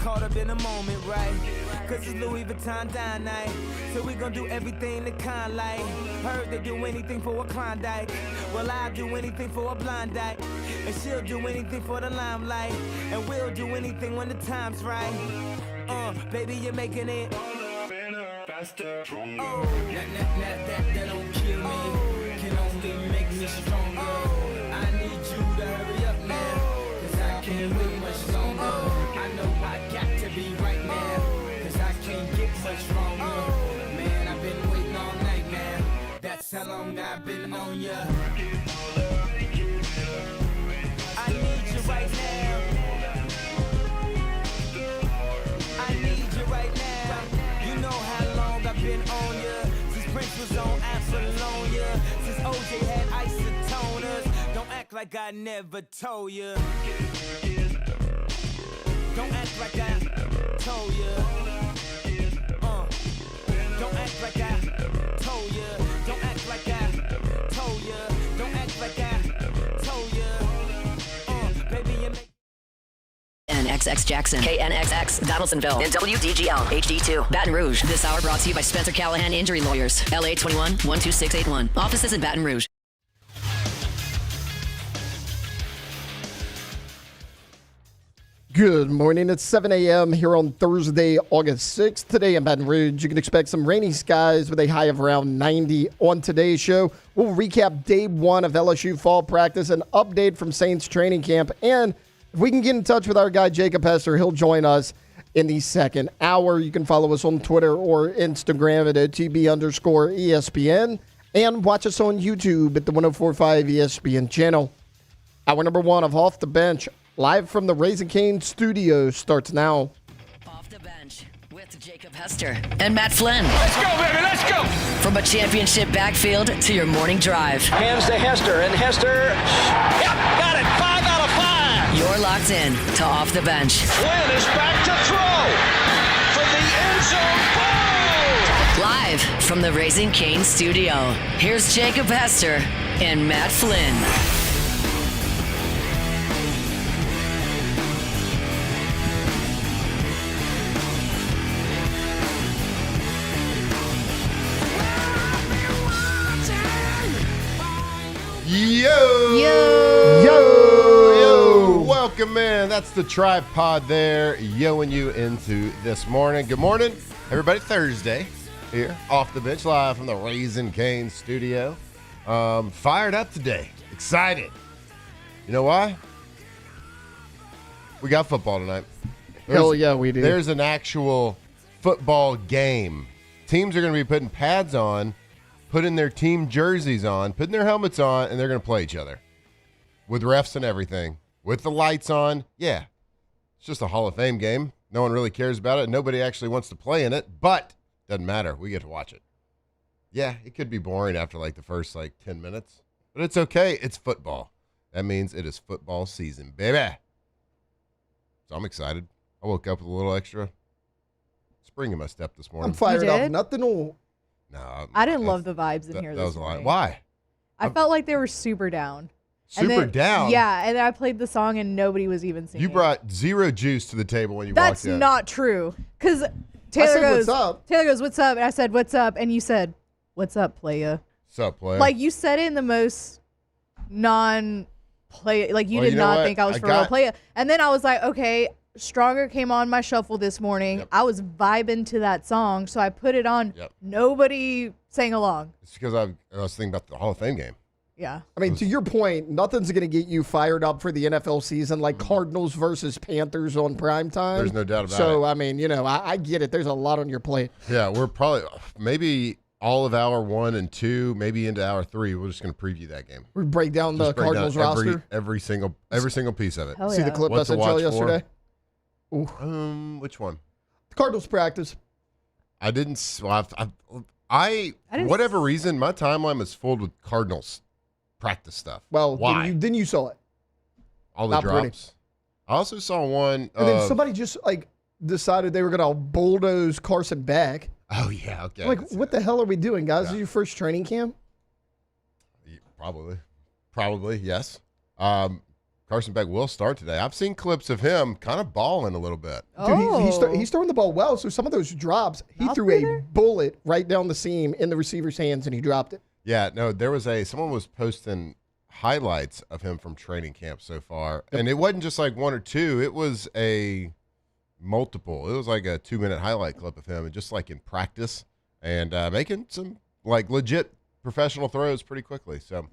caught up in a moment, right? Cause it's Louis Vuitton dine night. So we gon' do everything the kind like. Heard they do anything for a Klondike. Well, I'll do anything for a blind dyke. And she'll do anything for the limelight. And we'll do anything when the time's right. Baby, you're making it faster, stronger. That don't kill me. Can only make me stronger. I need you to hurry up now. Cause I can't wait much longer. I know I got to be right now. Cause I can't get much stronger. Man, I've been waiting all night now. That's how long I've been on ya. I need you right now. I need you right now. You know how long I've been on ya. Since Prince was on Apollonia. Since OJ had isotoners. Don't act like I never told ya. Don't act like I told ya. Don't act like I told ya. Don't act like I told ya. Don't act like I told ya. Baby, you make NXX Jackson, KNXX Donaldsonville, and WDGL HD2 Baton Rouge. This hour brought to you by Spencer Callahan Injury Lawyers, LA 21-12681. Offices in Baton Rouge. Good morning. It's 7 a.m. here on Thursday, August 6th. Today in Baton Rouge, you can expect some rainy skies with a high of around 90 on today's show. We'll recap day one of LSU fall practice, an update from Saints training camp, and if we can get in touch with our guy Jacob Hester, he'll join us in the second hour. You can follow us on Twitter or Instagram at OTB_ESPN and watch us on YouTube at the 104.5 ESPN channel. Hour number one of Off the Bench, live from the Raising Cane studio, starts now. Off the bench with Jacob Hester and Matt Flynn. Let's go, baby, let's go! From a championship backfield to your morning drive. Hands to Hester, and Hester, yep, got it, 5 out of 5! You're locked in to Off the Bench. Flynn is back to throw from the end zone, ball! Live from the Raising Cane studio, here's Jacob Hester and Matt Flynn. Yo! Welcome in. That's the tripod there, yoing you into this morning. Good morning, everybody. Thursday here, Off the Bench, live from the Raising Cane studio. Fired up today. Excited. You know why? We got football tonight. Hell yeah, we do. There's an actual football game. Teams are going to be putting pads on, putting their team jerseys on, putting their helmets on, and they're going to play each other with refs and everything, with the lights on. Yeah, it's just a Hall of Fame game. No one really cares about it. Nobody actually wants to play in it, but doesn't matter. We get to watch it. Yeah, it could be boring after like the first 10 minutes, but it's okay. It's football. That means it is football season, baby. So I'm excited. I woke up with a little extra spring in my step this morning. I'm fired You up. did? Nothing will. No, I didn't love the vibes in here That this was a lot. morning. Why? I felt like they were super down. And Super then- down. Yeah, and then I played the song and nobody was even singing. You brought zero juice to the table when you That's walked in. not true. Because Taylor said, goes, "What's up?" Taylor goes, "What's up?" And I said, "What's up?" And you said, "What's up, playa?" What's up, player? Like you said it in the most non-play. Like you Well, did you know not what? think I was I for real got- playa. And then I was like, okay, Stronger came on my shuffle this morning. Yep. I was vibing to that song, so I put it on. Yep. Nobody sang along. It's because I was thinking about the Hall of Fame game. Yeah. I mean, to your point, nothing's going to get you fired up for the NFL season like Cardinals versus Panthers on prime time. There's no doubt about So, it. I mean, I get it. There's a lot on your plate. Yeah, we're probably maybe all of hour 1 and 2, maybe into hour 3. We're just going to preview that game. We break down the Just break down Cardinals roster. every single piece of it. Hell See the yeah. clip What I to sent y'all watch for? yesterday? Ooh. Which one? The Cardinals practice. I didn't. Well, I didn't for whatever reason, my timeline was filled with Cardinals practice stuff. Well, why? then you saw it. All the not pretty. drops. I also saw one. And then somebody just decided they were going to bulldoze Carson back. Oh yeah, okay. Like, what the hell are we doing, guys? Is this your first training camp? Probably, yes. Carson Beck will start today. I've seen clips of him kind of balling a little bit. Dude, he's throwing the ball well. So some of those drops, he threw a bullet right down the seam in the receiver's hands, and he dropped it. Yeah, no, there was someone was posting highlights of him from training camp so far, and it wasn't just like one or two. It was a multiple. It was like a 2-minute highlight clip of him, and just like in practice, and making some like legit professional throws pretty quickly. So,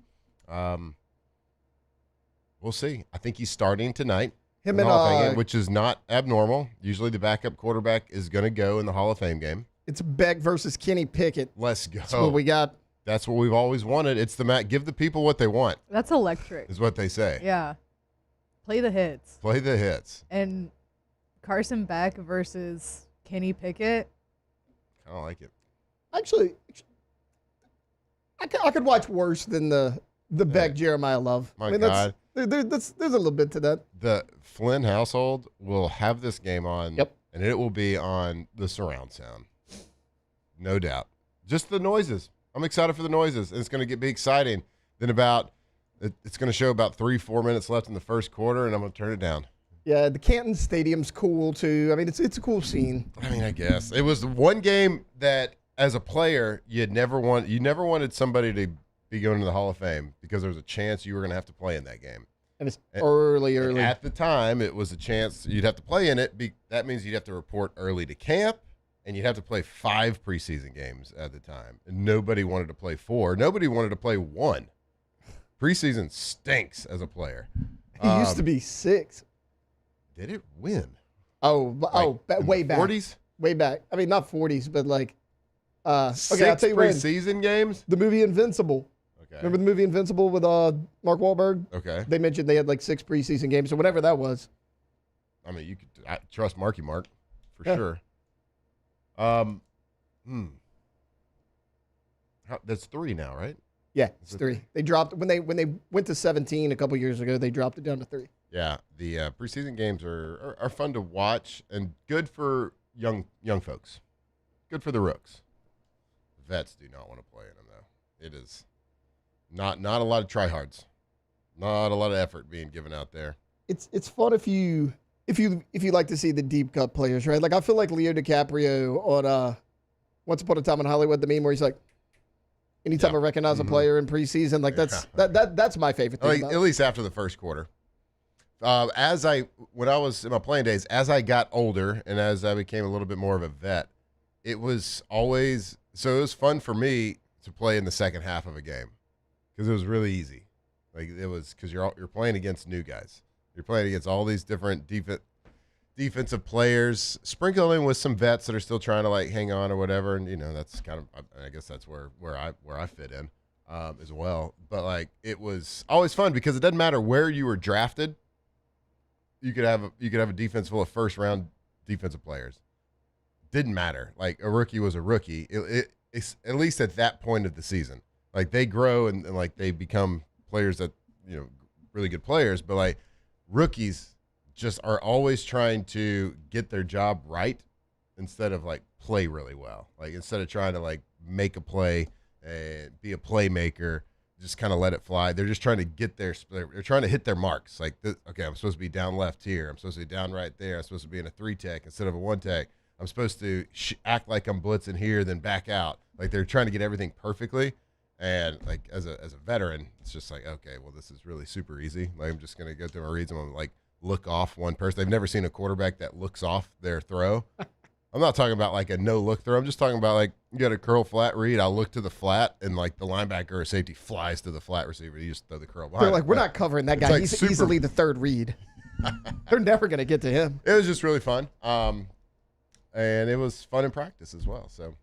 we'll see. I think he's starting tonight. Him in the Hall of Fame and game, which is not abnormal. Usually, the backup quarterback is going to go in the Hall of Fame game. It's Beck versus Kenny Pickett. Let's go. That's what we got. That's what we've always wanted. It's the give the people what they want. That's electric. Is what they say. Yeah. Play the hits. Play the hits. And Carson Beck versus Kenny Pickett. I don't like it. Actually, I could watch worse than the Beck Jeremiah love. My God. There's a little bit to that. The Flynn household will have this game on, and it will be on the surround sound. No doubt. Just the noises. I'm excited for the noises. It's going to be exciting. Then it's going to show about 3-4 minutes left in the first quarter, and I'm going to turn it down. Yeah, the Canton Stadium's cool too. I mean, it's a cool scene. I mean, I guess it was the one game that, as a player, you never wanted somebody to be going to the Hall of Fame because there was a chance you were going to have to play in that game. And it's early. And at the time, it was a chance you'd have to play in it. That means you'd have to report early to camp. And you'd have to play 5 preseason games at the time. And nobody wanted to play 4. Nobody wanted to play 1. Preseason stinks as a player. It used to be 6. Did it win? Way back. 40s? Way back. I mean, not 40s, but like. 6 I'll tell you preseason games? The movie Invincible. Okay. Remember the movie Invincible with Mark Wahlberg? Okay. They mentioned they had like 6 preseason games, or whatever that was. I mean, I trust Marky Mark for sure. That's 3 now, right? Yeah, it's 3. They dropped when they went to 17 a couple years ago. They dropped it down to 3. Yeah, the preseason games are fun to watch and good for young folks. Good for the rooks. Vets do not want to play in them though. It is not a lot of tryhards, not a lot of effort being given out there. It's fun if you like to see the deep cut players, right? Like I feel like Leo DiCaprio on Once Upon a Time in Hollywood, the meme where he's like, anytime I recognize a player in preseason, like that's my favorite thing. Like, at least after the first quarter. When I was in my playing days, as I got older and as I became a little bit more of a vet, it was fun for me to play in the second half of a game because it was really easy. Like it was because you're playing against new guys. You're playing against all these different defensive players, sprinkled in with some vets that are still trying to like hang on or whatever. And that's kind of, I guess that's where I fit in as well. But like it was always fun because it doesn't matter where you were drafted. You could have a defense full of first round defensive players. Didn't matter. Like a rookie was a rookie. It's at least at that point of the season. Like they grow and like they become players that really good players. But like rookies just are always trying to get their job right instead of like play really well. Like instead of trying to like make a play and be a playmaker, just kind of let it fly. They're just trying to they're trying to hit their marks. Like, okay, I'm supposed to be down left here. I'm supposed to be down right there. I'm supposed to be in a 3-tech instead of a 1-tech. I'm supposed to act like I'm blitzing here, then back out. Like they're trying to get everything perfectly. And like as a veteran, it's just like, okay, well, this is really super easy. Like I'm just gonna go through my reads and I'm like look off one person. They've never seen a quarterback that looks off their throw. I'm not talking about like a no look throw. I'm just talking about like you got a curl flat read. I'll look to the flat and like the linebacker or safety flies to the flat receiver. You just throw the curl behind. They're like, we're not covering that guy. Like He's easily the third read. They're never gonna get to him. It was just really fun. And it was fun in practice as well. So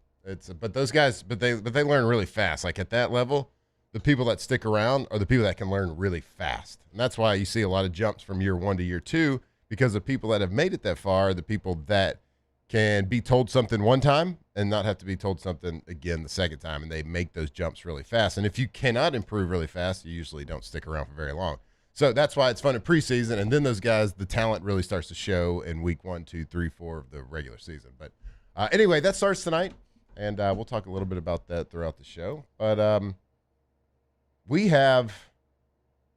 but those guys, they learn really fast. Like at that level, the people that stick around are the people that can learn really fast. And that's why you see a lot of jumps from year 1 to year 2, because the people that have made it that far are the people that can be told something one time and not have to be told something again the second time. And they make those jumps really fast. And if you cannot improve really fast, you usually don't stick around for very long. So that's why it's fun in preseason. And then those guys, the talent really starts to show in week 1, 2, 3, 4 of the regular season. But anyway, that starts tonight. And we'll talk a little bit about that throughout the show. But we have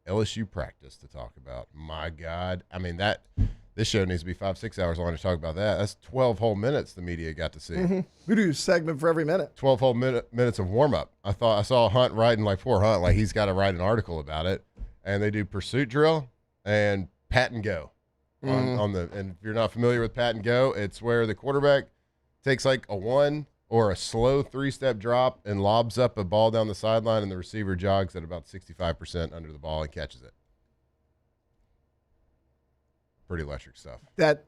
LSU practice to talk about. My God. I mean, this show needs to be 5-6 hours long to talk about that. That's 12 whole minutes the media got to see. Mm-hmm. We do a segment for every minute. 12 whole minutes of warm-up. I saw Hunt writing, like, poor Hunt, like he's got to write an article about it. And they do pursuit drill and pat and go. And if you're not familiar with pat and go, it's where the quarterback takes like a 1 or a slow 3-step drop and lobs up a ball down the sideline, and the receiver jogs at about 65% under the ball and catches it. Pretty electric stuff. That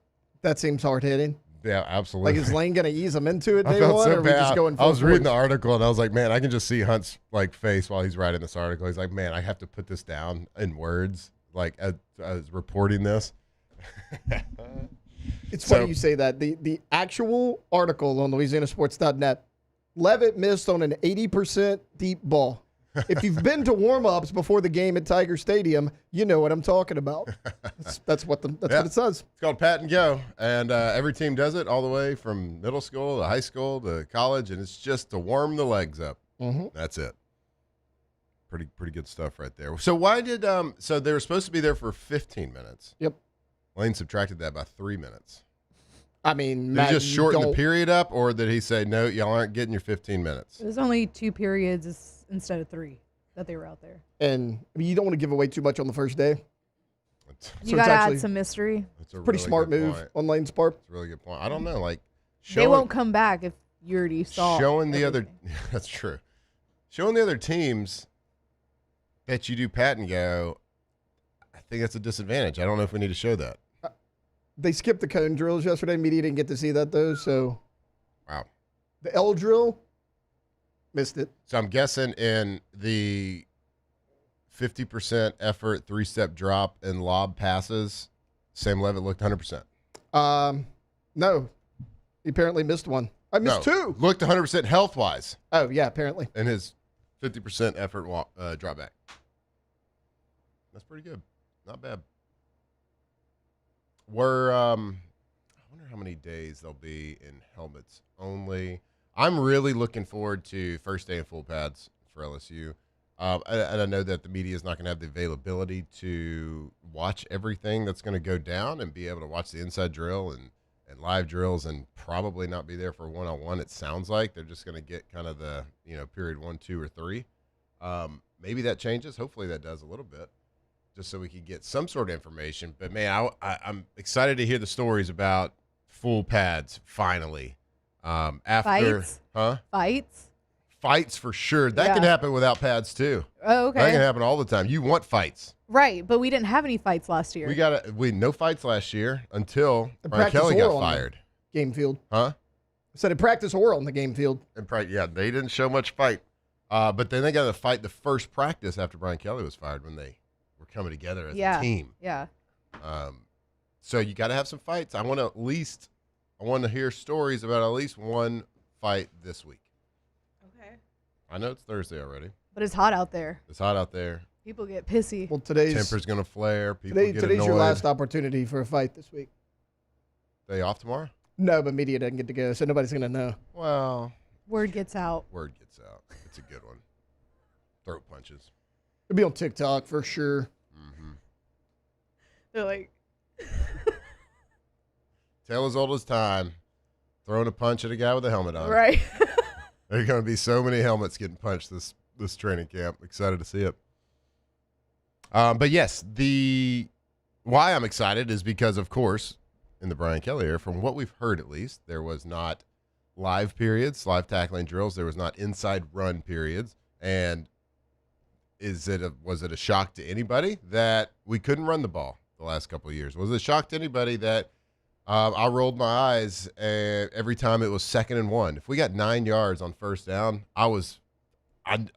seems hard hitting. Yeah, absolutely. Like, is Lane going to ease him into it I day felt one, so or are we bad. just going I was full reading the force? article, and I was like, man, I can just see Hunt's like face while he's writing this article. He's like, man, I have to put this down in words, like as reporting this. It's funny you say that. The actual article on LouisianaSports.net, Levitt missed on an 80% deep ball. If you've been to warm-ups before the game at Tiger Stadium, you know what I'm talking about. That's what it says. It's called pat and go, and every team does it all the way from middle school to high school to college, and it's just to warm the legs up. Mm-hmm. That's it. Pretty good stuff right there. So why did so they were supposed to be there for 15 minutes? Yep. Lane subtracted that by 3 minutes. I mean, Did Matt, he just shorten the period up, or did he say, no, y'all aren't getting your 15 minutes? It was only 2 periods instead of 3 that they were out there. And I mean, you don't want to give away too much on the first day. You got to add some mystery. That's a Pretty really smart good move point. on Lane's part. It's a really good point. I don't know, like They won't come back if you already saw showing the other. everything. That's true. Showing the other teams that you do pat and go, I think that's a disadvantage. I don't know if we need to show that. They skipped the cone drills yesterday. Media didn't get to see that, though. So, Wow. the L drill, missed it. So I'm guessing in the 50% effort, 3-step drop, and lob passes, Sam Levitt looked 100%. No, he apparently missed one. I missed two. Looked 100% health-wise Oh, yeah, apparently. in his 50% effort drop back. That's pretty good. Not bad. I wonder how many days they'll be in helmets only. I'm really looking forward to first day in full pads for LSU. And I know that the media is not going to have the availability to watch everything that's going to go down and be able to watch the inside drill and live drills and probably not be there for one-on-one. It sounds like they're just going to get kind of the, period 1, 2, or 3. Maybe that changes. Hopefully that does a little bit, just so we can get some sort of information. But, man, I'm excited to hear the stories about full pads finally. After Fights? Huh? Fights for sure. That can happen without pads too. Oh, okay. That can happen all the time. You want fights. Right, but we didn't have any fights last year. We no fights last year until The Brian practice Kelly got oral on the fired. Game field. Huh? I said a practice oral on the game field. And they didn't show much fight. But then they got to fight the first practice after Brian Kelly was fired when they were coming together as a team. Yeah. So you got to have some fights. I want to hear stories about at least one fight this week. Okay. I know it's Thursday already. But it's hot out there. It's hot out there. People get pissy. Well, today's Temper's going to flare. People get today's annoyed. your last opportunity for a fight this week. Day off tomorrow? No, but media doesn't get to go, so nobody's going to know. Well, Word gets out. word gets out. It's a good one. Throat punches. It'll be on TikTok for sure. They're like, Tale as old as time. Throwing a punch at a guy with a helmet on. right. There are going to be so many helmets getting punched this training camp. Excited to see it. But yes, why I'm excited is because, of course, in the Brian Kelly era, from what we've heard at least, there was not live periods, live tackling drills. There was not inside run periods. And was it a shock to anybody that we couldn't run the ball the last couple of years? Was it a shock to anybody that I rolled my eyes every time it was 2nd and 1? If we got 9 yards on first down, I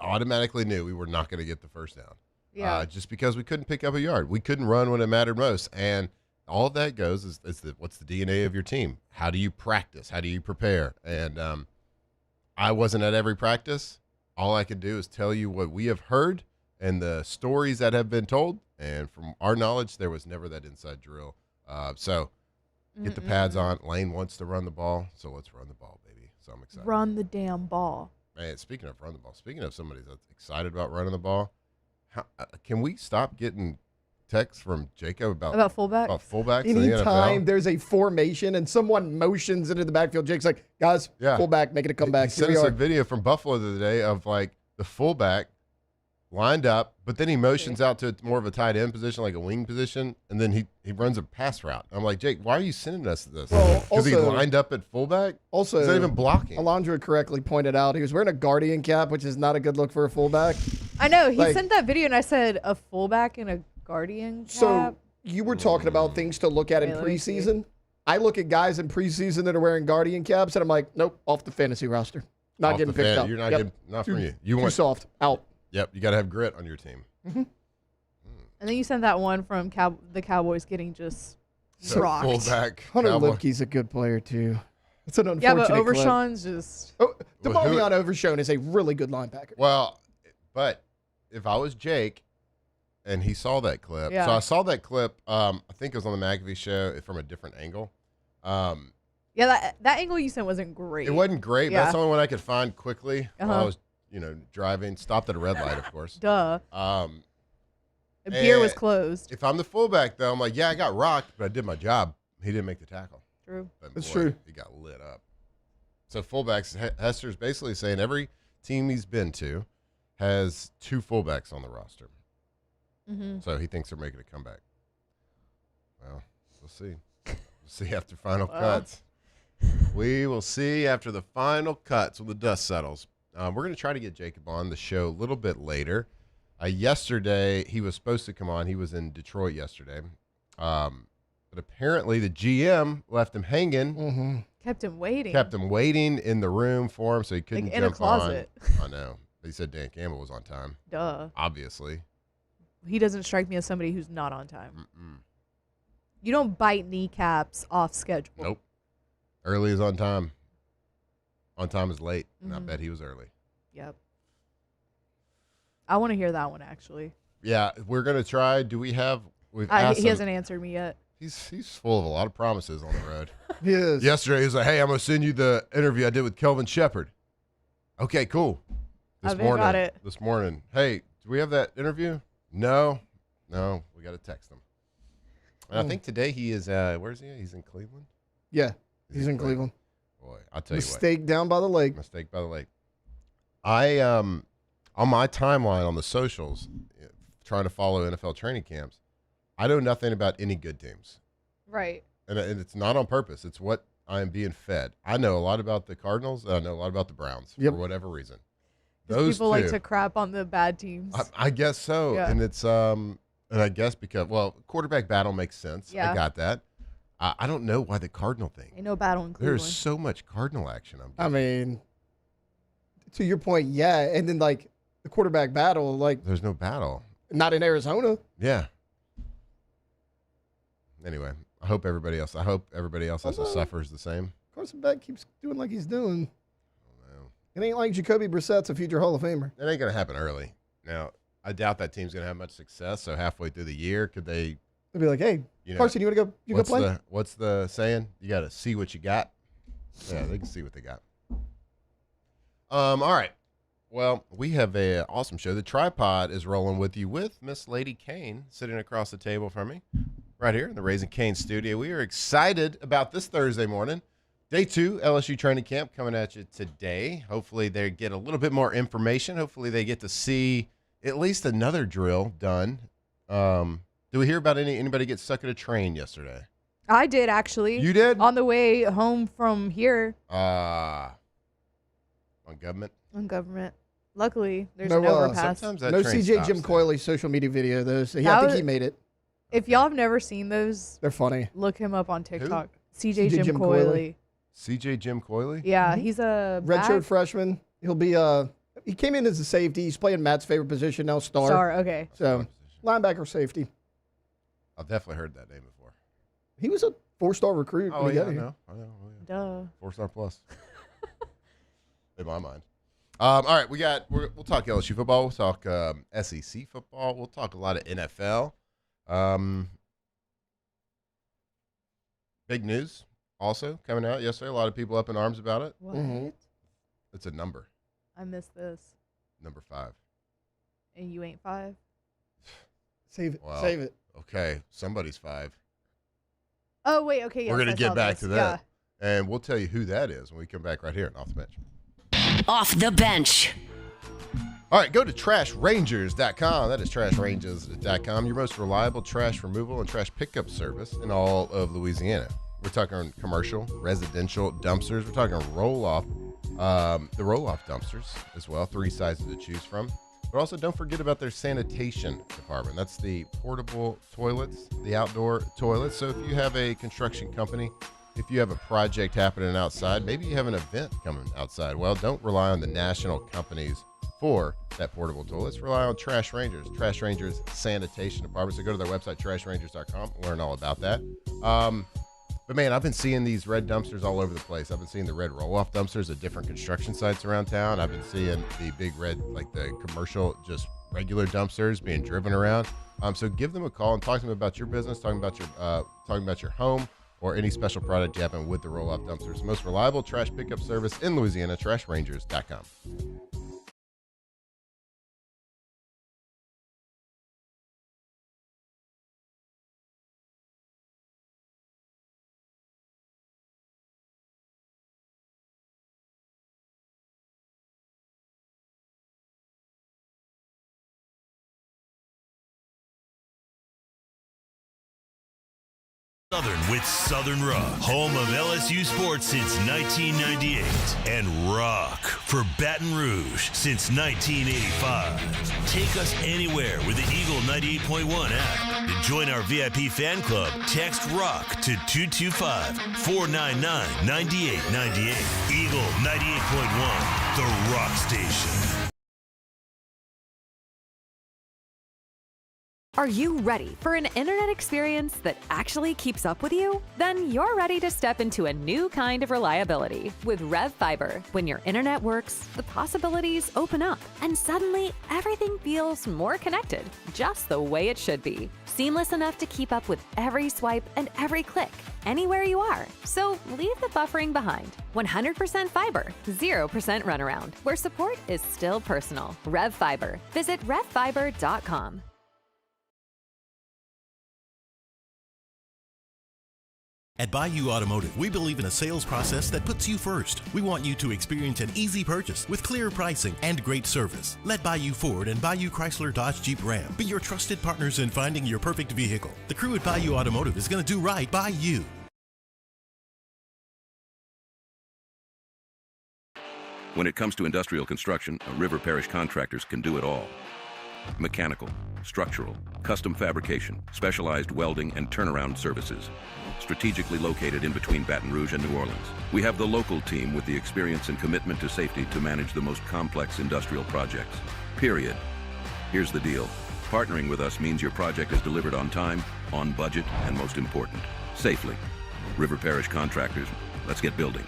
automatically knew we were not going to get the first down. Yeah. Just because we couldn't pick up a yard. We couldn't run when it mattered most. And all of that goes is what's the DNA of your team? How do you practice? How do you prepare? And I wasn't at every practice. All I could do is tell you what we have heard and the stories that have been told. And from our knowledge, there was never that inside drill. So get the pads on. Lane wants to run the ball, so let's run the ball, baby. So I'm excited. Run the damn ball. Man, speaking of run the ball, speaking of somebody that's excited about running the ball, Can we stop getting texts from Jacob About fullback? about fullbacks in the Anytime NFL? there's a formation and someone motions into the backfield, Jake's like, guys, Yeah. fullback, making a comeback. He Here sent we us a are. video from Buffalo the other day of like the fullback lined up, but then he motions out to more of a tight end position, like a wing position, and then he runs a pass route. I'm like, Jake, why are you sending us this? Well, Because he also- lined up at fullback? Also, He's not even blocking. Alondra correctly pointed out he was wearing a Guardian cap, which is not a good look for a fullback. I know. He Like- sent that video, and I said, a fullback in a Guardian cap? So you were talking about things to look at in Wait, let me see. preseason. I look at guys in preseason that are wearing Guardian caps, and I'm like, nope, off the fantasy roster. Not Off getting the picked fan. up. You're not Yep. getting, not Too- from you. You Too want, soft. Out. yep, you got to have grit on your team. And then you sent that one from the Cowboys getting just So rocked. fullback. Hunter Cowboy. Lipke's a good player, too. It's an Yeah, unfortunate but clip. Overshawn's just. Oh, Well, Demovion Overshown is a really good linebacker. Well, but if I was Jake and he saw that clip, Yeah. so I saw that clip, I think it was on the McAfee show from a different angle. Yeah, that angle you sent wasn't great. It wasn't great, but Yeah. that's the only one I could find quickly while I Uh-huh. was, driving. Stopped at a red light, of course. Duh. The Eh, beer was closed. If I'm the fullback, though, I'm like, yeah, I got rocked, but I did my job. He didn't make the tackle. True. But That's boy, true. He got lit up. So fullbacks, Hester's basically saying every team he's been to has two fullbacks on the roster. Mm-hmm. So he thinks they're making a comeback. Well, we'll see. We'll see after final cuts. We will see after the final cuts when the dust settles. We're going to try to get Jacob on the show a little bit later. Yesterday, he was supposed to come on. He was in Detroit yesterday. But apparently the GM left him hanging, Mm-hmm. Kept him waiting. kept him waiting in the room for him so he couldn't Like in a jump on. closet. I know. He said Dan Campbell was on time, Duh. obviously. He doesn't strike me as somebody who's not on time. Mm-mm. You don't bite kneecaps off schedule. Nope. Early is on time. On time is late. And I Mhm. bet he was early. Yep. I want to hear that one actually. Yeah, we're going to try. Do we have – we've asked He him. hasn't answered me yet. He's full of a lot of promises on the road. He is. Yesterday, he was like, hey, I'm going to send you the interview I did with Kelvin Shepard. Okay, cool. I've got it. This morning. Hey, do we have that interview? No, we got to text him. And I think today he is, where is he? He's in Cleveland? Yeah, he's in Cleveland. Boy, I'll tell you what. Mistake down by the lake. Mistake by the lake. I, on my timeline on the socials, trying to follow NFL training camps, I know nothing about any good teams. Right. And it's not on purpose. It's what I am being fed. I know a lot about the Cardinals. And I know a lot about the Browns Yep. for whatever reason. Those people like two, to crap on the bad teams. I guess so. Yeah. And it's and I guess because quarterback battle makes sense. Yeah. I got that. I don't know why the Cardinal thing. Ain't no battle in Cleveland. There's so much Cardinal action. I mean, to your point, yeah. And then, like, the quarterback battle, like, There's no battle. not in Arizona. Yeah. Anyway, I hope everybody else also suffers the same. Carson Beck keeps doing like he's doing. I don't know. It ain't like Jacoby Brissett's a future Hall of Famer. It ain't gonna happen early. Now, I doubt that team's gonna have much success. So halfway through the year, could they? They'll be like, hey, Carson, you want to go? You go play? What's the saying? You got to see what you got. Yeah, they can see what they got. All right. Well, we have a awesome show. The tripod is rolling with you with Miss Lady Kane sitting across the table from me, right here in the Raising Cane studio. We are excited about this Thursday morning. Day 2, LSU training camp coming at you today. Hopefully they get a little bit more information. Hopefully they get to see at least another drill done. Did we hear about anybody get stuck at a train yesterday? I did actually. You did? On the way home from here On government? on government. Luckily, there's No, an overpass. Sometimes that No train CJ stops Jim there. Coyley's social media video, though. So I That think was- he made it. If y'all have never seen those, They're funny. look him up on TikTok. CJ CJ Jim Jim Coyley. Coyley. CJ Jim Coyley? Yeah, he's a Redshirt back- freshman. He'll be he came in as a safety. He's playing Matt's favorite position now, star. star. Okay. So linebacker, safety. I've definitely heard that name before. He was a 4-star recruit Oh, when he yeah, got I here. know. Oh, yeah. Duh. 4-star plus. In my mind. All right, we'll talk LSU football. We'll talk SEC football. We'll talk a lot of NFL. Big news also coming out yesterday. A lot of people up in arms about it. What? Mhm. It's a number. I missed this. Number 5. And you ain't 5? Save it. Wow. Save it. Okay, somebody's 5. Oh wait, okay. Yes, We're going I to get saw back this. to that. And we'll tell you who that is when we come back right here on Off the Bench. Off the bench. All right, go to trashrangers.com. That is trashrangers.com, your most reliable trash removal and trash pickup service in all of Louisiana. We're talking commercial, residential dumpsters. We're talking roll-off, the roll-off dumpsters as well, 3 sizes to choose from. But also don't forget about their sanitation department. That's the portable toilets, the outdoor toilets. So if you have a construction company, if you have a project happening outside, maybe you have an event coming outside, well, don't rely on the national companies for that portable toilets. Rely on Trash Rangers, Trash Rangers Sanitation Department. So go to their website, trashrangers.com, learn all about that. But man, I've been seeing these red dumpsters all over the place. I've been seeing the red roll-off dumpsters at different construction sites around town. I've been seeing the big red, like the commercial, just regular dumpsters being driven around. So give them a call and talk to them about your business, talking about your home, or any special product you have with the roll-off dumpsters. The most reliable trash pickup service in Louisiana, trashrangers.com. Southern with Southern Rock, home of LSU sports since 1998, and rock for Baton Rouge since 1985. Take us anywhere with the Eagle 98.1 app. To join our VIP fan club, text ROCK to 225-499-9898. Eagle 98.1, the rock station. Are you ready for an internet experience that actually keeps up with you? Then you're ready to step into a new kind of reliability with Rev Fiber. When your internet works, the possibilities open up, and suddenly everything feels more connected, just the way it should be. Seamless enough to keep up with every swipe and every click, anywhere you are. So leave the buffering behind. 100% fiber, 0% runaround, where support is still personal. Rev Fiber. Visit revfiber.com. At Bayou Automotive, we believe in a sales process that puts you first. We want you to experience an easy purchase with clear pricing and great service. Let Bayou Ford and Bayou Chrysler Dodge Jeep Ram be your trusted partners in finding your perfect vehicle. The crew at Bayou Automotive is going to do right by you. When it comes to industrial construction, River Parish Contractors can do it all. Mechanical, structural, custom fabrication, specialized welding, and turnaround services. Strategically located in between Baton Rouge and New Orleans, we have the local team with the experience and commitment to safety to manage the most complex industrial projects. Period. Here's the deal. Partnering with us means your project is delivered on time, on budget, and most important, safely. River Parish Contractors, let's get building.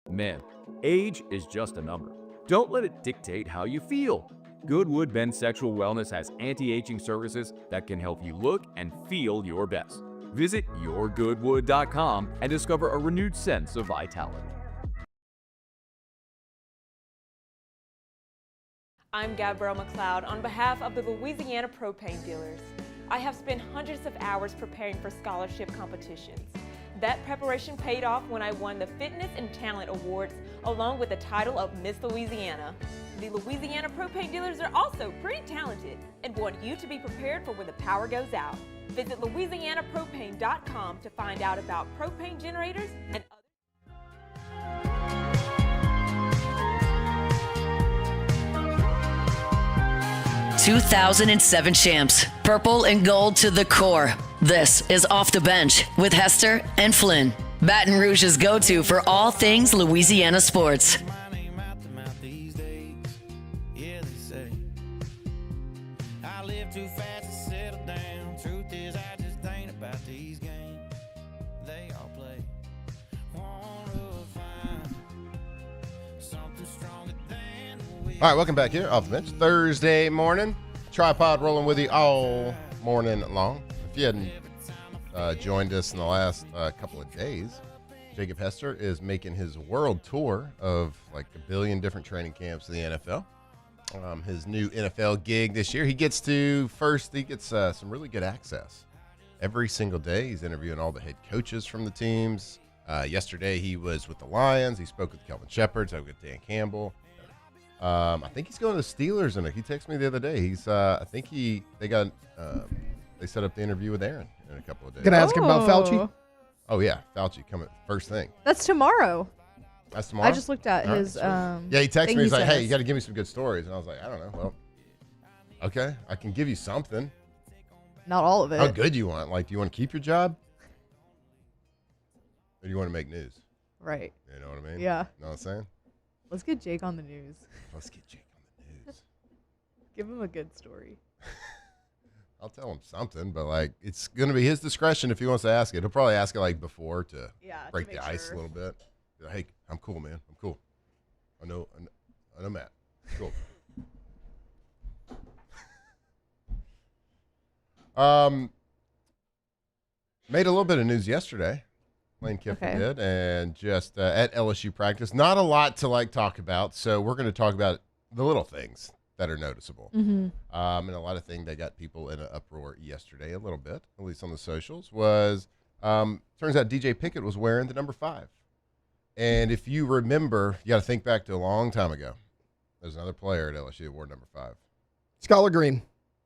Men, age is just a number. Don't let it dictate how you feel. Goodwood Men's Sexual Wellness has anti-aging services that can help you look and feel your best. Visit yourgoodwood.com and discover a renewed sense of vitality. I'm Gabrielle McLeod on behalf of the Louisiana Propane Dealers. I have spent hundreds of hours preparing for scholarship competitions. That preparation paid off when I won the Fitness and Talent Awards along with the title of Miss Louisiana. The Louisiana Propane Dealers are also pretty talented and want you to be prepared for when the power goes out. Visit louisianapropane.com to find out about propane generators and other 2007 champs, purple and gold to the core. This is Off the Bench with Hester and Flynn, Baton Rouge's go-to for all things Louisiana sports. All right, welcome back here, Off the Bench. Thursday morning, tripod rolling with you all morning long. If you hadn't joined us in the last couple of days, Jacob Hester, is making his world tour of like a billion different training camps in the NFL. His new NFL gig this year, he gets some really good access. Every single day, he's interviewing all the head coaches from the teams. Yesterday, he was with the Lions. He spoke with Kelvin Shepard, spoke with Dan Campbell. I think he's going to the Steelers, and he texted me the other day. They set up the interview with Aaron in a couple of days. Gonna ask him about Fauci? Oh yeah, Fauci coming first thing. That's tomorrow. That's tomorrow. I just looked at his. He texted me. He's like, "Hey, you got to give me some good stories," and I was like, "I don't know. Well, okay, I can give you something. Not all of it. How good you want? Like, do you want to keep your job, or do you want to make news? Right. You know what I mean? Yeah. You know what I'm saying? Let's get Jake on the news. Let's get Jake on the news. Give him a good story. I'll tell him something, but like it's gonna be his discretion if he wants to ask it. He'll probably ask it like before to break the ice a little bit. Be like, hey, I'm cool, man. I'm cool. I know Matt. Cool. Made a little bit of news yesterday. Lane Kiffin did, and just at LSU practice. Not a lot to like talk about, so we're going to talk about the little things that are noticeable. Mm-hmm. And a lot of things that got people in an uproar yesterday, a little bit, at least on the socials, was turns out DJ Pickett was wearing the number 5. And if you remember, you got to think back to a long time ago. There's another player at LSU who wore number 5. Scholar Green.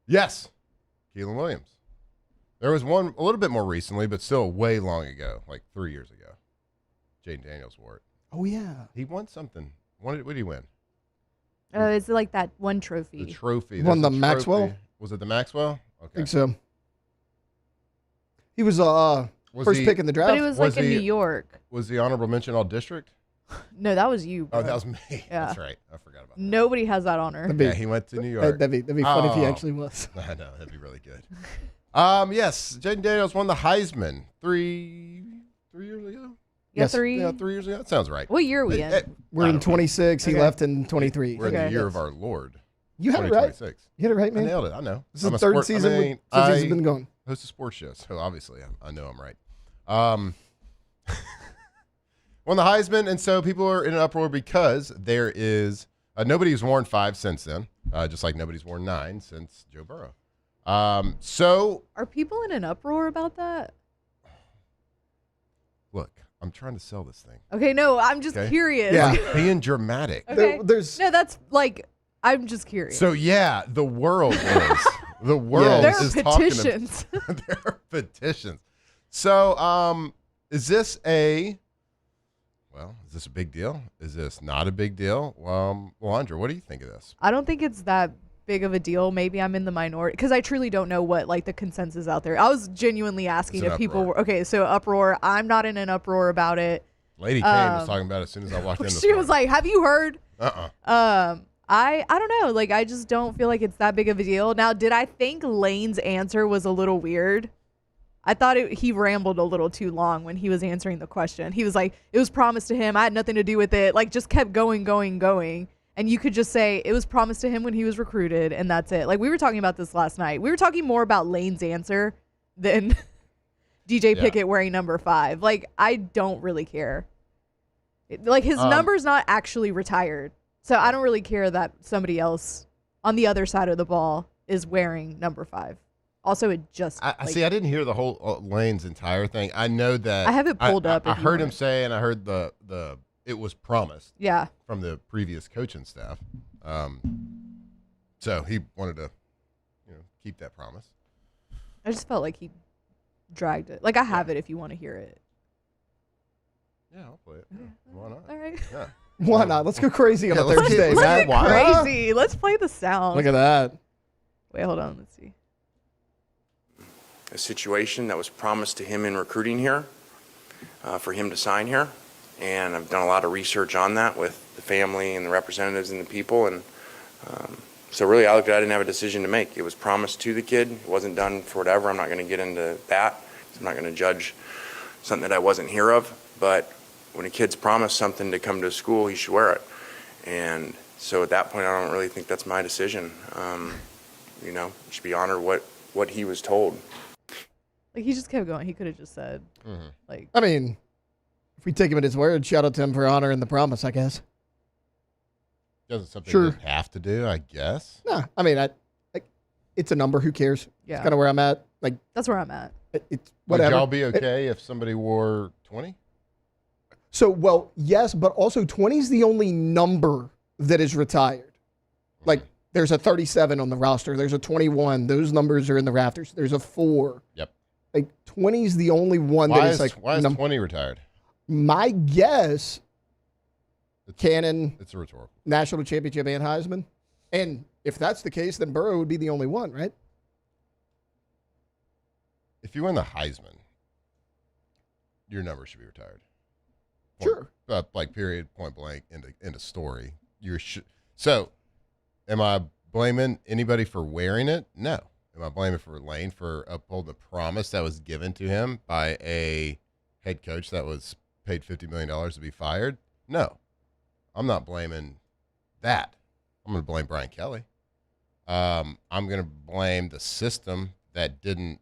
Yes. Keelan Williams. There was one a little bit more recently, but still way long ago, like 3 years ago. Jaden Daniels wore it. Oh, yeah. He won something. What did he win? It's like that one trophy. The trophy. Won the Trophy. Maxwell? Was it the Maxwell? Okay. I think so. He was first pick in the draft. But it was like in New York. Was the honorable mention all district? No, that was you, bro. Oh, that was me. Yeah. That's right. I forgot about that. Nobody has that honor. Yeah, he went to New York. That'd be funny if he actually was. I know. That'd be really good. Yes, Jaden Daniels won the Heisman 3 years ago. Yeah, 3. Yeah, 3 years ago. That sounds right. What year are we in? We're in 26. He left in 23. We're in the year of our Lord. You had it right. You had it right, man. I nailed it. I know. This is the third season since he's been going. Host a sports show, so obviously I know I'm right. Won the Heisman, and so people are in an uproar because there is nobody's worn 5 since then, just like nobody's worn 9 since Joe Burrow. So are people in an uproar about that? Look, I'm trying to sell this thing. Okay, no, I'm just curious. Yeah, being dramatic. Okay. No, that's like I'm just curious. So yeah, the world is the world there are is petitions. There are petitions. So is this a big deal? Is this not a big deal? Well, Andra, what do you think of this? I don't think it's that big of a deal. Maybe I'm in the minority because I truly don't know what like the consensus out there. I was genuinely asking if people were okay. So uproar. I'm not in an uproar about it. Lady Kane was talking about it as soon as I walked in. She was like, "Have you heard?" I don't know. Like, I just don't feel like it's that big of a deal. Now, did I think Lane's answer was a little weird? I thought he rambled a little too long when he was answering the question. He was like, it was promised to him. I had nothing to do with it. Like, just kept going. And you could just say it was promised to him when he was recruited, and that's it. Like, we were talking about this last night. We were talking more about Lane's answer than DJ Pickett wearing number 5. Like, I don't really care. Like, his number's not actually retired. So I don't really care that somebody else on the other side of the ball is wearing number 5. Also, it just I see. I didn't hear the whole Lane's entire thing. I know that I have it pulled up. I heard him say, and I heard the it was promised. Yeah. From the previous coaching staff. So he wanted to, keep that promise. I just felt like he dragged it. Like I have it if you want to hear it. Yeah, I'll play it. Yeah. Why not? All right. Yeah. Why not? Let's go crazy on a let's Thursday, get man. Crazy. Let's play the sound. Look at that. Wait, hold on. Let's see. A situation that was promised to him in recruiting here, for him to sign here. And I've done a lot of research on that with the family and the representatives and the people. And so really I didn't have a decision to make. It was promised to the kid. It wasn't done for whatever. I'm not going to get into that. I'm not going to judge something that I wasn't here of. But when a kid's promised something to come to school, he should wear it. And so at that point, I don't really think that's my decision. You should be honored what he was told. Like, he just kept going. He could have just said, I mean, If we take him at his word, shout out to him for honoring the promise, I guess. Doesn't something Sure. you have to do, I guess. No, I mean, it's a number. Who cares? Yeah. It's kind of where I'm at. Like, That's where I'm at. it's Would whatever. y'all be okay if somebody wore 20? So, well, yes, but also 20 is the only number that is retired. Like, there's a 37 on the roster. There's a 21. Those numbers are in the rafters. There's a 4. Yep. Like, 20 is the only one Why that is, is like. why is 20 retired? My guess, Cannon, It's a rhetorical. National Championship, and Heisman. And if that's the case, then Burrow would be the only one, right? If you win the Heisman, your number should be retired. Sure. Like period, point blank, end of story. So, am I blaming anybody for wearing it? No. Am I blaming for Lane for upholding the promise that was given to him by a head coach that was paid $50 million to be fired? No. I'm not blaming that. I'm going to blame Brian Kelly. I'm going to blame the system that didn't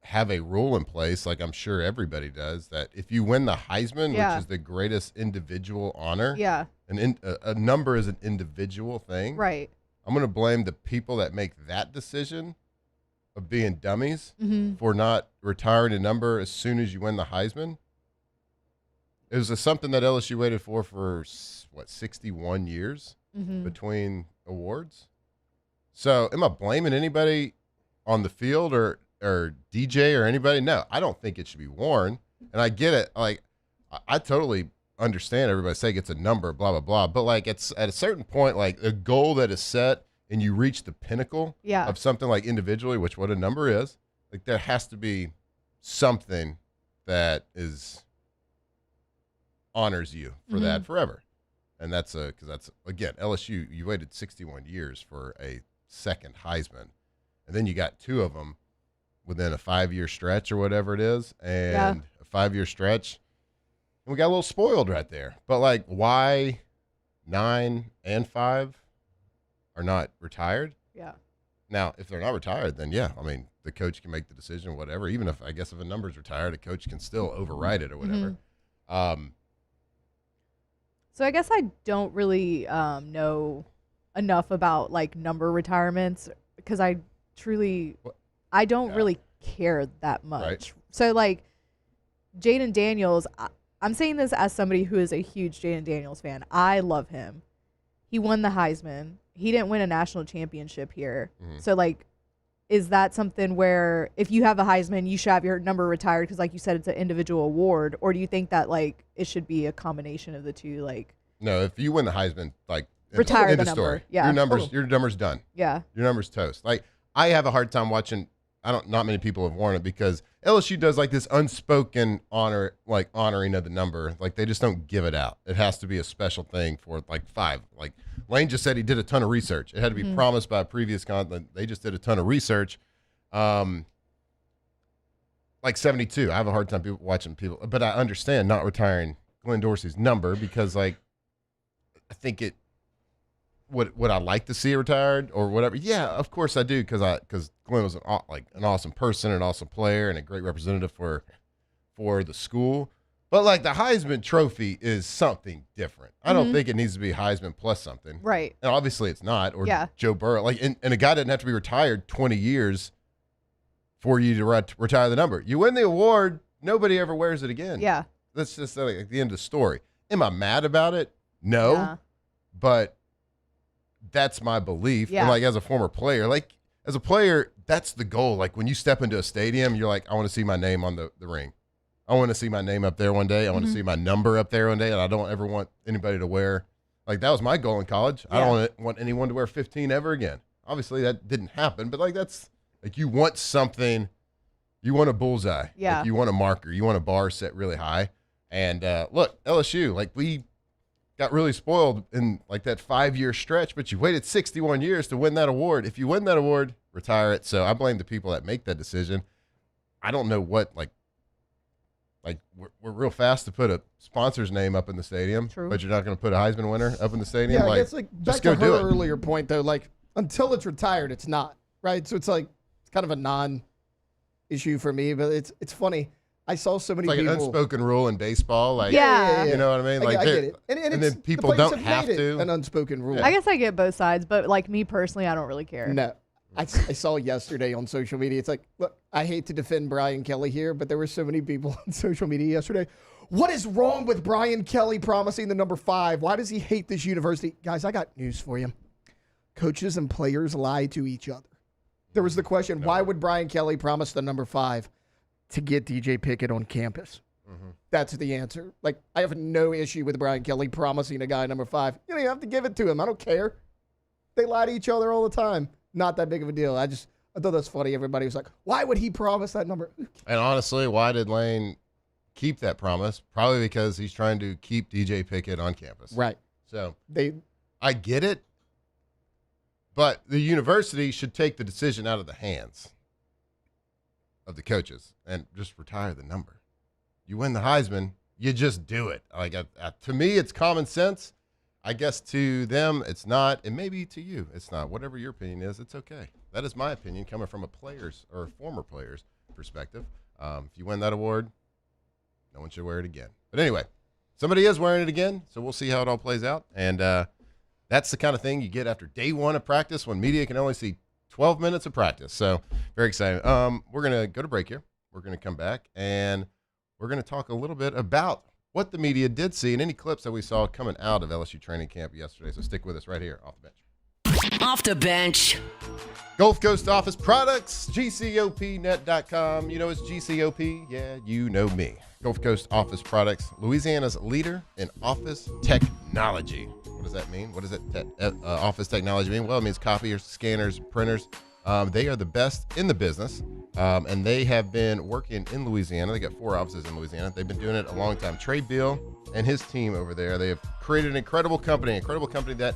have a rule in place, like I'm sure everybody does, that if you win the Heisman, which is the greatest individual honor, a number is an individual thing. Right. I'm going to blame the people that make that decision of being dummies for not retiring a number as soon as you win the Heisman. It was something that LSU waited for 61 years between awards. So am I blaming anybody on the field or DJ or anybody? No, I don't think it should be worn. And I get it. Like, I totally understand everybody saying it's a number, blah, blah, blah. But, like, it's at a certain point, like, a goal that is set and you reach the pinnacle of something like individually, which what a number is, like, there has to be something that honors you for that forever. And that's because that's, again, LSU, you waited 61 years for a second Heisman. And then you got 2 of them within a 5-year stretch or whatever it is. And a 5-year stretch. And we got a little spoiled right there. But, like, why 9 and 5 are not retired? Yeah. Now, if they're not retired, then, yeah, I mean, the coach can make the decision, whatever. Even if, I guess, if a number's retired, a coach can still override it or whatever. So I guess I don't really know enough about, like, number retirements because I don't really care that much. Right. So, like, Jaden Daniels, I'm saying this as somebody who is a huge Jaden Daniels fan. I love him. He won the Heisman. He didn't win a national championship here. So, like, is that something where if you have a Heisman, you should have your number retired because, like you said, it's an individual award? Or do you think that, like, it should be a combination of the two? Like, no, if you win the Heisman, like, retire end the of number. story. Yeah. Your number's done. Yeah. Your number's toast. Like, I have a hard time watching. Not many people have worn it because LSU does like this unspoken honoring of the number. Like, they just don't give it out. It has to be a special thing for like 5. Like Lane just said, he did a ton of research. It had to be promised by a previous content. They just did a ton of research. Like 72. I have a hard time watching people, but I understand not retiring Glenn Dorsey's number because, like, I think it. Would I like to see it retired or whatever? Yeah, of course I do because Glenn was an awesome person, an awesome player, and a great representative for the school. But, like, the Heisman Trophy is something different. I don't think it needs to be Heisman plus something. Right. And obviously it's not. Or Yeah. Joe Burrow. Like, and a guy doesn't have to be retired 20 years for you to retire the number. You win the award, nobody ever wears it again. Yeah. That's just like the end of the story. Am I mad about it? No. Yeah. But that's my belief. Yeah. And, like, as a former player, like, as a player, that's the goal. Like, when you step into a stadium, you're like, I want to see my name on the ring. I want to see my name up there one day. I want to see my number up there one day. And I don't ever want anybody to wear, like, that was my goal in college. I don't want anyone to wear 15 ever again. Obviously, that didn't happen. But, like, that's, like, you want something, you want a bullseye. Yeah. Like, you want a marker. You want a bar set really high. And, look, LSU, like, we got really spoiled in, like, that 5-year stretch, but you waited 61 years to win that award. If you win that award, retire it. So I blame the people that make that decision. I don't know what, like we're real fast to put a sponsor's name up in the stadium, but you're not going to put a Heisman winner up in the stadium. Yeah, like, I guess, like, back just to go do her it. earlier point, though, like, until it's retired, it's not, right? So it's like, it's kind of a non-issue for me, but it's funny. I saw so many It's like people. an unspoken rule in baseball. Like, Yeah. you know what I mean? Like, I get it. And then people the players don't have made it to. an unspoken rule. I guess I get both sides, but like me personally, I don't really care. No. I saw yesterday on social media. It's like, look, I hate to defend Brian Kelly here, but there were so many people on social media yesterday. What is wrong with Brian Kelly promising the number 5? Why does he hate this university? Guys, I got news for you. Coaches and players lie to each other. There was the question, why would Brian Kelly promise the number 5? To get DJ Pickett on campus. Mm-hmm. That's the answer. Like, I have no issue with Brian Kelly promising a guy number 5. You have to give it to him. I don't care. They lie to each other all the time. Not that big of a deal. I thought that's funny. Everybody was like, why would he promise that number? And honestly, why did Lane keep that promise? Probably because he's trying to keep DJ Pickett on campus. Right. So I get it, but the university should take the decision out of the hands of the coaches and just retire the number. You win the Heisman, you just do it. Like, to me, it's common sense. I guess to them, it's not, and maybe to you, it's not. Whatever your opinion is, it's okay. That is my opinion, coming from a player's or former player's perspective. If you win that award, no one should wear it again. But anyway, somebody is wearing it again, so we'll see how it all plays out. And that's the kind of thing you get after day 1 of practice when media can only see 12 minutes of practice. So very exciting. We're going to go to break here. We're going to come back, and we're going to talk a little bit about what the media did see and any clips that we saw coming out of LSU training camp yesterday. So stick with us right here off the bench. Off the bench. Gulf Coast Office Products, GCOPnet.com. You know it's GCOP. Yeah, you know me. Gulf Coast Office Products, Louisiana's leader in office technology. What does that mean? What does office technology mean? Well, it means copiers, scanners, printers. They are the best in the business, and they have been working in Louisiana. They got 4 offices in Louisiana. They've been doing it a long time. Trey Beal and his team over there, they have created an incredible company that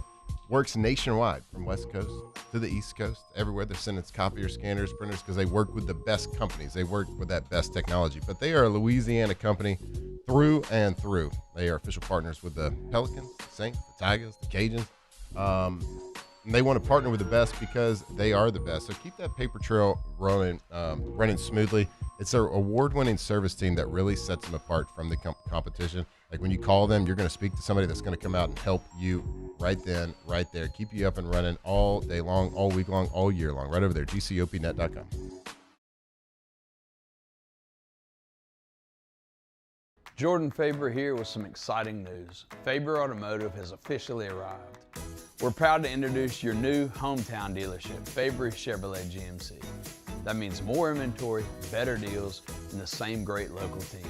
works nationwide from West Coast to the East Coast. Everywhere they're sending copiers, scanners, printers, because they work with the best companies. They work with that best technology. But they are a Louisiana company through and through. They are official partners with the Pelicans, the Saints, the Tigers, the Cajuns. And they want to partner with the best because they are the best. So keep that paper trail running smoothly. It's an award-winning service team that really sets them apart from the competition. Like when you call them, you're going to speak to somebody that's going to come out and help you right then, right there. Keep you up and running all day long, all week long, all year long. Right over there, GCOPnet.com. Jordan Faber here with some exciting news. Faber Automotive has officially arrived. We're proud to introduce your new hometown dealership, Faber Chevrolet GMC. That means more inventory, better deals, and the same great local team.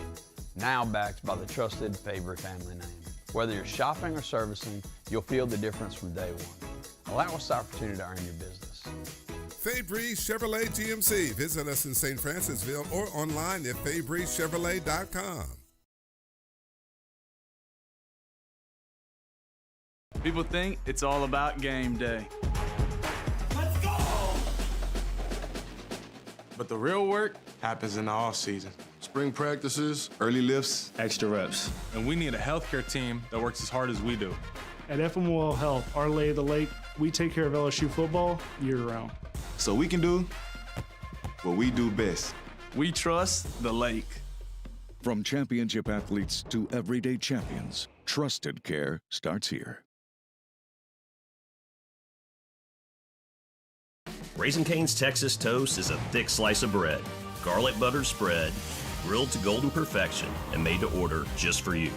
Now backed by the trusted Faber family name. Whether you're shopping or servicing, you'll feel the difference from day 1. Allow us the opportunity to earn your business. Fabry Chevrolet GMC. Visit us in St. Francisville or online at FabryChevrolet.com. People think it's all about game day. Let's go! But the real work happens in the off season. Spring practices, early lifts, extra reps. And we need a healthcare team that works as hard as we do. At FMOL Health, our lay of the lake, we take care of LSU football year-round. So we can do what we do best. We trust the lake. From championship athletes to everyday champions, trusted care starts here. Raising Cane's Texas Toast is a thick slice of bread, garlic butter spread, grilled to golden perfection, and made to order just for you.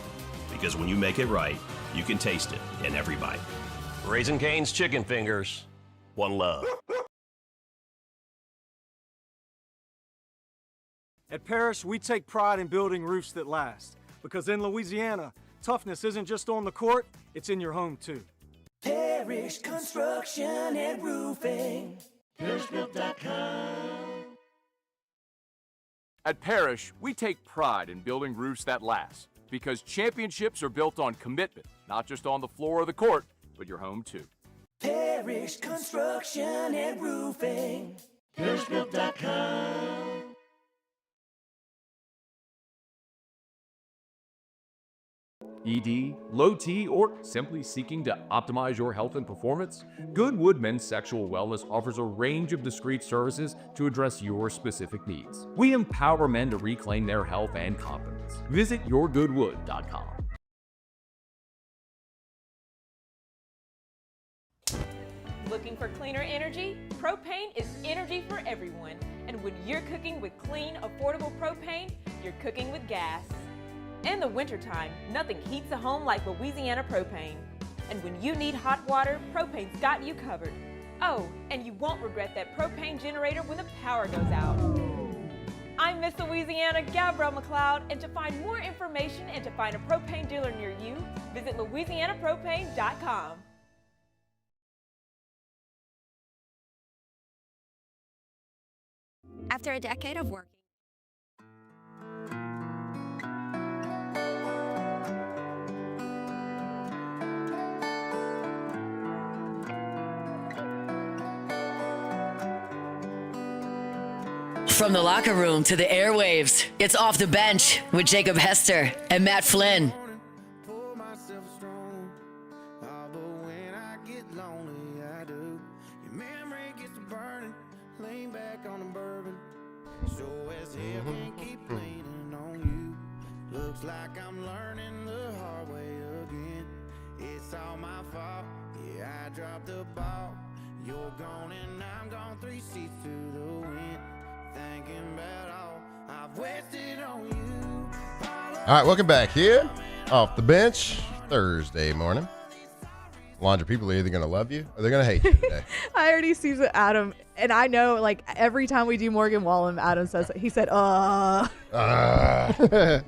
Because when you make it right, you can taste it in every bite. Raising Cane's Chicken Fingers, one love. At Parrish, we take pride in building roofs that last. Because in Louisiana, toughness isn't just on the court, it's in your home too. Parrish Construction and Roofing. ParrishBuilt.com. At Parrish, we take pride in building roofs that last because championships are built on commitment, not just on the floor of the court, but your home too. Parrish Construction and Roofing. ParrishBuilt.com. ED, low T, or simply seeking to optimize your health and performance, Goodwood Men's Sexual Wellness offers a range of discreet services to address your specific needs. We empower men to reclaim their health and confidence. Visit yourgoodwood.com. Looking for cleaner energy? Propane is energy for everyone. And when you're cooking with clean, affordable propane, you're cooking with gas. In the wintertime, nothing heats a home like Louisiana propane. And when you need hot water, propane's got you covered. Oh, and you won't regret that propane generator when the power goes out. I'm Miss Louisiana, Gabrielle McLeod, and to find more information and to find a propane dealer near you, visit louisianapropane.com. After a decade of working. From the locker room to the airwaves, it's Off the Bench with Jacob Hester and Matt Flynn. Like I'm learning the hard way again. It's all my fault. Yeah, I dropped the ball. You're gone and I'm gone, 3 seats to the wind. Thinking about all I've wasted on you. All right, welcome back here. Off the Bench, Thursday morning. Laundry people are either going to love you or they're going to hate you today. I already see Adam, and I know, like, every time we do Morgan Wallen, Adam says, he said,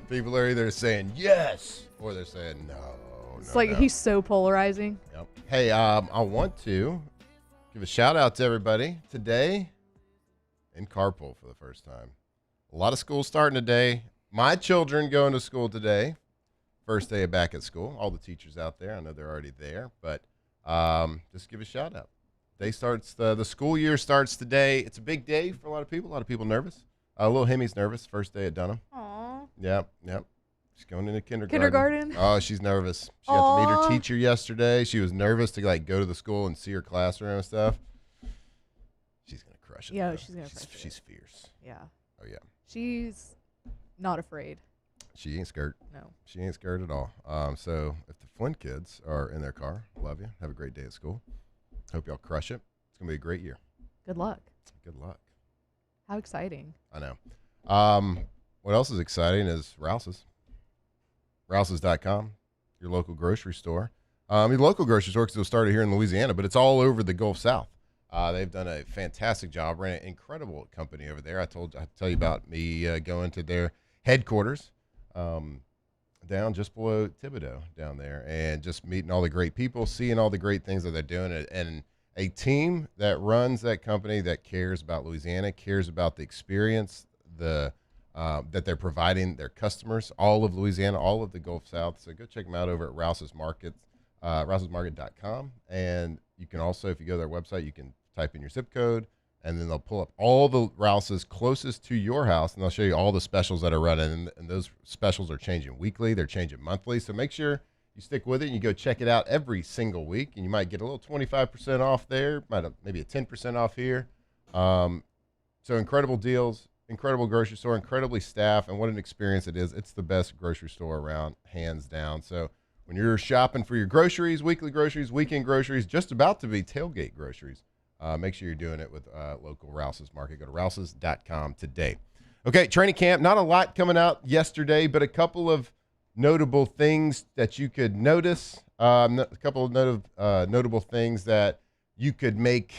People are either saying yes or they're saying no. It's like he's so polarizing. Yep. Hey, I want to give a shout out to everybody today in carpool for the first time. A lot of schools starting today. My children going to school today. First day back at school. All the teachers out there, I know they're already there, but just give a shout out. Day starts, the school year starts today. It's a big day for a lot of people. A lot of people nervous. Little Hemi's nervous. First day at Dunham. Aww. Yep. She's going into kindergarten. Kindergarten? Oh, she's nervous. She had to meet her teacher yesterday. She was nervous to go to the school and see her classroom and stuff. She's gonna crush it. Yeah, though. she's gonna crush it. She's fierce. Yeah. Oh yeah. She's not afraid. She ain't scared. No. She ain't scared at all. So if the Flynn kids are in their car, love you. Have a great day at school. Hope y'all crush it. It's going to be a great year. Good luck. Good luck. How exciting. I know. What else is exciting is Rouse's. Rouse's.com, your local grocery store. Your local grocery store because it started here in Louisiana, but it's all over the Gulf South. They've done a fantastic job. Ran an incredible company over there. I tell you about me going to their headquarters. Down just below Thibodeau down there, and just meeting all the great people, seeing all the great things that they're doing, and a team that runs that company that cares about Louisiana, cares about the experience that they're providing their customers, all of Louisiana, all of the Gulf South. So go check them out over at Rouse's Market, rousesmarket.com, and you can also, if you go to their website, you can type in your zip code, and then they'll pull up all the Rouse's closest to your house, and they'll show you all the specials that are running. And those specials are changing weekly. They're changing monthly. So make sure you stick with it and you go check it out every single week. And you might get a little 25% off there, maybe a 10% off here. So incredible deals, incredible grocery store, incredibly staffed, and what an experience it is. It's the best grocery store around, hands down. So when you're shopping for your groceries, weekly groceries, weekend groceries, just about to be tailgate groceries, make sure you're doing it with local Rouse's Market. Go to rouses.com today. Okay, training camp, not a lot coming out yesterday, but a couple of notable things that you could notice, a couple of notable things that you could make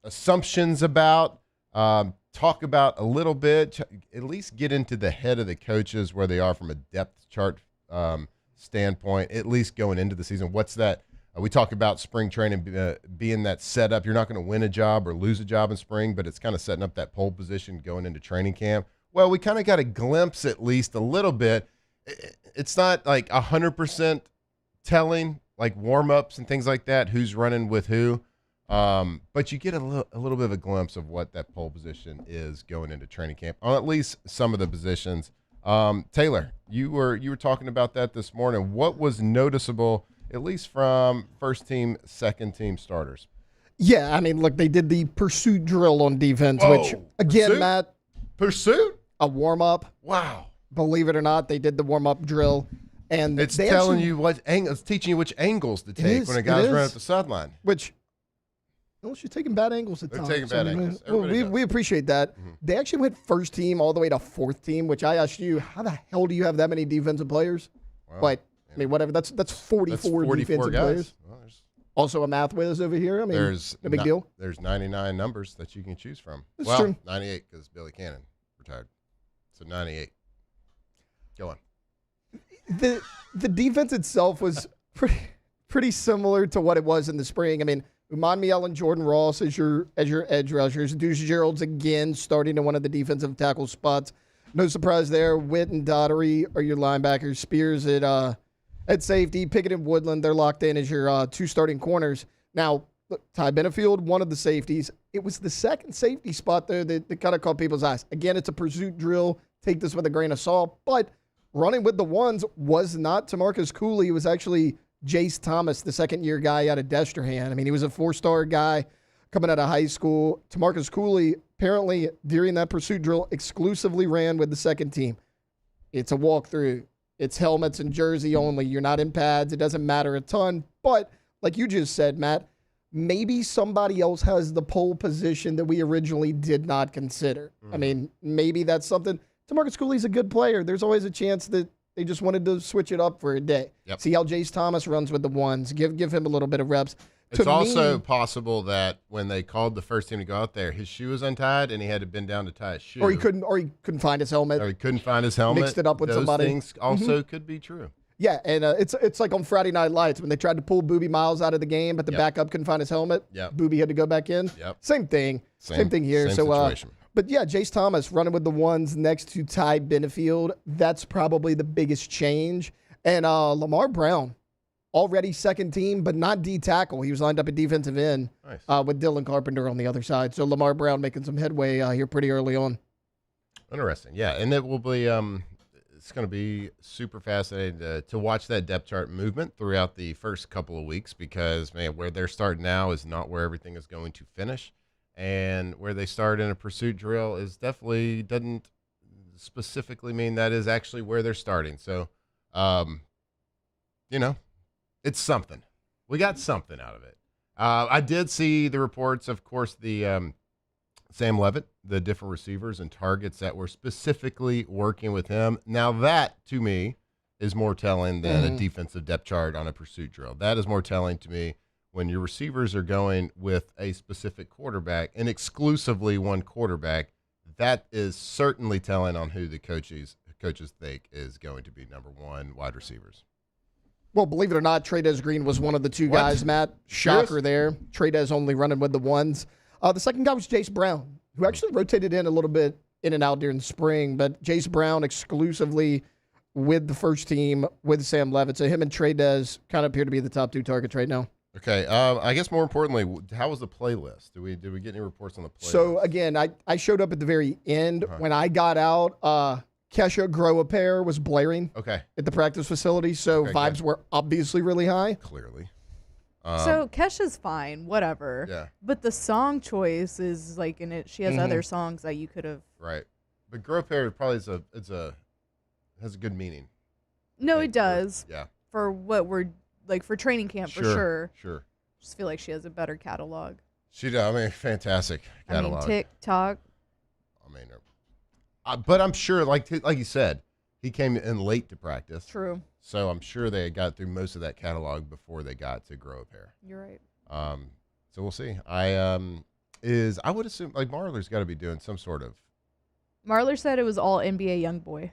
assumptions about, talk about a little bit, at least get into the head of the coaches where they are from a depth chart standpoint, at least going into the season. What's that? We talk about spring training being that setup. You're not going to win a job or lose a job in spring, but it's kind of setting up that pole position going into training camp. Well, we kind of got a glimpse, at least a little bit. It's not like 100% telling, like warm-ups and things like that, who's running with who. But you get a little bit of a glimpse of what that pole position is going into training camp on at least some of the positions. Taylor, you were talking about that this morning. What was noticeable, at least from first team, second team starters? Yeah, I mean, look, they did the pursuit drill on defense, Whoa, which, again, pursuit? Matt. Pursuit? A warm-up. Wow. Believe it or not, they did the warm-up drill. And It's they telling actually, you what it's teaching you which angles to take when a guy's running up the sideline. Which, unless you're taking bad angles at They're times. taking bad angles. Well, Everybody we appreciate that. They actually went first team all the way to fourth team, which I asked you, how the hell do you have that many defensive players? Well, But, I mean, whatever. That's 44 defensive guys. players. Well, Also a math whiz over here. I mean, there's no big deal. There's 99 numbers that you can choose from. That's well, true. 98 because Billy Cannon retired. So 98. Go on. The defense itself was pretty similar to what it was in the spring. I mean, Umon Miel and Jordan Ross as your edge rushers. Deuce Gerald's again starting in one of the defensive tackle spots. No surprise there. Witt and Daugherty are your linebackers. Spears at safety. Pickett and Woodland, they're locked in as your two starting corners. Now, look, Ty Benefield, one of the safeties. It was the second safety spot there that kind of caught people's eyes. Again, it's a pursuit drill. Take this with a grain of salt. But running with the ones was not Tamarcus Cooley. It was actually Jace Thomas, the second-year guy out of Destrehan. I mean, he was a four-star guy coming out of high school. Tamarcus Cooley, apparently, during that pursuit drill, exclusively ran with the second team. It's a walkthrough. It's helmets and jersey only. You're not in pads. It doesn't matter a ton. But, like you just said, Matt, maybe somebody else has the pole position that we originally did not consider. I mean, maybe that's something. Tamarcus Cooley's a good player. There's always a chance that they just wanted to switch it up for a day. Yep. See how Jace Thomas runs with the ones. Give him a little bit of reps. It's To also me, possible that when they called the first team to go out there, his shoe was untied and he had to bend down to tie his shoe. or he couldn't find his helmet. Or he couldn't find his helmet. Mixed it up with Those somebody. things also could be true. Yeah, and it's like on Friday Night Lights when they tried to pull Booby Miles out of the game, but the backup couldn't find his helmet. Yep. Booby had to go back in. Yep. Same thing. Same thing here. Same So, situation. but yeah, Jace Thomas running with the ones next to Ty Benefield. That's probably the biggest change. And Lamar Brown, already second team, but not D tackle. He was lined up at defensive end with Dylan Carpenter on the other side. So Lamar Brown making some headway here pretty early on. Interesting. Yeah, and it will be it's going to be super fascinating to watch that depth chart movement throughout the first couple of weeks because, man, where they're starting now is not where everything is going to finish. And where they start in a pursuit drill is definitely doesn't specifically mean that is actually where they're starting. So, it's something. We got something out of it. I did see the reports, of course, the Sam Levitt, the different receivers and targets that were specifically working with him. Now that, to me, is more telling than a defensive depth chart on a pursuit drill. That is more telling to me when your receivers are going with a specific quarterback and exclusively one quarterback. That is certainly telling on who the coaches think is going to be number one wide receivers. Well, believe it or not, Trey'Dez Green was one of the two guys, Matt. Shocker there. Trey'Dez only running with the ones. The second guy was Jace Brown, who actually rotated in a little bit in and out during the spring, but Jace Brown exclusively with the first team with Sam Levitt. So him and Trey'Dez kind of appear to be the top two targets right now. Okay. I guess more importantly, how was the playlist? Did we get any reports on the playlist? So, again, I showed up at the very end. When I got out, Kesha Grow a Pair was blaring at the practice facility, so vibes were obviously really high. Clearly. So Kesha's fine, whatever. Yeah. But the song choice is like she has other songs that you could have. Right. But Grow a Pair probably has a good meaning. No, it does. Yeah. For what we're like for training camp for sure. Sure. Just feel like she has a better catalog. She does. I mean, fantastic catalog. TikTok. But I'm sure, like you said, he came in late to practice. True. So I'm sure they got through most of that catalog before they got to Grow a Pair. You're right. So we'll see. I would assume like Marler's got to be doing some sort of. Marler said it was all NBA Youngboy.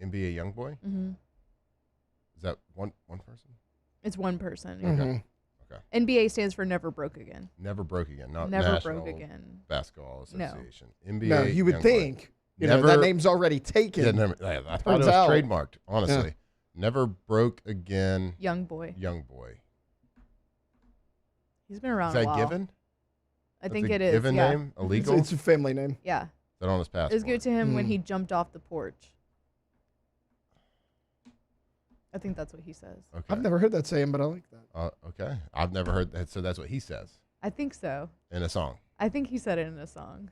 NBA Youngboy? Mm-hmm. Is that one person? It's one person. Mm-hmm. Okay. NBA stands for Never Broke Again. Never Broke Again. Not Never National Broke Again. Basketball Association. No. NBA. No, you would Youngboy. think. That name's already taken. Yeah, I thought it was trademarked, honestly. Yeah. Never Broke Again. Youngboy. He's been around a while. Is that given? I think it is. Given name? Illegal? It's a family name. Yeah. Is that on his passport? It was given to him when he jumped off the porch. I think that's what he says. Okay. I've never heard that saying, but I like that. Okay. I've never heard that. So that's what he says I think so. in a song. I think he said it in a song.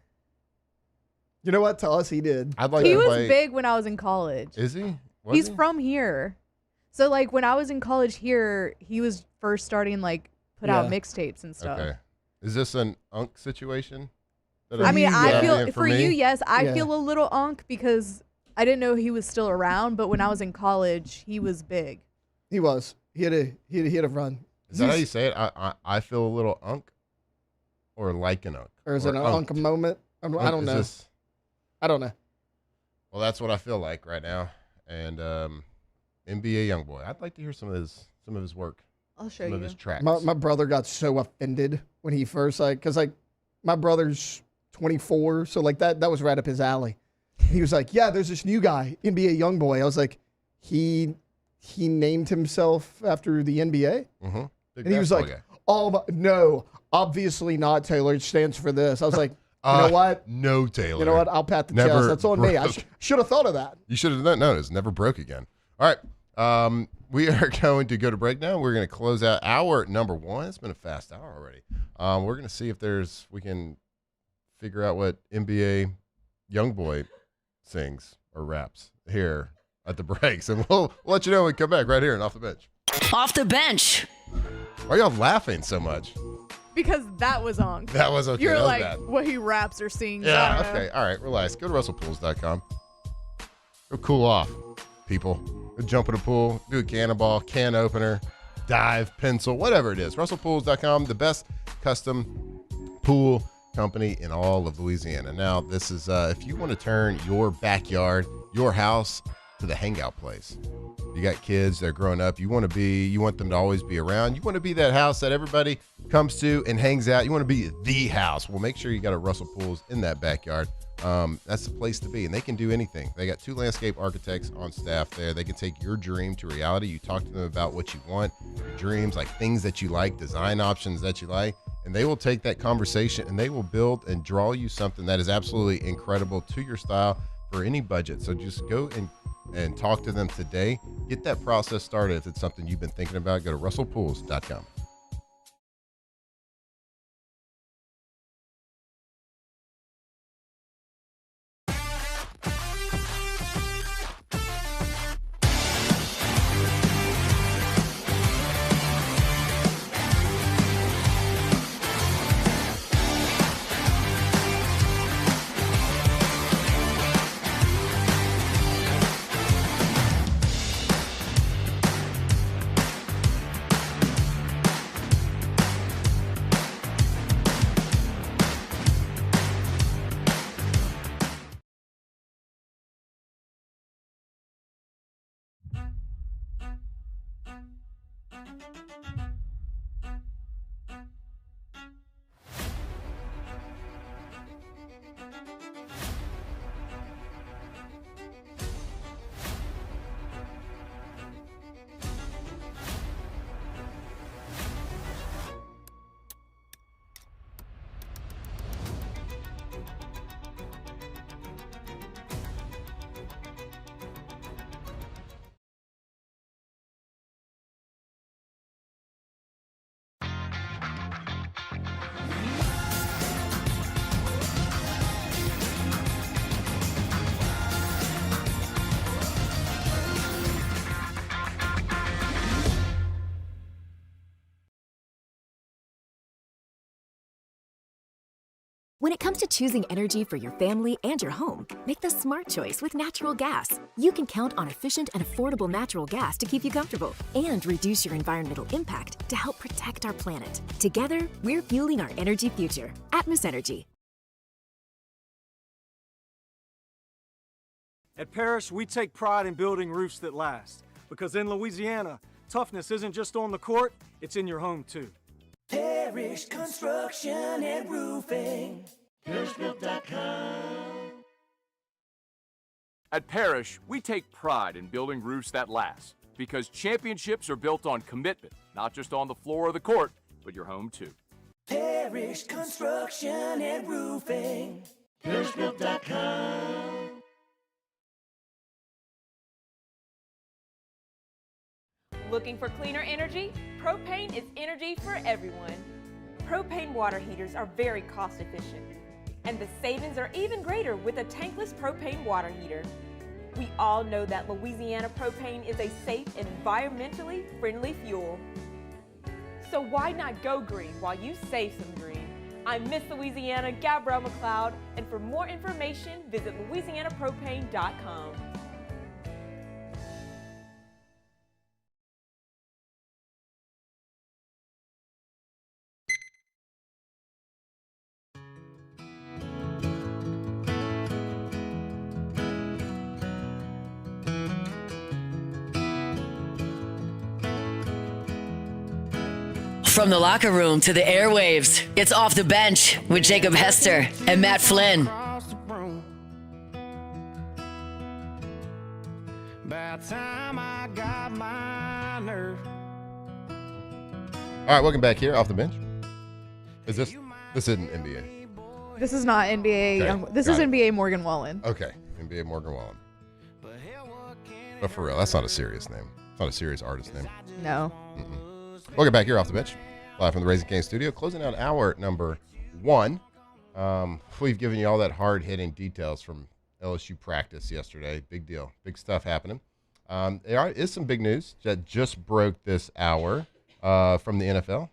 You know what? Tell us he did. I'd like He to was play. big when I was in college. Is he? Was He's he? from here. So like when I was in college here, he was first starting like put out mixtapes and stuff. Okay. Is this an unk situation? I mean, I feel for for me? you, yes, I feel a little unk because I didn't know he was still around, but when I was in college, he was big. He was. He had a run. Is that how you say it? I feel a little unk, or like an unk, Or is it an unk moment? I don't know. I don't know. Well, that's what I feel like right now. And NBA YoungBoy. I'd like to hear some of his work. I'll show some you. of his tracks. My brother got so offended when he first because my brother's 24, so like that was right up his alley. He was like, "Yeah, there's this new guy, NBA YoungBoy." I was like, "He named himself after the NBA?" Mm-hmm. And he was like, "Oh no, obviously not, Taylor. It stands for this." I was like, "You know what? No, Taylor. You know what? I'll pat the Never chest. That's on me. I broke. should have thought of that." You should have known. It's never broke again. All right. We are going to go to break now. We're going to close out hour number 1. It's been a fast hour already. We're going to see if we can figure out what NBA YoungBoy sings or raps here at the breaks. And we'll let you know when we come back right here and Off the Bench. Off the bench. Why are y'all laughing so much? Because that was on. That was okay. You're That was like bad. what he raps or sings. I Yeah, don't know. okay. All right, relax. Go to russellpools.com. Go cool off, people. Go jump in a pool, do a cannonball, can opener, dive, pencil, whatever it is. russellpools.com, the best custom pool company in all of Louisiana. Now, this is if you want to turn your backyard, your house, to the hangout place. You got kids, they're growing up. You want them to always be around. You want to be that house that everybody comes to and hangs out. You want to be the house. Well, make sure you got a Russell Pools in that backyard. That's the place to be, and they can do anything. They got 2 landscape architects on staff there. They can take your dream to reality. You talk to them about what you want, your dreams, like things that you like, design options that you like, and they will take that conversation and they will build and draw you something that is absolutely incredible to your style for any budget. So just go and talk to them today. Get that process started. If it's something you've been thinking about, go to russellpools.com. When it comes to choosing energy for your family and your home, make the smart choice with natural gas. You can count on efficient and affordable natural gas to keep you comfortable and reduce your environmental impact to help protect our planet. Together, we're fueling our energy future. Atmos Energy. At Parrish, we take pride in building roofs that last. Because in Louisiana, toughness isn't just on the court, it's in your home too. Parrish Construction and Roofing. ParrishBuilt.com. At Parrish, we take pride in building roofs that last because championships are built on commitment, not just on the floor of the court, but your home too. Parrish Construction and Roofing. ParrishBuilt.com. Looking for cleaner energy? Propane is energy for everyone. Propane water heaters are very cost efficient, and the savings are even greater with a tankless propane water heater. We all know that Louisiana propane is a safe and environmentally friendly fuel. So why not go green while you save some green? I'm Miss Louisiana, Gabrielle McLeod, and for more information, visit louisianapropane.com. From the locker room to the airwaves, it's Off the Bench with Jacob Hester and Matt Flynn. All right, welcome back here, Off the Bench. This isn't NBA. This is not NBA. Okay, This is NBA Morgan Wallen. Okay, NBA Morgan Wallen. But for real, that's not a serious name. It's not a serious artist name. No. Welcome back here, Off the Bench. Live from the Raising Cane studio, closing out hour number 1. We've given you all that hard-hitting details from LSU practice yesterday. Big deal. Big stuff happening. There is some big news that just broke this hour from the NFL.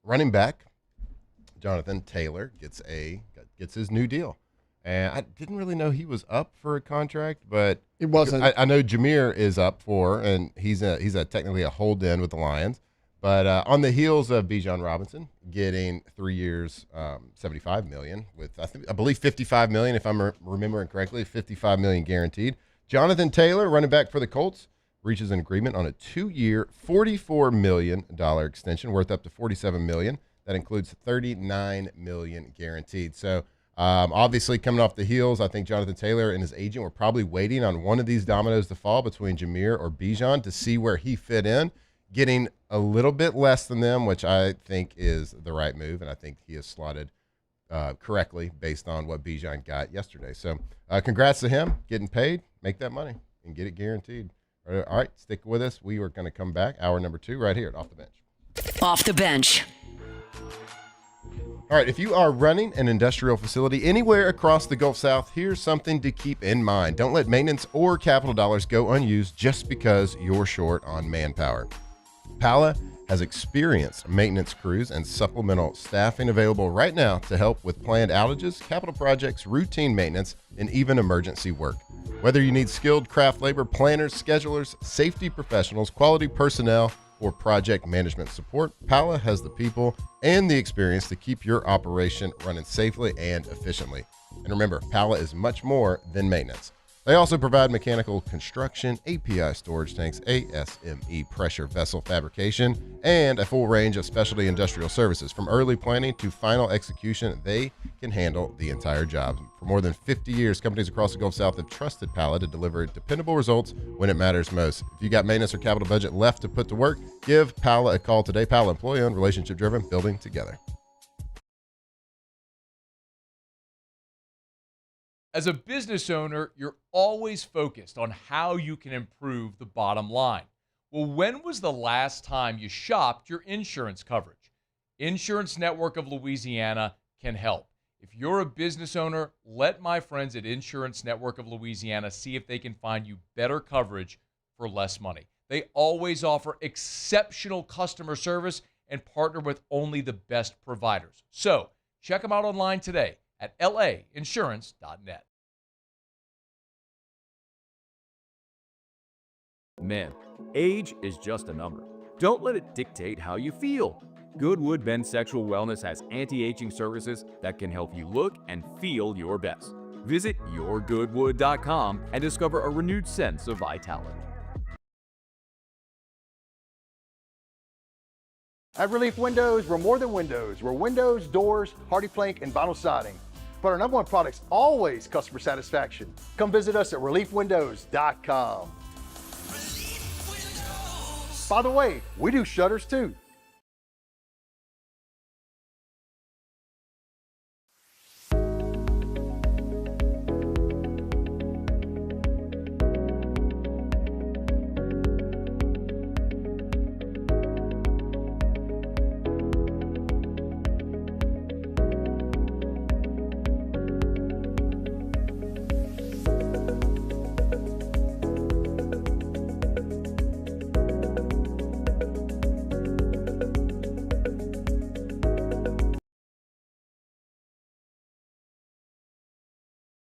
Running back Jonathan Taylor gets his new deal. And I didn't really know he was up for a contract, but He wasn't. I know Jameer is up for, and he's technically a hold-in with the Lions. But on the heels of Bijan Robinson getting 3 years, $75 million, with I believe $55 million, if I'm remembering correctly, $55 million guaranteed. Jonathan Taylor, running back for the Colts, reaches an agreement on a 2-year, $44 million extension worth up to $47 million. That includes $39 million guaranteed. So obviously coming off the heels, I think Jonathan Taylor and his agent were probably waiting on one of these dominoes to fall between Jameer or Bijan to see where he fit in. Getting a little bit less than them, which I think is the right move, and I think he is slotted correctly based on what Bijan got yesterday. So congrats to him, getting paid, make that money, and get it guaranteed. All right, stick with us. We are going to come back, hour number 2, right here at Off the Bench. Off the Bench. All right, if you are running an industrial facility anywhere across the Gulf South, here's something to keep in mind. Don't let maintenance or capital dollars go unused just because you're short on manpower. Pala has experienced maintenance crews and supplemental staffing available right now to help with planned outages, capital projects, routine maintenance, and even emergency work. Whether you need skilled craft labor, planners, schedulers, safety professionals, quality personnel, or project management support, Pala has the people and the experience to keep your operation running safely and efficiently. And remember, Pala is much more than maintenance. They also provide mechanical construction, API storage tanks, ASME pressure vessel fabrication, and a full range of specialty industrial services. From early planning to final execution, they can handle the entire job. For more than 50 years, companies across the Gulf South have trusted Pala to deliver dependable results when it matters most. If you got maintenance or capital budget left to put to work, give Pala a call today. Pala, employee-owned, relationship-driven, building together. As a business owner, you're always focused on how you can improve the bottom line. Well, when was the last time you shopped your insurance coverage? Insurance Network of Louisiana can help. If you're a business owner, let my friends at Insurance Network of Louisiana see if they can find you better coverage for less money. They always offer exceptional customer service and partner with only the best providers. So check them out online today at lainsurance.net. Man, age is just a number. Don't let it dictate how you feel. Goodwood Men's Sexual Wellness has anti-aging services that can help you look and feel your best. Visit yourgoodwood.com and discover a renewed sense of vitality. At Relief Windows, we're more than windows. We're windows, doors, hardy plank, and vinyl siding. But our number one product's always customer satisfaction. Come visit us at reliefwindows.com. By the way, we do shutters too.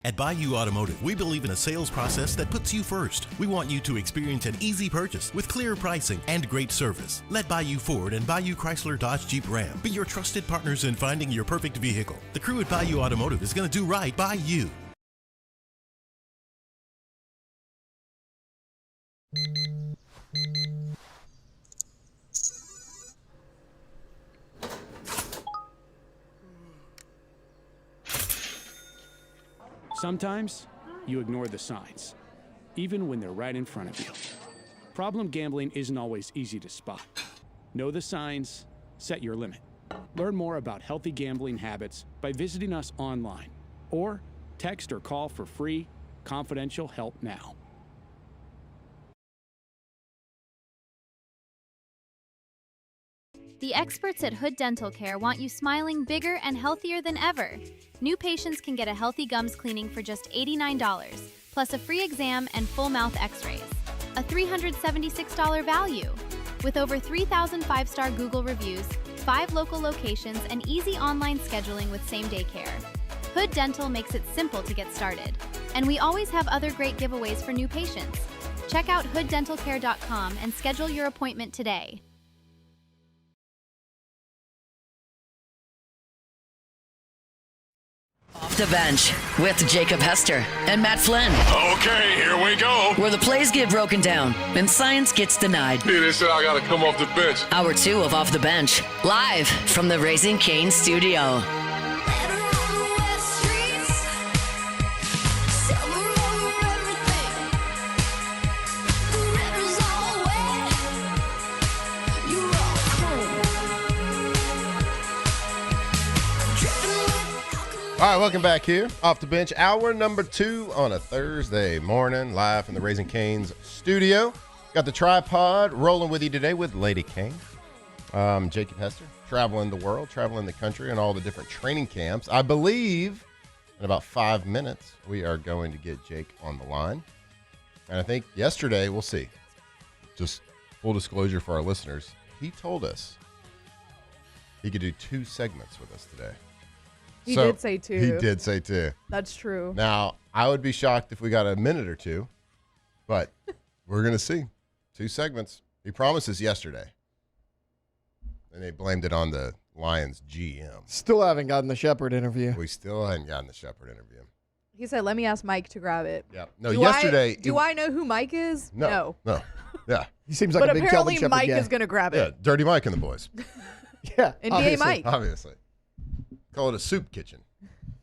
At Bayou Automotive, we believe in a sales process that puts you first. We want you to experience an easy purchase with clear pricing and great service. Let Bayou Ford and Bayou Chrysler Dodge Jeep Ram be your trusted partners in finding your perfect vehicle. The crew at Bayou Automotive is going to do right by you. Sometimes you ignore the signs, even when they're right in front of you. Problem gambling isn't always easy to spot. Know the signs, set your limit. Learn more about healthy gambling habits by visiting us online or text or call for free, confidential help now. The experts at Hood Dental Care want you smiling bigger and healthier than ever. New patients can get a healthy gums cleaning for just $89, plus a free exam and full mouth x-rays. A $376 value. With over 3,000 five-star Google reviews, 5 local locations, and easy online scheduling with same-day care. Hood Dental makes it simple to get started. And we always have other great giveaways for new patients. Check out hooddentalcare.com and schedule your appointment today. Off the bench with Jacob Hester and Matt Flynn. Okay, here we go. Where the plays get broken down and science gets denied. Hey, they said I gotta come off the bench. Hour 2 of Off the Bench, live from the Raising Cane's studio. All right, welcome back here. Off the Bench, hour number 2 on a Thursday morning, live from the Raising Cane's studio. Got the tripod rolling with you today with Lady Cane. Jacob Hester, traveling the world, traveling the country, and all the different training camps. I believe in about 5 minutes, we are going to get Jake on the line. And I think yesterday, we'll see. Just full disclosure for our listeners, he told us he could do 2 segments with us today. He did say 2. He did say 2. That's true. Now, I would be shocked if we got a minute or 2, but we're going to see. 2 segments. He promised us yesterday. And they blamed it on the Lions GM. Still haven't gotten the Shepard interview. We still hadn't gotten the Shepard interview. He said, let me ask Mike to grab it. Yep. No, yesterday. Do I know who Mike is? No. Yeah. He seems like but a big apparently Kelvin Mike Shepard is going to grab Yeah, it. Dirty Mike and the boys. Yeah. NBA obviously. Mike. Obviously. Call it a soup kitchen.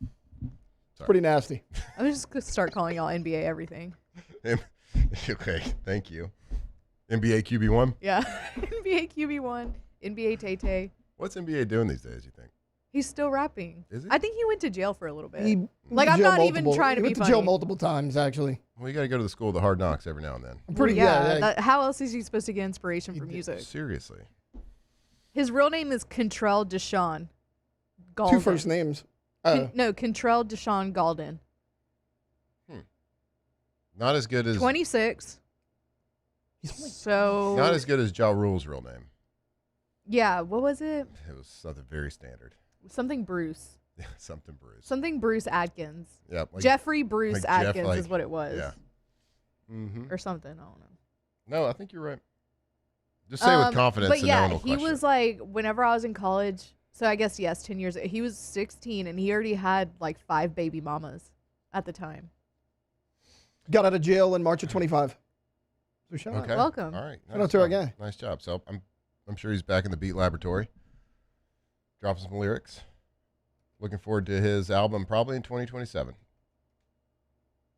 It's pretty nasty. I'm just going to start calling y'all NBA everything. Okay, thank you. NBA QB1? Yeah. NBA QB1. NBA Tay-Tay. What's NBA doing these days, you think? He's still rapping. Is he? I think he went to jail for a little bit. He like, went to I'm jail not even trying to he be went to funny. jail multiple times, actually. Well, you got to go to the school of the hard knocks every now and then. Pretty How else is he supposed to get inspiration for music? Seriously. His real name is Kentrell Deshaun Galden. 2 first names. Kentrell Deshaun Galden. Not as good as 26. So not as good as Ja Rule's real name. Yeah, what was it? It was something very standard. Something Bruce. Yeah, something Bruce. Something Bruce Adkins. Yep. Like, Jeffrey Bruce like Adkins Jeff, is what it was. Yeah. Mm-hmm. Or something. I don't know. No, I think you're right. Just say it with confidence. But and yeah, no one will he question was like, whenever I was in college, so I guess, yes, 10 years, he was 16 and he already had like 5 baby mamas at the time. Got out of jail in March of 25. So shout out. Okay. Welcome. All right. Shout out to our guy. Nice job. So I'm sure he's back in the Beat Laboratory, dropping some lyrics. Looking forward to his album probably in 2027.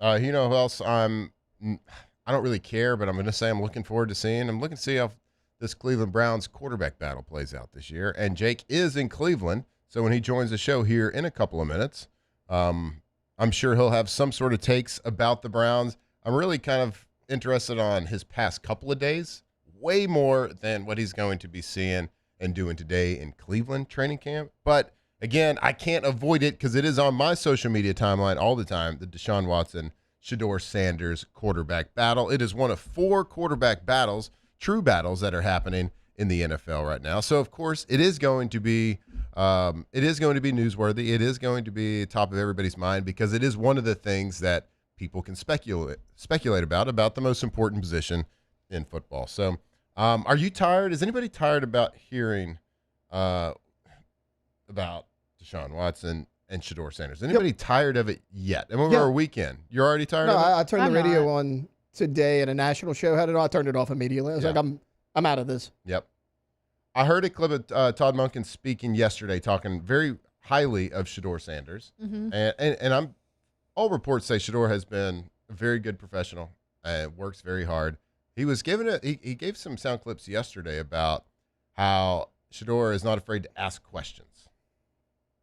You know who else I don't really care, but I'm going to say I'm looking forward to seeing. I'm looking to see how this Cleveland Browns quarterback battle plays out this year. And Jake is in Cleveland, so when he joins the show here in a couple of minutes, I'm sure he'll have some sort of takes about the Browns. I'm really kind of interested on his past couple of days, way more than what he's going to be seeing and doing today in Cleveland training camp. But again, I can't avoid it because it is on my social media timeline all the time, the Deshaun Watson, Shedeur Sanders quarterback battle. It is one of 4 quarterback battles, true battles that are happening in the NFL right now. So, of course, it is going to be It is going to be newsworthy. It is going to be top of everybody's mind because it is one of the things that people can speculate about the most important position in football. So, are you tired? Is anybody tired about hearing about Deshaun Watson and Shedeur Sanders? Anybody tired of it yet? And we're a weekend. You're already tired of it? I turned the radio on today and a national show had it on. I turned it off immediately. I was like, I'm out of this. Yep. I heard a clip of Todd Monken speaking yesterday, talking very highly of Shedeur Sanders. And all reports say Shedeur has been a very good professional and works very hard. He was given he gave some sound clips yesterday about how Shedeur is not afraid to ask questions.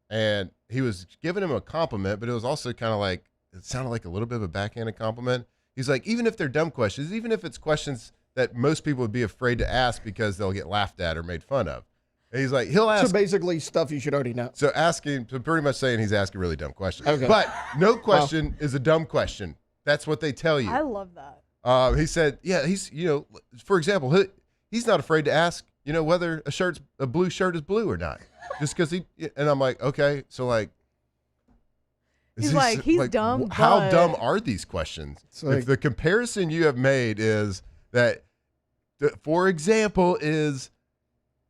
And he was giving him a compliment, but it was also kind of like, it sounded like a little bit of a backhanded compliment. He's like, even if they're dumb questions, even if it's questions that most people would be afraid to ask because they'll get laughed at or made fun of. And he's like, he'll ask. So basically stuff you should already know. So pretty much saying he's asking really dumb questions. Okay. But no question is a dumb question. That's what they tell you. I love that. He said, he's, for example, he's not afraid to ask, whether a blue shirt is blue or not. Just because and I'm like, okay, so like. He's dumb. How dumb are these questions? If the comparison you have made is that, for example, is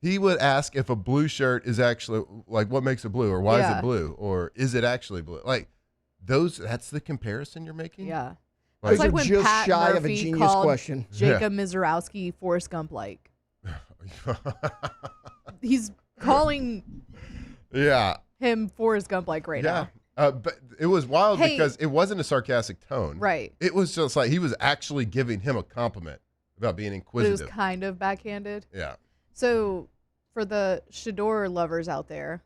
he would ask if a blue shirt is actually, like, what makes it blue or why is it blue or is it actually blue? Like, that's the comparison you're making? Yeah. Like, It's like when just Pat shy Murphy of a genius called question. Jacob Mizorowski Forrest Gump-like. He's calling him Forrest Gump-like right now. But it was wild because it wasn't a sarcastic tone. Right. It was just like he was actually giving him a compliment about being But inquisitive. it was kind of backhanded. Yeah. So for the Shedeur lovers out there,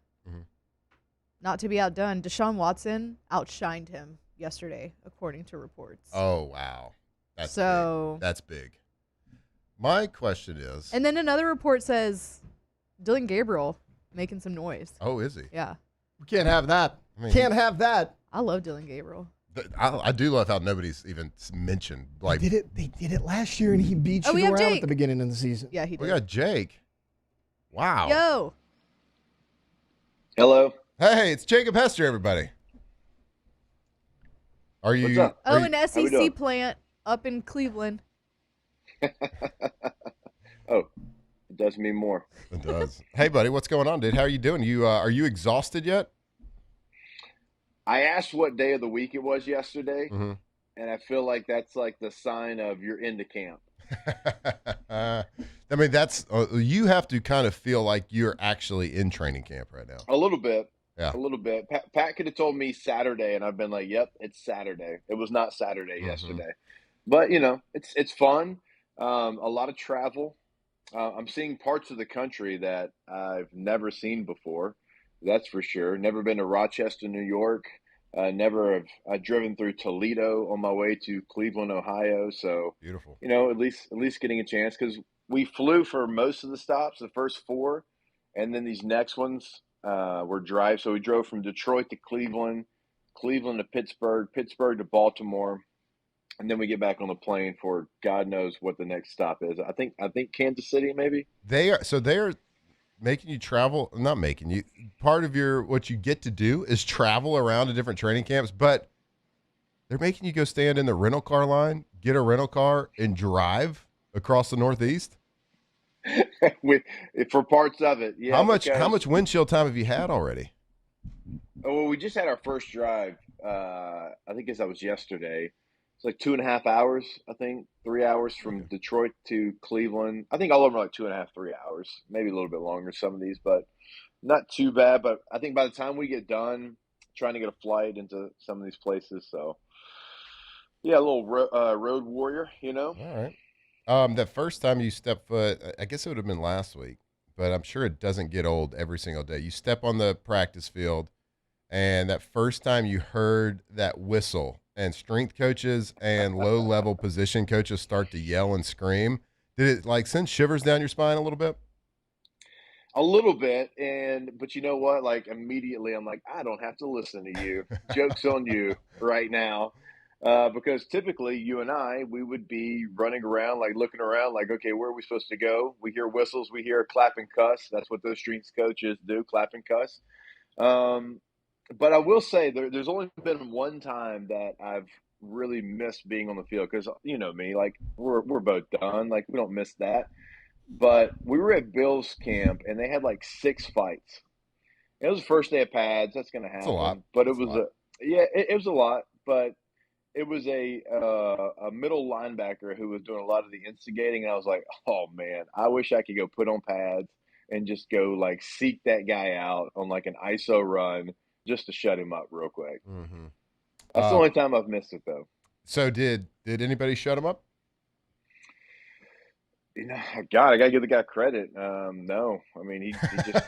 not to be outdone, Deshaun Watson outshined him yesterday, according to reports. Oh, wow. That's So- big. That's big. My question is. And then another report says Dylan Gabriel making some noise. Oh, is he? Yeah. We can't have that. Can't have that. I love Dylan Gabriel. I do love how nobody's even mentioned. Like, They did it last year, and he beat we have Shedeur out Jake. at the beginning of the season. Yeah, he did. we got Jake. Wow. Yo. Hello. Hey, it's Jacob Hester, everybody. Are you? What's up? Oh, are an you- SEC plant up in Cleveland. Oh, it does mean more. It does. Hey, buddy, what's going on, dude? How are you doing? Are you exhausted yet? I asked what day of the week it was yesterday, Mm-hmm. and I feel like that's like the sign of you're into camp. I mean, that's you have to kind of feel like you're actually in training camp right now. A little bit. Yeah. A little bit. Pat could have told me Saturday, and I've been like, yep, it's Saturday. It was not Saturday yesterday. But, it's fun. A lot of travel. I'm seeing parts of the country that I've never seen before. That's for sure. Never been to Rochester, New York. Never have driven through Toledo on my way to Cleveland, Ohio. So beautiful. At least getting a chance because we flew for most of the stops, the first 4, and then these next ones were drive. So we drove from Detroit to Cleveland, Cleveland to Pittsburgh, Pittsburgh to Baltimore, and then we get back on the plane for God knows what the next stop is. I think Kansas City maybe. They're making you travel, not making you. Part of what you get to do is travel around to different training camps, but they're making you go stand in the rental car line, get a rental car, and drive across the Northeast. For parts of it, yeah. How much windshield time have you had already? Oh, well, we just had our first drive. I think that was yesterday. It's like 2.5 hours. I think 3 hours from Detroit to Cleveland. I think all of them are like 2.5, 3 hours, maybe a little bit longer. Some of these, but not too bad. But I think by the time we get done, trying to get a flight into some of these places. So yeah, a little road warrior, All right. The first time you step foot, I guess it would have been last week, but I'm sure it doesn't get old every single day. You step on the practice field, and that first time you heard that whistle, and strength coaches and low-level position coaches start to yell and scream, did it send shivers down your spine a little bit? A little bit, but you know what? Like immediately, I'm like, I don't have to listen to you. Joke's on you right now. Because typically you and I, we would be running around, like looking around, like, okay, where are we supposed to go? We hear whistles, we hear clap and cuss. That's what those strength coaches do, clap and cuss. But I will say there's only been one time that I've really missed being on the field because you know me, like we're both done, like we don't miss that. But we were at Bill's camp and they had like 6 fights. It was the first day of pads. That's going to It's a lot. happen. But it It's a was lot. it was a lot. But it was a middle linebacker who was doing a lot of the instigating, and I was like, oh man, I wish I could go put on pads and just go like seek that guy out on like an ISO run just to shut him up real quick. Mm-hmm. That's the only time I've missed it though. So did anybody shut him up? You know, God, I gotta give the guy credit. No, I mean he just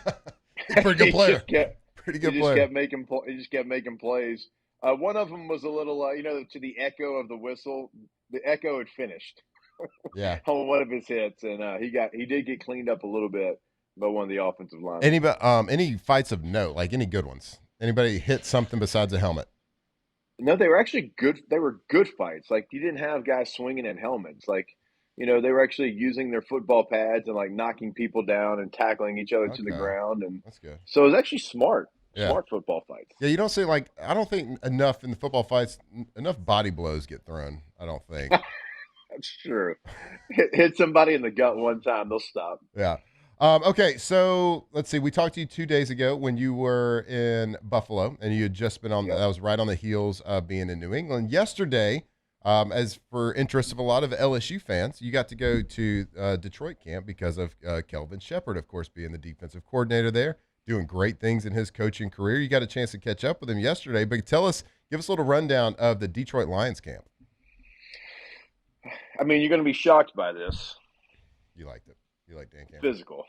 Pretty good player. He just kept making plays. One of them was a little, you know, to the echo of the whistle. The echo had finished. Yeah. On one of his hits, and he did get cleaned up a little bit by one of the offensive linemen. Any fights of note, like any good ones? Anybody hit something besides a helmet? No, they were actually good. They were good fights. Like you didn't have guys swinging at helmets. Like, you know, they were actually using their football pads and like knocking people down and tackling each other to the ground. And that's good. So it was actually smart football fights. Yeah, you don't see like I don't think enough in the football fights. Enough body blows get thrown. I don't think. That's true. Hit somebody in the gut one time, they'll stop. Yeah. Okay, so let's see. We talked to you 2 days ago when you were in Buffalo, and you had just been on. That was right on the heels of being in New England. Yesterday, as for interest of a lot of LSU fans, you got to go to Detroit camp because of Kelvin Shepard, of course, being the defensive coordinator there, doing great things in his coaching career. You got a chance to catch up with him yesterday, but give us a little rundown of the Detroit Lions camp. I mean, you're going to be shocked by this. You liked it. You like Dan Campbell. Physical.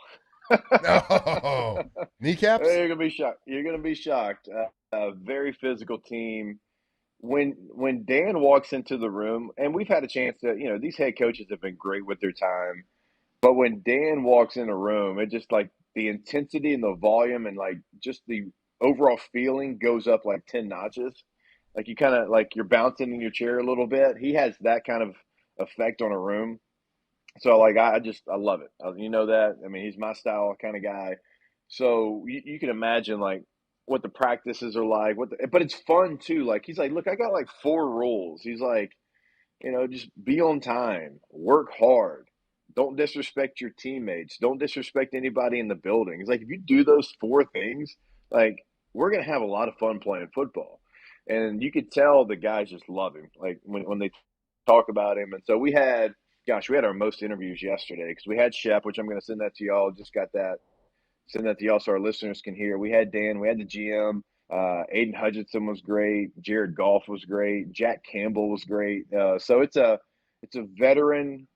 No. Kneecaps? You're going to be shocked. You're going to be shocked. A very physical team. When Dan walks into the room, and we've had a chance to, you know, these head coaches have been great with their time, but when Dan walks in a room, it just like the intensity and the volume and like just the overall feeling goes up like 10 notches. Like you kind of like you're bouncing in your chair a little bit. He has that kind of effect on a room. So like I love it. You know that. I mean, he's my style kind of guy. So you can imagine like what the practices are like. But it's fun too. Like he's like, look, I got like 4 rules. He's like, you know, just be on time, work hard, don't disrespect your teammates, don't disrespect anybody in the building. He's like, if you do those 4 things, like we're gonna have a lot of fun playing football. And you could tell the guys just love him. Like when they talk about him. And so we had our most interviews yesterday because we had Shep, which I'm going to send that to y'all. Just got that. Send that to y'all so our listeners can hear. We had Dan. We had the GM. Aiden Hutchinson was great. Jared Goff was great. Jack Campbell was great. So it's a veteran,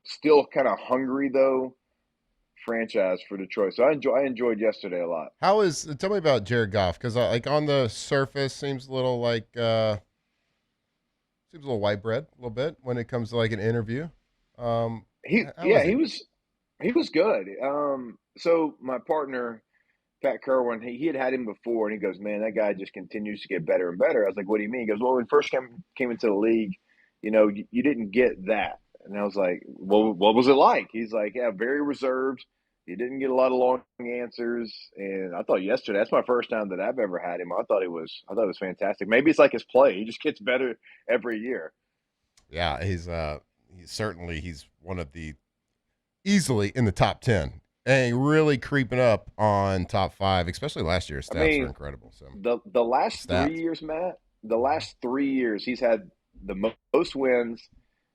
still kind of hungry though, franchise for Detroit. So I enjoyed yesterday a lot. Tell me about Jared Goff because like on the surface seems a little like. Seems a little white bread, a little bit when it comes to like an interview. He was good. So my partner Pat Kerwin, he had him before, and he goes, "Man, that guy just continues to get better and better." I was like, "What do you mean?" He goes, "Well, when first came into the league, you know, you didn't get that." And I was like, "Well, what was it like?" He's like, "Yeah, very reserved. He didn't get a lot of long answers." And I thought yesterday, that's my first time that I've ever had him. I thought it was fantastic. Maybe it's like his play. He just gets better every year. Yeah, he's one of the easily in the top 10 and really creeping up on top 5, especially last year. His stats are incredible. So the last 3 years, Matt, he's had the most wins,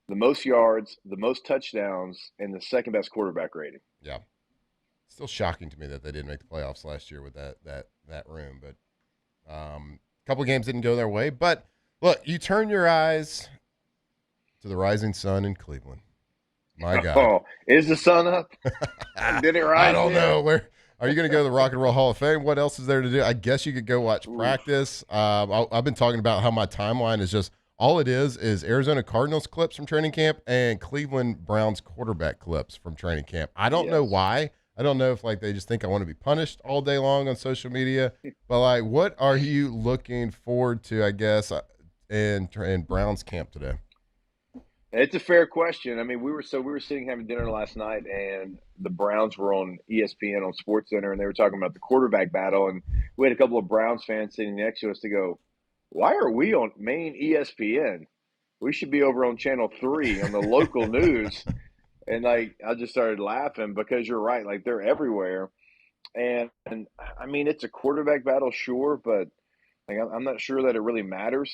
the most yards, the most touchdowns, and the second best quarterback rating. Yeah. Still shocking to me that they didn't make the playoffs last year with that room, but a couple games didn't go their way. But look, you turn your eyes to the rising sun in Cleveland. My God, oh, is the sun up? Did it rise? I don't know. Where are you going to go to the Rock and Roll Hall of Fame? What else is there to do? I guess you could go watch practice. I've been talking about how my timeline is just all it is Arizona Cardinals clips from training camp and Cleveland Browns quarterback clips from training camp. I don't know why. I don't know if like they just think I want to be punished all day long on social media, but like, what are you looking forward to? I guess in Browns camp today? It's a fair question. I mean, we were sitting having dinner last night, and the Browns were on ESPN on SportsCenter, and they were talking about the quarterback battle. And we had a couple of Browns fans sitting next to us to go, "Why are we on main ESPN? We should be over on Channel 3 on the local news." And I just started laughing because you're right. Like, they're everywhere. And I mean, it's a quarterback battle, sure, but like I'm not sure that it really matters.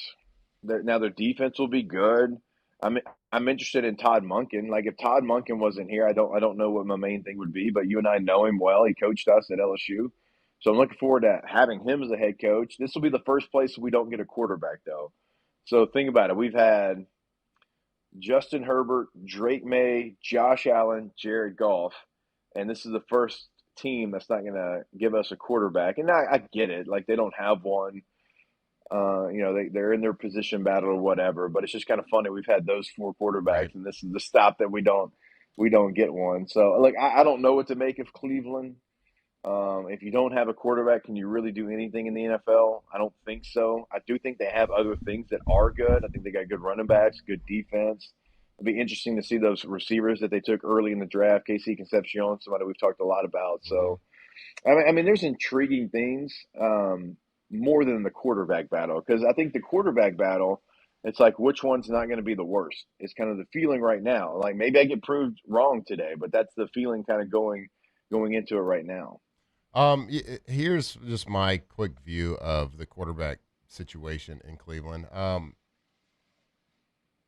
Now their defense will be good. I'm interested in Todd Monken. Like, if Todd Monken wasn't here, I don't know what my main thing would be. But you and I know him well. He coached us at LSU, so I'm looking forward to having him as a head coach. This will be the first place we don't get a quarterback, though. So think about it. We've had Justin Herbert, Drake May, Josh Allen, Jared Goff, and this is the first team that's not going to give us a quarterback. And I get it. Like, they don't have one. They're in their position battle or whatever, but it's just kind of funny. We've had those 4 quarterbacks, and this is the stop that we don't get one. So, like, I don't know what to make of Cleveland. If you don't have a quarterback, can you really do anything in the NFL? I don't think so. I do think they have other things that are good. I think they got good running backs, good defense. It'll be interesting to see those receivers that they took early in the draft. KC Concepcion, somebody we've talked a lot about. So, I mean, there's intriguing things. More than the quarterback battle, because I think the quarterback battle, it's like, which one's not going to be the worst? It's kind of the feeling right now. Like, maybe I get proved wrong today, but that's the feeling kind of going into it right now. Here's just my quick view of the quarterback situation in Cleveland.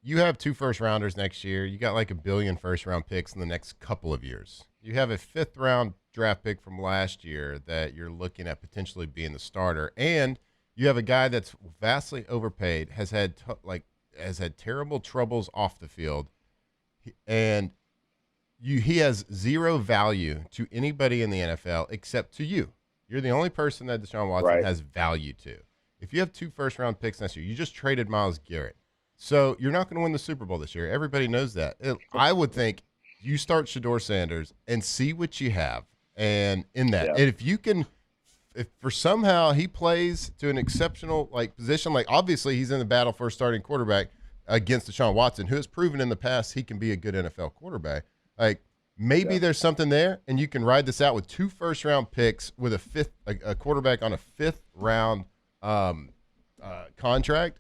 You have 2 first-rounders next year. You got like $1 billion first-round picks in the next couple of years. You have a 5th-round draft pick from last year that you're looking at potentially being the starter, and you have a guy that's vastly overpaid, has had terrible troubles off the field, and he has zero value to anybody in the NFL except to you. You're the only person that Deshaun Watson has value to. If you have 2 first-round picks next year, you just traded Myles Garrett, so you're not going to win the Super Bowl this year. Everybody knows that. I would think you start Shedeur Sanders and see what you have. And in that, and if for somehow he plays to an exceptional position, like obviously he's in the battle for a starting quarterback against Deshaun Watson, who has proven in the past he can be a good NFL quarterback. Like, maybe there's something there, and you can ride this out with 2 first-round picks with a quarterback on a 5th-round contract,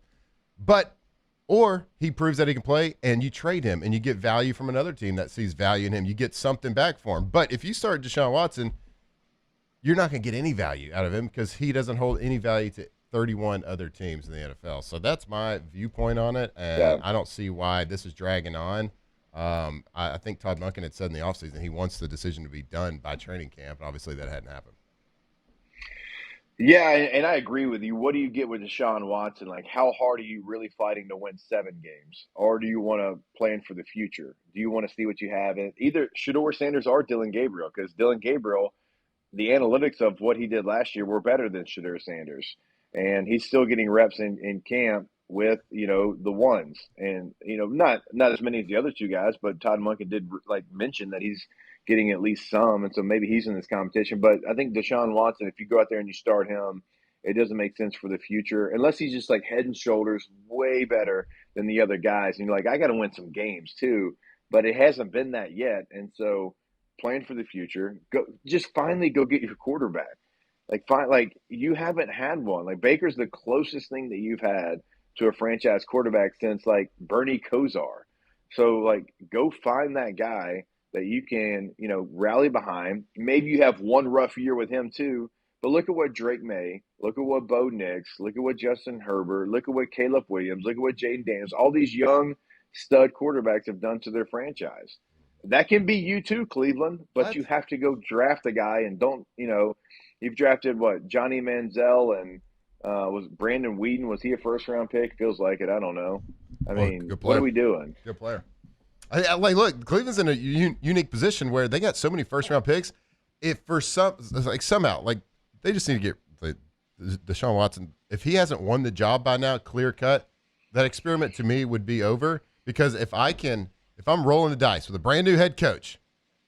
or he proves that he can play, and you trade him, and you get value from another team that sees value in him. You get something back for him. But if you start Deshaun Watson, you're not going to get any value out of him because he doesn't hold any value to 31 other teams in the NFL. So that's my viewpoint on it, and I don't see why this is dragging on. I think Todd Monken had said in the offseason he wants the decision to be done by training camp, and obviously that hadn't happened. Yeah, and I agree with you. What do you get with Deshaun Watson? Like, how hard are you really fighting to win 7 games? Or do you want to plan for the future? Do you want to see what you have in either Shedeur Sanders or Dylan Gabriel? Because Dylan Gabriel, the analytics of what he did last year were better than Shedeur Sanders. And he's still getting reps in camp with, the ones. And, not as many as the other 2 guys, but Todd Monken did mention that he's getting at least some, and so maybe he's in this competition. But I think Deshaun Watson, if you go out there and you start him, it doesn't make sense for the future unless he's just head and shoulders way better than the other guys. And you're like, I got to win some games too, but it hasn't been that yet. And so plan for the future. Finally go get your quarterback. You haven't had one. Like, Baker's the closest thing that you've had to a franchise quarterback since Bernie Kosar. So go find that guy that you can, rally behind. Maybe you have one rough year with him too, but look at what Drake May, look at what Bo Nix, look at what Justin Herbert, look at what Caleb Williams, look at what Jaden Daniels, all these young stud quarterbacks have done to their franchise. That can be you too, Cleveland, but you have to go draft a guy and don't, you've drafted Johnny Manziel and was Brandon Whedon, was he a first-round pick? Feels like it. I don't know. I mean, what are we doing? Good player. Look, Cleveland's in a unique position where they got so many first-round picks. If for somehow, they just need to get Deshaun Watson. If he hasn't won the job by now, clear cut, that experiment to me would be over. Because if I'm rolling the dice with a brand new head coach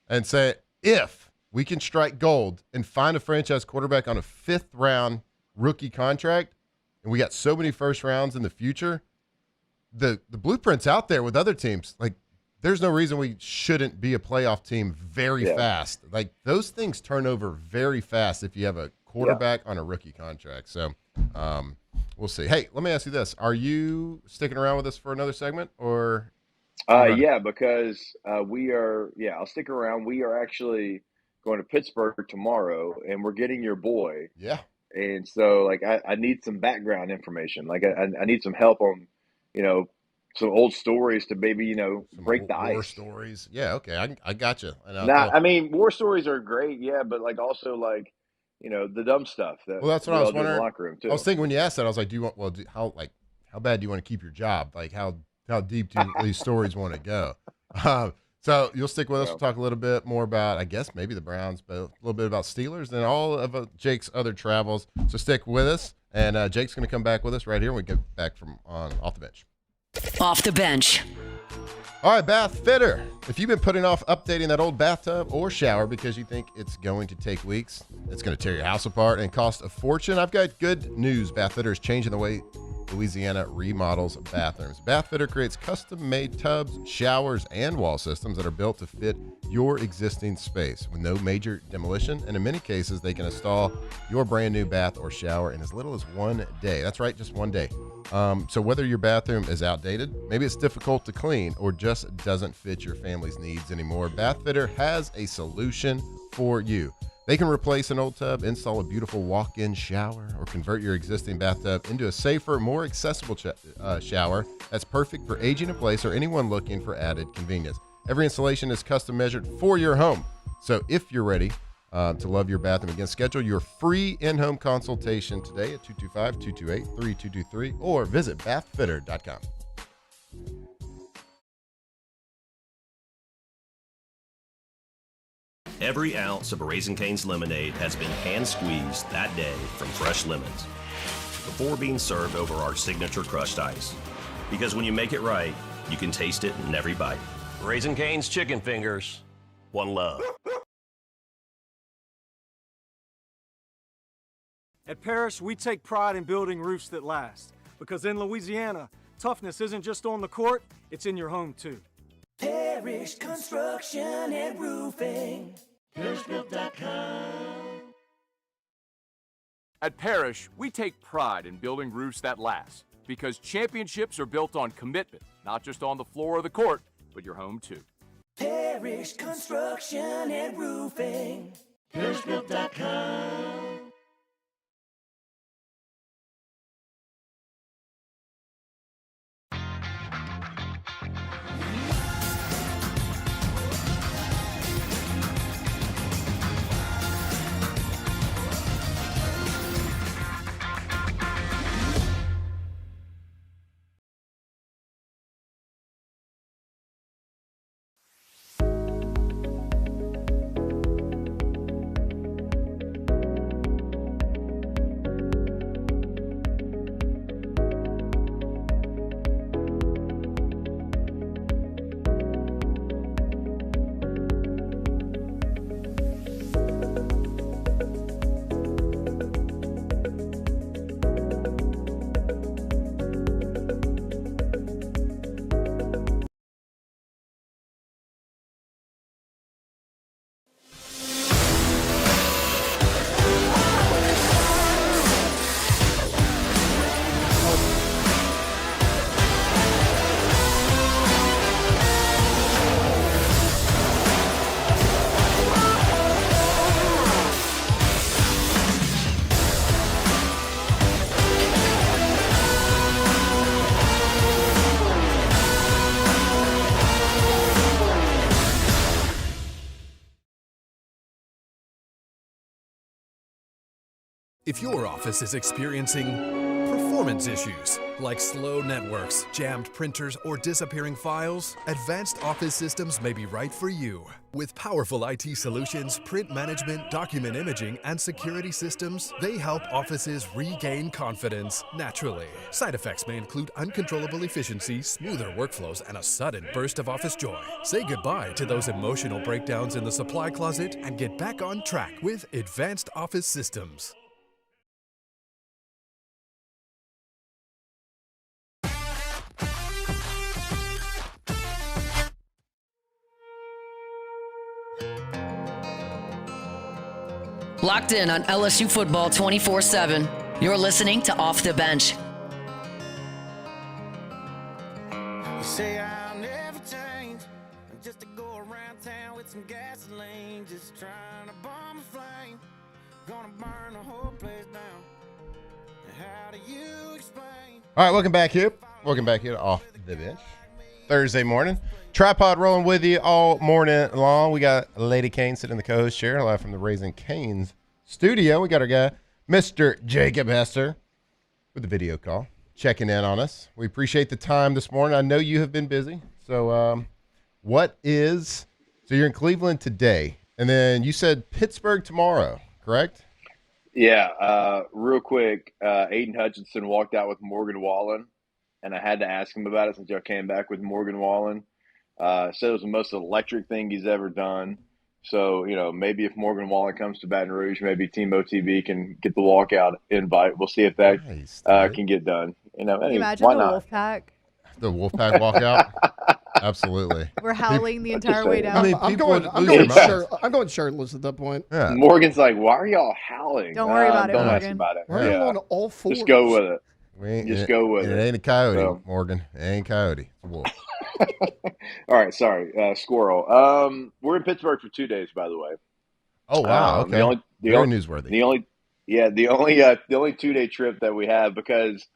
and say, if we can strike gold and find a franchise quarterback on a 5th-round rookie contract, and we got so many first rounds in the future, the blueprint's out there with other teams. Like, there's no reason we shouldn't be a playoff team very fast. Like, those things turn over very fast if you have a quarterback on a rookie contract. So we'll see. Hey, let me ask you this. Are you sticking around with us for another segment or? Yeah, because we are. Yeah, I'll stick around. We are actually going to Pittsburgh tomorrow, and we're getting your boy. Yeah. And so, like, I need some background information. Like, I need some help on, some old stories to maybe, break the War ice. stories. Yeah, okay. I got you. I mean, war stories are great, yeah, but, like, also, like, the dumb stuff that Well, that's what we I was all do in the wondering. locker room, too. I was thinking when you asked that, I was like, do you want? Well, how bad do you want to keep your job? Like, how deep do these stories want to go? So you'll stick with us. We'll talk a little bit more about, I guess, maybe the Browns, but a little bit about Steelers and all of Jake's other travels. So stick with us, and Jake's going to come back with us right here when we get back from off the bench. Off the bench. All right, Bath Fitter. If you've been putting off updating that old bathtub or shower because you think it's going to take weeks, it's going to tear your house apart and cost a fortune, I've got good news. Bath Fitter is changing the way Louisiana remodels bathrooms. Bath Fitter creates custom-made tubs, showers, and wall systems that are built to fit your existing space with no major demolition, and in many cases, they can install your brand new bath or shower in as little as 1 day. That's right, just 1 day. So whether your bathroom is outdated, maybe it's difficult to clean, or just doesn't fit your family's needs anymore, Bath Fitter has a solution for you. They can replace an old tub, install a beautiful walk-in shower, or convert your existing bathtub into a safer, more accessible shower that's perfect for aging in place or anyone looking for added convenience. Every installation is custom measured for your home. So if you're ready to love your bathroom again, schedule your free in-home consultation today at 225-228-3223 or visit bathfitter.com. Every ounce of Raising Cane's lemonade has been hand-squeezed that day from fresh lemons before being served over our signature crushed ice. Because when you make it right, you can taste it in every bite. Raising Cane's Chicken Fingers. One love. At Parrish, we take pride in building roofs that last. Because in Louisiana, toughness isn't just on the court, it's in your home too. Parrish Construction and Roofing. ParrishBuilt.com. At Parrish, we take pride in building roofs that last because championships are built on commitment, not just on the floor or the court, but your home too. Parrish Construction and Roofing. ParrishBuilt.com. If your office is experiencing performance issues like slow networks, jammed printers, or disappearing files, Advanced Office Systems may be right for you. With powerful IT solutions, print management, document imaging, and security systems, they help offices regain confidence naturally. Side effects may include uncontrollable efficiency, smoother workflows, and a sudden burst of office joy. Say goodbye to those emotional breakdowns in the supply closet and get back on track with Advanced Office Systems. Locked in on LSU football 24/7. You're listening to Off the Bench. You say I'll never change. I'm just to go around town with some gasoline, just trying to bomb a flame. Gonna burn the whole place down. How do you explain? All right, welcome back here. Welcome back here to Off the Bench. Thursday morning. Tripod rolling with you all morning long. We got Lady Kane sitting in the co-host chair, live from the Raising Cane's studio. We got our guy, Mr. Jacob Hester, with the video call, checking in on us. We appreciate the time this morning. I know you have been busy. So so you're in Cleveland today, and then you said Pittsburgh tomorrow, correct? Yeah, real quick, Aiden Hutchinson walked out with Morgan Wallen, and I had to ask him about it since y'all came back with Morgan Wallen. Said it was the most electric thing he's ever done. So, maybe if Morgan Wallen comes to Baton Rouge, maybe Team OTB can get the walkout invite. We'll see if that can get done. Can you imagine why the not? Wolfpack? The Wolfpack walkout? Absolutely. We're howling the entire way down. I'm going shirtless at that point. Yeah. Morgan's like, why are y'all howling? Don't worry about it, Don't ask Morgan. about it. Why are you on all fours? Just go with it. Go with it. It ain't a coyote, So. Morgan. It ain't a coyote. It's a wolf. All right, sorry, squirrel. We're in Pittsburgh for 2 days, by the way. Oh wow, okay. Very newsworthy. The only 2-day trip that we have, because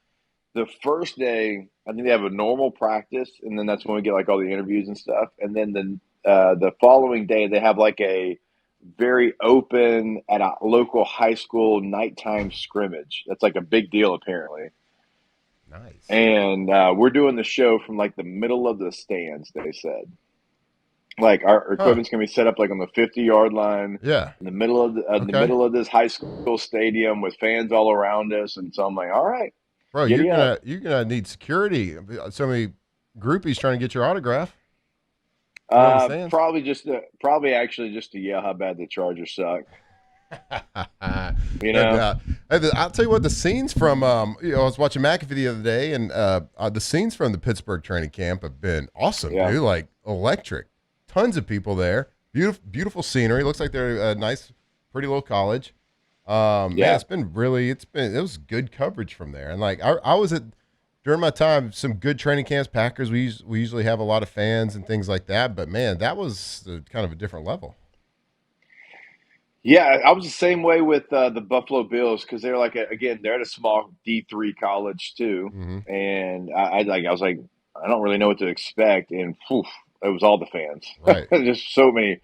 the first day I think they have a normal practice, and then that's when we get like all the interviews and stuff. And then the following day they have like a very open at a local high school nighttime scrimmage. That's like a big deal apparently. Nice. And we're doing the show from like the middle of the stands, they said. Like our equipment's gonna be set up like on the 50-yard line. Yeah. In the middle of the middle of this high school stadium with fans all around us. And so I'm like, all right. Bro, you're gonna need security. So many groupies trying to get your autograph. Probably actually just to yell how bad the Chargers suck. I'll tell you what, the scenes from I was watching McAfee the other day, and the scenes from the Pittsburgh training camp have been awesome, dude. Like electric. Tons of people there. Beautiful scenery. Looks like they're a nice, pretty little college. Man, it was good coverage from there. And like I was during my time, some good training camps, Packers, we usually have a lot of fans and things like that, but man, that was kind of a different level. Yeah, I was the same way with the Buffalo Bills, because they're like they're at a small D3 college too, and I was like, I don't really know what to expect, and it was all the fans, right? Just so many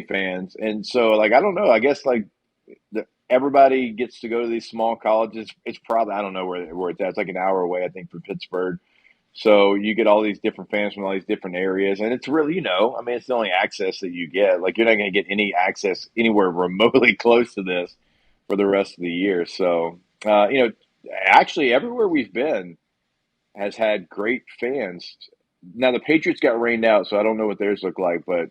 fans, and so like I don't know, I guess like everybody gets to go to these small colleges. It's probably, I don't know where it's at. It's like an hour away, I think, from Pittsburgh. So you get all these different fans from all these different areas, and it's really, it's the only access that you get. Like, you're not going to get any access anywhere remotely close to this for the rest of the year. So, actually everywhere we've been has had great fans. Now the Patriots got rained out, so I don't know what theirs look like, but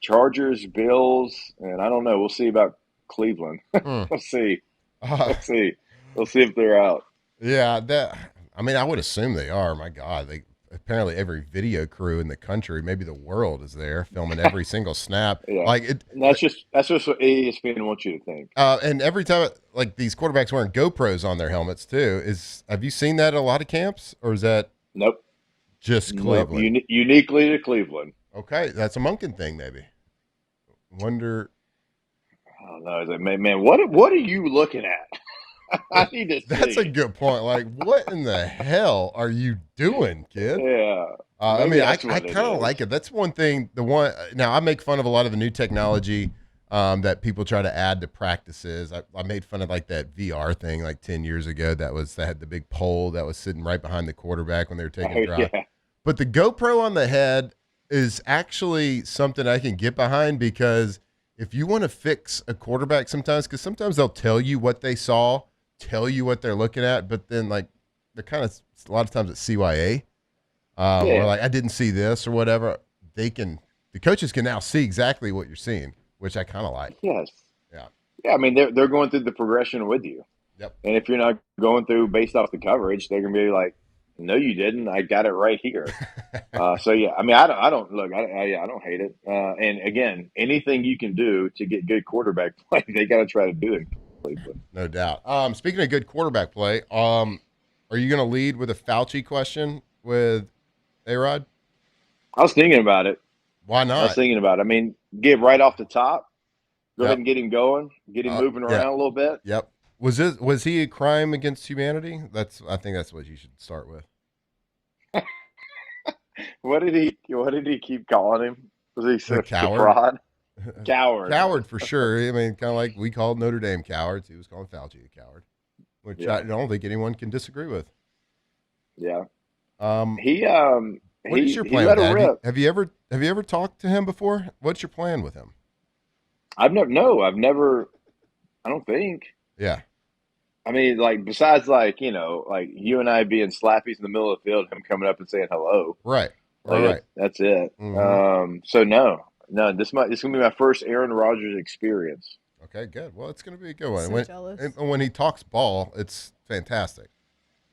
Chargers, Bills, and I don't know. We'll see about Cleveland. We'll see. We'll see if they're out. Yeah, I would assume they are. My God, apparently every video crew in the country, maybe the world, is there filming every single snap. Yeah. Like that's just what ESPN wants you to think. And every time, like these quarterbacks wearing GoPros on their helmets too. Have you seen that at a lot of camps, or is that nope? Just Cleveland. Nope. Uniquely to Cleveland. Okay, that's a Monken thing, maybe. Wonder. I don't know. Is it, man, what are you looking at? I need to see. That's a good point. Like, what in the hell are you doing, kid? Yeah. I kind of like it. That's one thing. Now, I make fun of a lot of the new technology that people try to add to practices. I made fun of like that VR thing like 10 years ago. That had the big pole that was sitting right behind the quarterback when they were taking a drive. Yeah. But the GoPro on the head is actually something I can get behind, because if you want to fix a quarterback sometimes they'll tell you what they saw, tell you what they're looking at, but then like they're kind of a lot of times it's CYA, or like I didn't see this or whatever. The coaches can now see exactly what you're seeing, which I kind of like. Yes. Yeah. Yeah. I mean, they're going through the progression with you. Yep. And if you're not going through based off the coverage, they're gonna be like, No, you didn't. I got it right here. So yeah, I mean, I don't look. I don't hate it. And again, anything you can do to get good quarterback play, they got to try to do it. Cleveland. No doubt. Speaking of good quarterback play, are you going to lead with a Fauci question with A-Rod? I was thinking about it. Why I was not? thinking about it. I mean, get right off the top. Go Yep. ahead and get him going. Get him moving around a little bit. Yep. Was he a crime against humanity? I think that's what you should start with. What did he keep calling him? Was he A a coward? fraud? Coward. Coward for sure. I mean, kind of like we called Notre Dame cowards. He was calling Fauci a coward, which Yeah. I don't think anyone can disagree with. Yeah. What is your he plan let with her that? rip. Have you ever talked to him before? What's your plan with him? I've never. I don't think. Yeah. I mean, like besides, like like you and I being slappies in the middle of the field, him coming up and saying hello. Right. Like, Right. That's it. Mhm. So no, this gonna be my first Aaron Rodgers experience. Okay, good. Well, it's going to be a good one. So jealous. And when he talks ball, it's fantastic.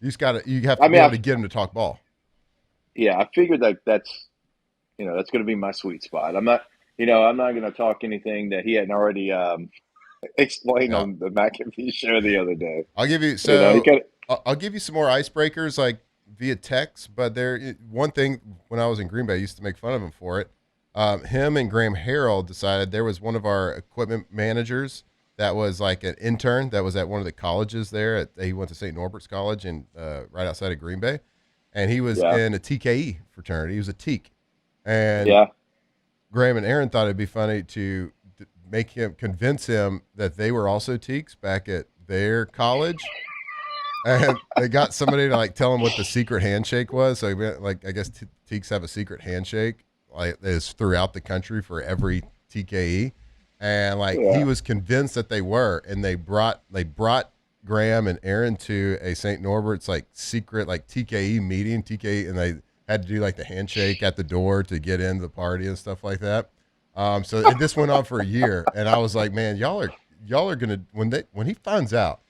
You have to be able to get him to talk ball. Yeah, I figured that's that's going to be my sweet spot. I'm not going to talk anything that he hadn't already explained on the McAfee show the other day. I'll give you I'll give you some more icebreakers like via text. But one thing when I was in Green Bay, I used to make fun of him for it. Him and Graham Harrell decided there was one of our equipment managers that was like an intern that was at one of the colleges there. He went to St. Norbert's College and right outside of Green Bay, and he was in a TKE fraternity. He was a teak, and Graham and Aaron thought it'd be funny to convince him that they were also teaks back at their college. And they got somebody to like tell him what the secret handshake was. So like I guess teaks have a secret handshake like is throughout the country for every TKE, and like he was convinced that they were, and they brought Graham and Aaron to a St. Norbert's like secret like TKE meeting, and they had to do like the handshake at the door to get into the party and stuff like that. So this went on for a year, and I was like, man, y'all are gonna when he finds out,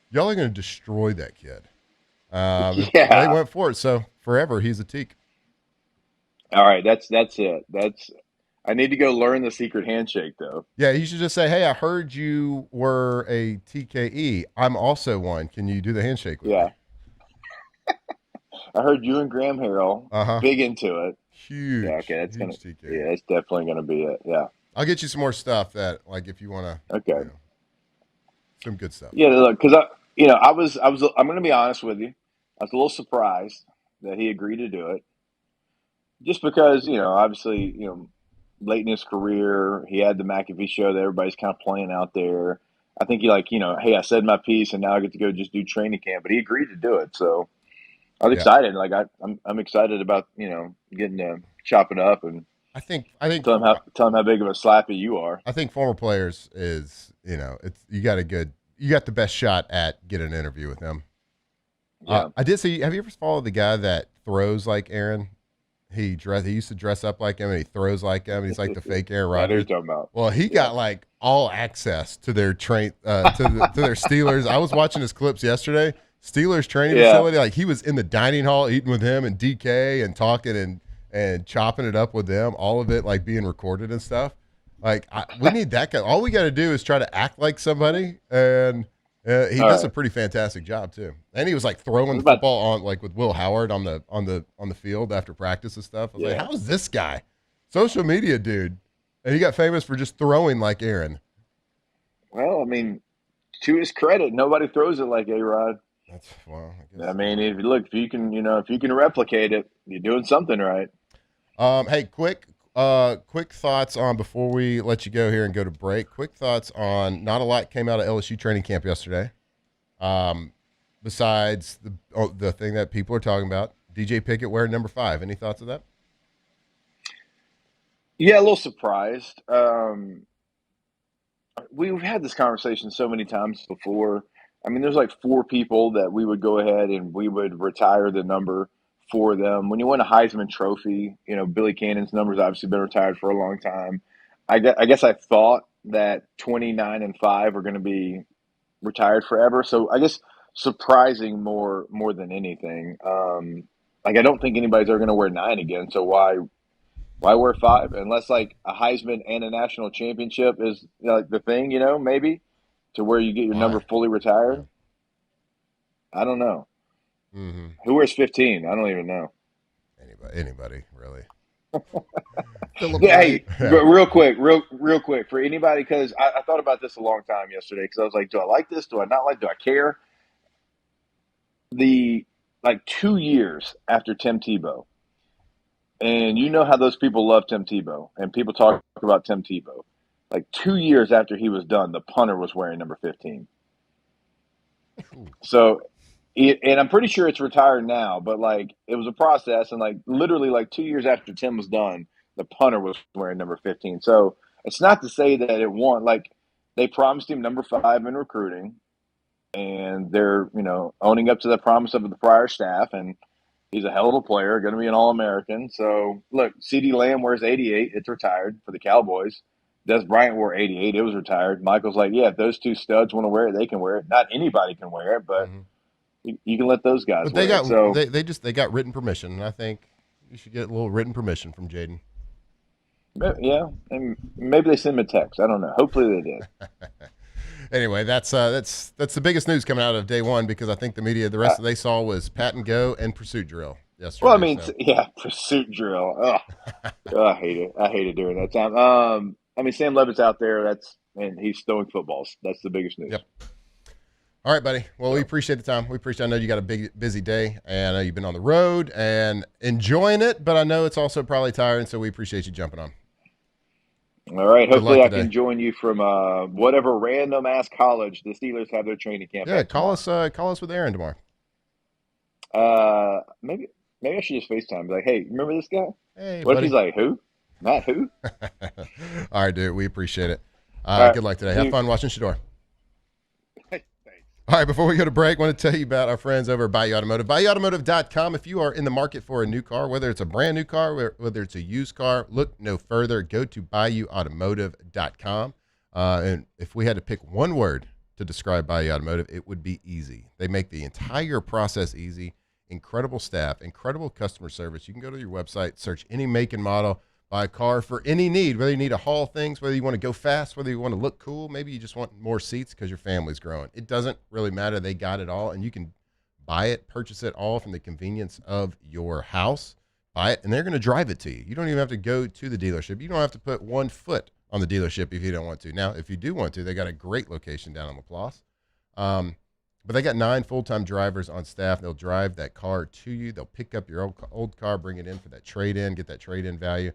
y'all are gonna destroy that kid. They went for it, so forever he's a teak. All right, that's it. I need to go learn the secret handshake though. Yeah, you should just say, "Hey, I heard you were a TKE. I'm also one. Can you do the handshake with me?" I heard you and Graham Harrell big into it. Huge. Yeah, okay, that's TKE. Yeah, it's definitely gonna be it. Yeah. I'll get you some more stuff that, like, if you want to. Okay. Some good stuff. Yeah, look, because I'm going to be honest with you. I was a little surprised that he agreed to do it, just because obviously late in his career he had the McAfee show that everybody's kind of playing out there. I think he hey, I said my piece and now I get to go just do training camp, but he agreed to do it, so I was excited. Like I'm excited about getting to chop it up and. I think tell him how big of a slappy you are. I think former players is you got the best shot at getting an interview with him. Yeah. I did see. Have you ever followed the guy that throws like Aaron? He used to dress up like him and he throws like him. He's like the fake Aaron Rodgers. I know what you're talking about. Well, he got like all access to their to their Steelers. I was watching his clips yesterday. Steelers training facility. Like he was in the dining hall eating with him and DK and talking and chopping it up with them, all of it like being recorded and stuff. Like we need that guy. All we got to do is try to act like somebody, and he does a pretty fantastic job too. And he was like throwing the football on like with Will Howard on the field after practice and stuff. I was like, how is this guy, social media dude, and he got famous for just throwing like Aaron? Well, I mean, to his credit, nobody throws it like A-Rod. I mean, if you can replicate it, you're doing something right. Hey, quick thoughts on before we let you go here and go to break. Quick thoughts on not a lot came out of LSU training camp yesterday. Besides the thing that people are talking about, DJ Pickett wearing number 5. Any thoughts of that? Yeah, a little surprised. We've had this conversation so many times before. I mean, there's like 4 people that we would go ahead and we would retire the number for them. When you win a Heisman Trophy, Billy Cannon's number's obviously been retired for a long time. I guess I thought that 29 and 5 are going to be retired forever. So I guess surprising more than anything. Like, I don't think anybody's ever going to wear 9 again. So why wear 5? Unless like a Heisman and a national championship is like the thing, maybe to where you get your number fully retired. I don't know. Mm-hmm. Who wears 15? I don't even know. Anybody really. Yeah, hey, but real quick, for anybody, because I thought about this a long time yesterday, because I was like, do I like this? Do I not like? Do I care? Like 2 years after Tim Tebow, and you know how those people love Tim Tebow, and people talk about Tim Tebow. Like 2 years after he was done, the punter was wearing number 15. So, and I'm pretty sure it's retired now, but like it was a process, and like literally like 2 years after Tim was done, the punter was wearing number 15. So it's not to say that it won. Like they promised him number 5 in recruiting, and they're owning up to the promise of the prior staff, and he's a hell of a player, going to be an All-American. So look, CeeDee Lamb wears 88. It's retired for the Cowboys. Des Bryant wore 88. It was retired. Michael's like, yeah, if those two studs want to wear it, they can wear it. Not anybody can wear it, but you can let those guys But wear it. So they got written permission, and I think you should get a little written permission from Jaden. Yeah, and maybe they send him a text. I don't know. Hopefully they did. Anyway, that's the biggest news coming out of day one, because I think the media, the rest they saw was pat and go and pursuit drill yesterday. Well, I mean, yeah, pursuit drill. I hate it. I hate it during that time. I mean, Sam Levitt's out there. And he's throwing footballs. That's the biggest news. Yep. All right, buddy. Well, we appreciate the time. I know you got a busy day, and I know you've been on the road and enjoying it, but I know it's also probably tiring, so we appreciate you jumping on. All right. Good Hopefully luck I today. can join you from whatever random ass college the Steelers have their training camp. Yeah, call us with Aaron tomorrow. Maybe I should just FaceTime. Be like, hey, remember this guy? Hey, what buddy. if he's like, who? Not who? All right, dude. We appreciate it. Right. Good luck today. Have fun watching Shador. All right, before we go to break, I want to tell you about our friends over at Bayou Automotive. BayouAutomotive.com. If you are in the market for a new car, whether it's a brand new car, whether it's a used car, look no further. Go to BayouAutomotive.com. And if we had to pick one word to describe Bayou Automotive, it would be easy. They make the entire process easy. Incredible staff, incredible customer service. You can go to your website, search any make and model, buy a car for any need, whether you need to haul things, whether you want to go fast, whether you want to look cool, maybe you just want more seats because your family's growing. It doesn't really matter. They got it all, and you can buy it, purchase it all from the convenience of your house. Buy it, and they're going to drive it to you. You don't even have to go to the dealership. You don't have to put 1 foot on the dealership if you don't want to. Now, if you do want to, they got a great location down on LaPlace. But they got 9 full-time drivers on staff. They'll drive that car to you. They'll pick up your old car, bring it in for that trade-in, get that trade-in value.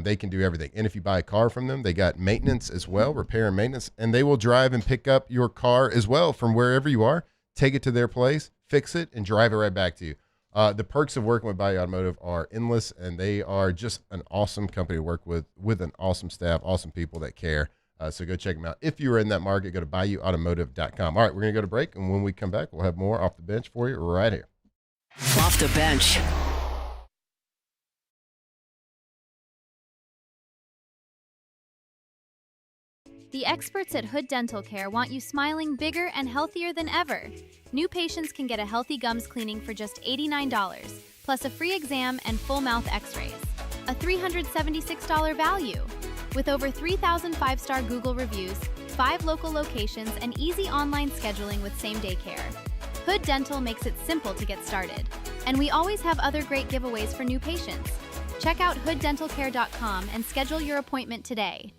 They can do everything. And if you buy a car from them, they got maintenance as well, repair and maintenance. And they will drive and pick up your car as well from wherever you are, take it to their place, fix it, and drive it right back to you. The perks of working with Bayou Automotive are endless, and they are just an awesome company to work with an awesome staff, awesome people that care. So go check them out. If you are in that market, go to BayouAutomotive.com. All right, we're going to go to break, and when we come back, we'll have more Off the Bench for you right here. Off the Bench. The experts at Hood Dental Care want you smiling bigger and healthier than ever. New patients can get a healthy gums cleaning for just $89, plus a free exam and full mouth x-rays. A $376 value. With over 3,000 5-star Google reviews, 5 local locations, and easy online scheduling with same-day care. Hood Dental makes it simple to get started. And we always have other great giveaways for new patients. Check out hooddentalcare.com and schedule your appointment today.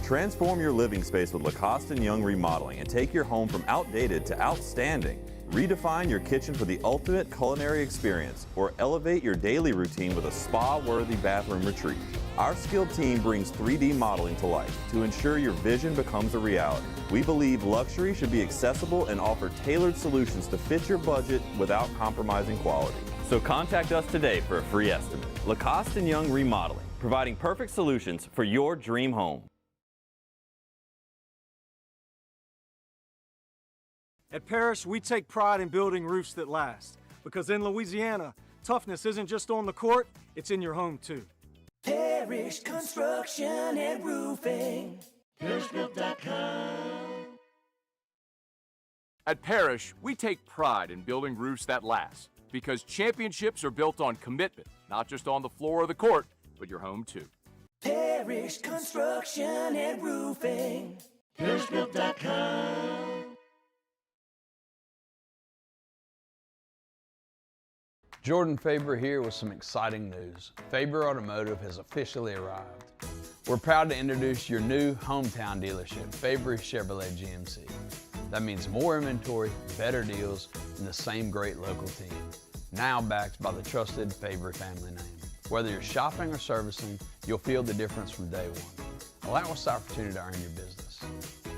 Transform your living space with Lacoste & Young Remodeling and take your home from outdated to outstanding. Redefine your kitchen for the ultimate culinary experience, or elevate your daily routine with a spa-worthy bathroom retreat. Our skilled team brings 3D modeling to life to ensure your vision becomes a reality. We believe luxury should be accessible and offer tailored solutions to fit your budget without compromising quality. So contact us today for a free estimate. Lacoste & Young Remodeling, providing perfect solutions for your dream home. At Parrish, we take pride in building roofs that last. Because in Louisiana, toughness isn't just on the court, it's in your home too. Parrish Construction and Roofing. ParrishBuilt.com. At Parrish, we take pride in building roofs that last because championships are built on commitment, not just on the floor or the court, but your home too. Parish Construction and Roofing. ParishBuilt.com. Jordan Faber here with some exciting news. Faber Automotive has officially arrived. We're proud to introduce your new hometown dealership, Faber Chevrolet GMC. That means more inventory, better deals, and the same great local team. Now backed by the trusted Faber family name. Whether you're shopping or servicing, you'll feel the difference from day one. Allow us the opportunity to earn your business.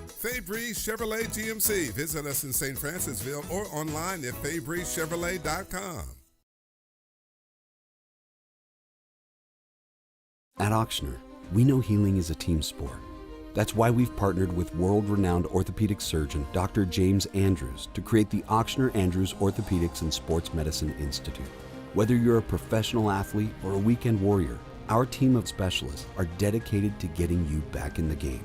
Fabry Chevrolet GMC. Visit us in St. Francisville or online at FabryChevrolet.com. At Auctioner, we know healing is a team sport. That's why we've partnered with world-renowned orthopedic surgeon Dr. James Andrews to create the Auctioner Andrews Orthopedics and Sports Medicine Institute. Whether you're a professional athlete or a weekend warrior, our team of specialists are dedicated to getting you back in the game.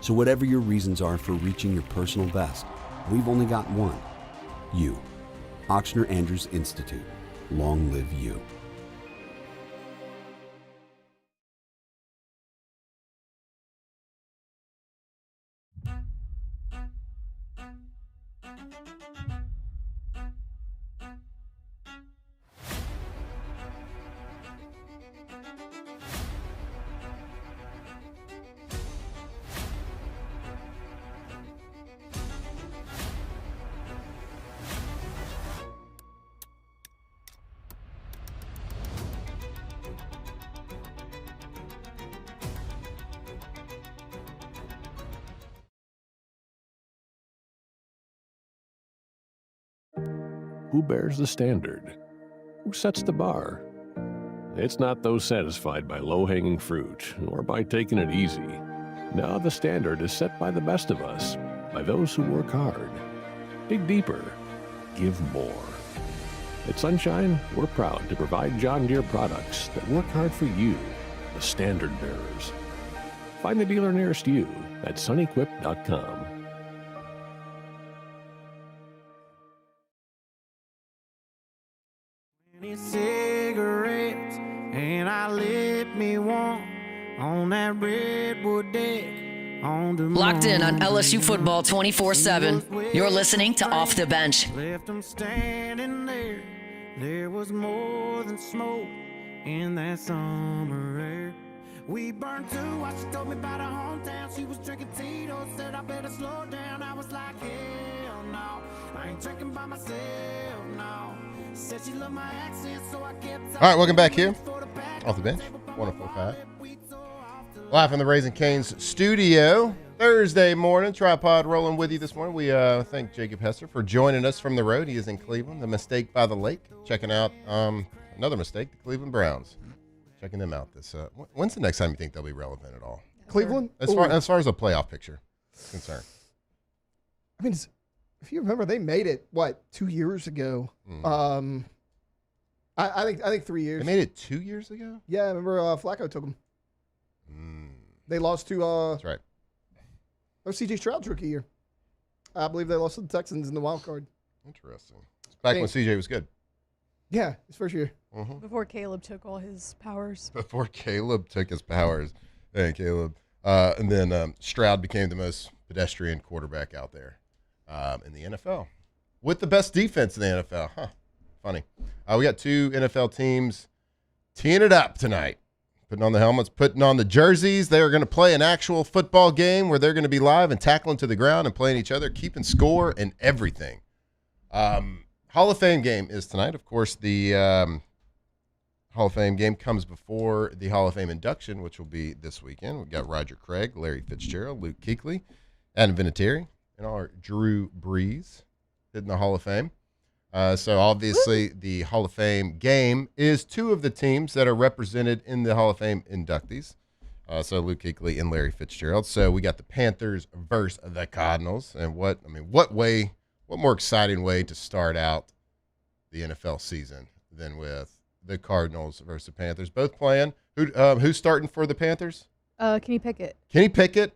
So whatever your reasons are for reaching your personal best, we've only got one: you. Auctioner Andrews Institute. Long live you. Who bears the standard? Who sets the bar? It's not those satisfied by low-hanging fruit or by taking it easy. No, the standard is set by the best of us, by those who work hard. Dig deeper. Give more. At Sunshine, we're proud to provide John Deere products that work hard for you, the standard bearers. Find the dealer nearest you at sunequip.com. 20 cigarettes, and I lit me one on that redwood deck. Locked in on LSU football 24/7. You're listening to Off the Bench. Left them standing there. There was more than smoke in that summer air. We burned too while she told me about her hometown. She was drinking Tito's, said I better slow down. I was like, hell no, I ain't drinking by myself, no. Said she loved my accent, so I kept. All right, welcome back here. Off the Bench, 104.5. Live from the Raising Cane's studio. Thursday morning, tripod rolling with you this morning. We thank Jacob Hester for joining us from the road. He is in Cleveland, the Mistake by the Lake, checking out another mistake, the Cleveland Browns. Checking them out. This when's the next time you think they'll be relevant at all? Cleveland? As far as a playoff picture is concerned. I mean, if you remember, they made it, 2 years ago? I think 3 years. They made it 2 years ago? Yeah, I remember Flacco took them. They lost to that's right. That was C.J. Stroud's rookie year. I believe they lost to the Texans in the wild card. Interesting. It's back when C.J. was good. Yeah, his first year. Before Caleb took all his powers. Before Caleb took his powers. Hey, Caleb. And then Stroud became the most pedestrian quarterback out there in the NFL. With the best defense in the NFL. Huh. Funny. We got two NFL teams teeing it up tonight. Putting on the helmets, putting on the jerseys. They are going to play an actual football game where they're going to be live and tackling to the ground and playing each other, keeping score and everything. Hall of Fame game is tonight. Of course, the Hall of Fame game comes before the Hall of Fame induction, which will be this weekend. We've got Roger Craig, Larry Fitzgerald, Luke Kuechly, Adam Vinatieri, and our Drew Brees hitting the Hall of Fame. So obviously the Hall of Fame game is two of the teams that are represented in the Hall of Fame inductees. So Luke Kuechly and Larry Fitzgerald. So we got the Panthers versus the Cardinals. And what more exciting way to start out the NFL season than with the Cardinals versus the Panthers, both playing. Who's starting for the Panthers? Kenny Pickett. Kenny Pickett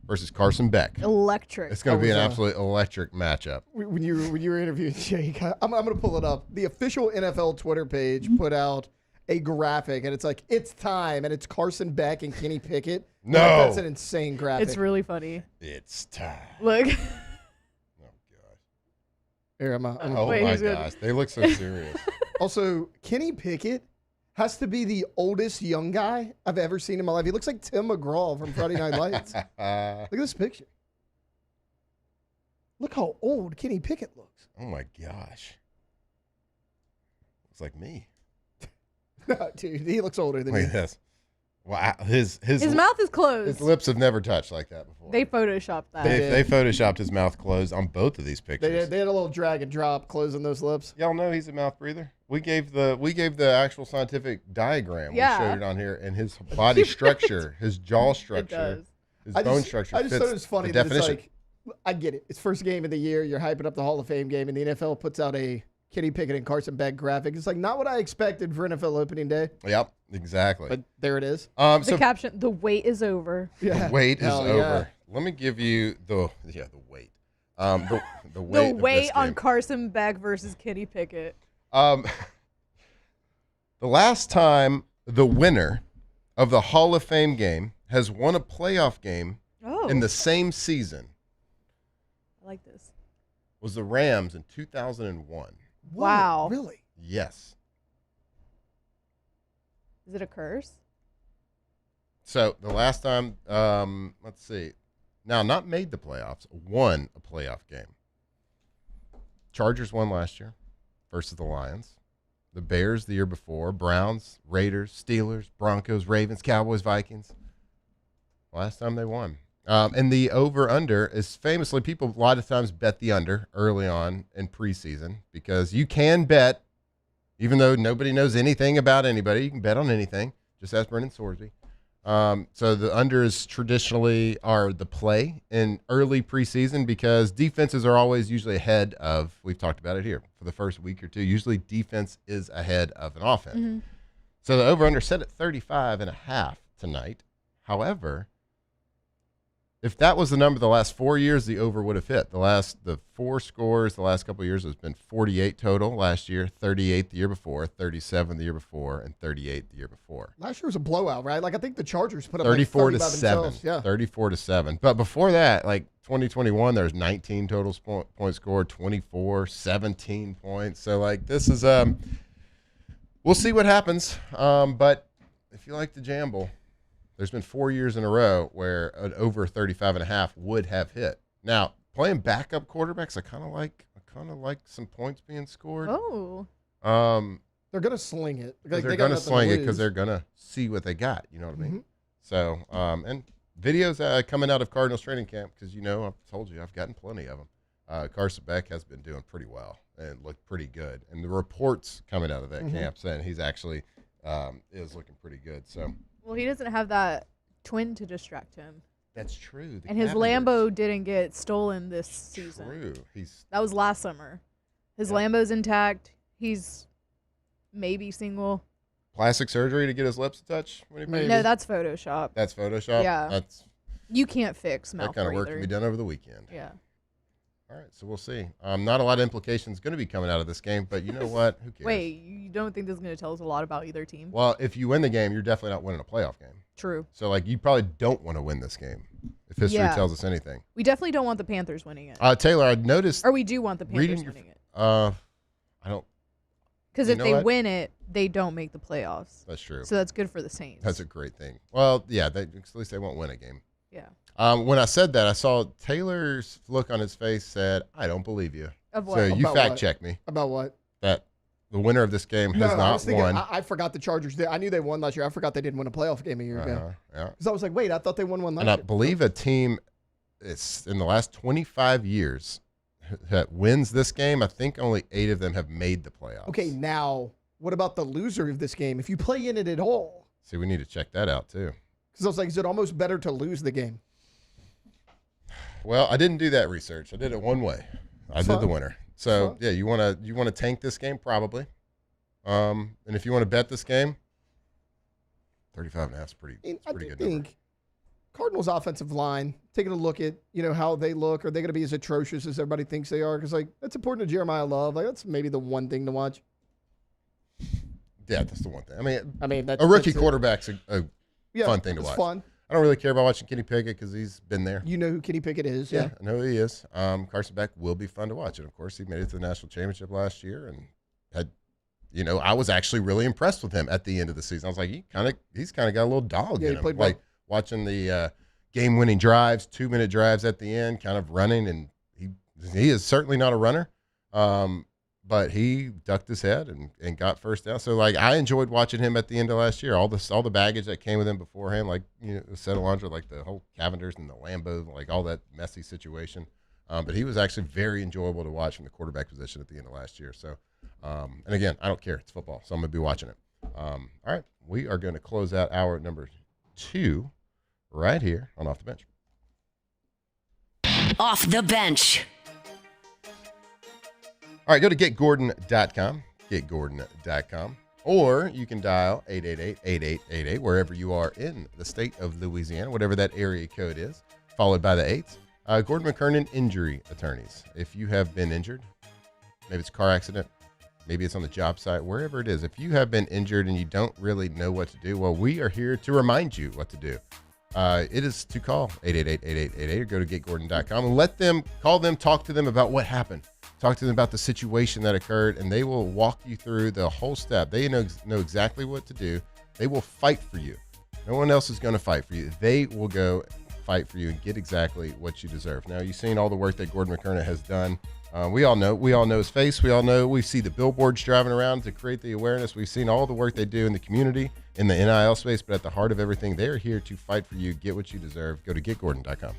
versus Carson Beck. Electric. It's going to be an absolute electric matchup. When you were interviewing Jake, I'm going to pull it up. The official NFL Twitter page put out a graphic, and it's like, it's time, and it's Carson Beck and Kenny Pickett. No. Like, that's an insane graphic. It's really funny. It's time. Look. Here, Oh my gosh, they look so serious. Also, Kenny Pickett has to be the oldest young guy I've ever seen in my life. He looks like Tim McGraw from Friday Night Lights. Look at this picture. Look how old Kenny Pickett looks. Oh my gosh. Looks like me. Dude, he looks older than Look me. at this. Wow, his mouth is closed. His lips have never touched like that before. They photoshopped that. They photoshopped his mouth closed on both of these pictures. They had a little drag and drop closing those lips. Y'all know he's a mouth breather. We gave the actual scientific diagram. Yeah. We showed it on here, and his body structure, his jaw structure, his bone structure. I just fits thought it was funny the that it's definition. like, I get it. It's first game of the year. You're hyping up the Hall of Fame game, and the NFL puts out a Kenny Pickett and Carson Beck graphic. It's like not what I expected for NFL opening day. Yep, exactly. But there it is. The caption, the wait is over. The wait is Hell over. yeah. Let me give you the wait. The wait. The of wait this on game. Carson Beck versus Kenny Pickett. The last time the winner of the Hall of Fame game has won a playoff game in the same season I like this. was the Rams in 2001. Wow. Really? Yes. Is it a curse? So the last time, let's see. Now, not made the playoffs, won a playoff game. Chargers won last year versus the Lions. The Bears the year before. Browns, Raiders, Steelers, Broncos, Ravens, Cowboys, Vikings. Last time they won. And the over-under is famously, people a lot of times bet the under early on in preseason because you can bet, even though nobody knows anything about anybody, you can bet on anything. Just ask Brendan Sorsby. So the unders traditionally are the play in early preseason because defenses are always usually ahead of, we've talked about it here, for the first week or two. Usually defense is ahead of an offense. Mm-hmm. So the over-under set at 35.5 tonight. However, if that was the number the last 4 years, the over would have hit. The four scores the last couple of years has been 48 total last year, 38 the year before, 37 the year before, and 38 the year before. Last year was a blowout, right? Like I think the Chargers put up 34 like 30 to by 7. themselves. Yeah. 34 to 7. But before that, like 2021, there's 19 total points scored, 24, 17 points. So like this is we'll see what happens. But if you like to gamble, there's been 4 years in a row where an over 35.5 would have hit. Now, playing backup quarterbacks, I kind of like some points being scored. Oh. They're going to sling it. They're going to sling it because they're going to see what they got. You know what I mean? So, and videos coming out of Cardinals training camp because, I've told you, I've gotten plenty of them. Carson Beck has been doing pretty well and looked pretty good. And the reports coming out of that camp saying he's actually is looking pretty good. So. Well, he doesn't have that twin to distract him. That's true. And his Lambo didn't get stolen this season. True. That was last summer. His Lambo's intact. He's maybe single. Plastic surgery to get his lips to touch? No, that's Photoshop. That's Photoshop? Yeah. You can't fix mouth That kind of work breather. can be done over the weekend. Yeah. All right, so we'll see. Not a lot of implications going to be coming out of this game, but you know what? Who cares? Wait, you don't think this is going to tell us a lot about either team? Well, if you win the game, you're definitely not winning a playoff game. True. So, you probably don't want to win this game, if history tells us anything. We definitely don't want the Panthers winning it. Taylor, I noticed. Or we do want the Panthers winning it. I don't. Because you if know they what? win it, they don't make the playoffs. That's true. So that's good for the Saints. That's a great thing. Well, yeah, at least they won't win a game. Yeah. When I said that, I saw Taylor's look on his face said, I don't believe you. Of what? So you About fact what? check me. About what? That the winner of this game has I was not thinking, won. I forgot the Chargers did. I knew they won last year. I forgot they didn't win a playoff game a year ago. Yeah. Because I was like, wait, I thought they won one last And I year. believe a team it's in the last 25 years that wins this game, I think only 8 of them have made the playoffs. Okay, now, what about the loser of this game? If you play in it at all. See, we need to check that out too. Because I was like, is it almost better to lose the game? Well, I didn't do that research. I did it one way. I did the winner. So yeah, you want to tank this game probably, and if you want to bet this game, 35.5 is pretty. It's a pretty good number. Cardinals offensive line, taking a look at, how they look. Are they going to be as atrocious as everybody thinks they are? Because, that's important to Jeremiah Love. That's maybe the one thing to watch. Yeah, that's the one thing. I mean, that's, a rookie that's quarterback's a fun thing to watch. Fun. I don't really care about watching Kenny Pickett because he's been there. You know who Kenny Pickett is, yeah. I know who he is. Carson Beck will be fun to watch. And, of course, he made it to the national championship last year and had, I was actually really impressed with him at the end of the season. I was like, he's kind of got a little dog in him. Played well. Watching the game-winning drives, 2-minute drives at the end, kind of running, and he is certainly not a runner. But he ducked his head and got first down. So, I enjoyed watching him at the end of last year. All the baggage that came with him beforehand, Settlondra, the whole Cavenders and the Lambeau, all that messy situation. But he was actually very enjoyable to watch from the quarterback position at the end of last year. So, and again, I don't care. It's football, so I'm going to be watching it. All right, we are going to close out hour number 2 right here on Off the Bench. Off the Bench. All right, go to getgordon.com, getgordon.com, or you can dial 888-8888 wherever you are in the state of Louisiana, whatever that area code is, followed by the 8s. Gordon McKernan Injury Attorneys. If you have been injured, maybe it's a car accident, maybe it's on the job site, wherever it is, if you have been injured and you don't really know what to do, well, we are here to remind you what to do. It is to call 888-8888 or go to getgordon.com and call them, talk to them about what happened. Talk to them about the situation that occurred, and they will walk you through the whole step. They know exactly what to do. They will fight for you. No one else is going to fight for you. They will go fight for you and get exactly what you deserve. Now, you've seen all the work that Gordon McKernan has done. We all know his face. We see the billboards driving around to create the awareness. We've seen all the work they do in the community, in the NIL space, but at the heart of everything, they're here to fight for you, get what you deserve. Go to getgordon.com.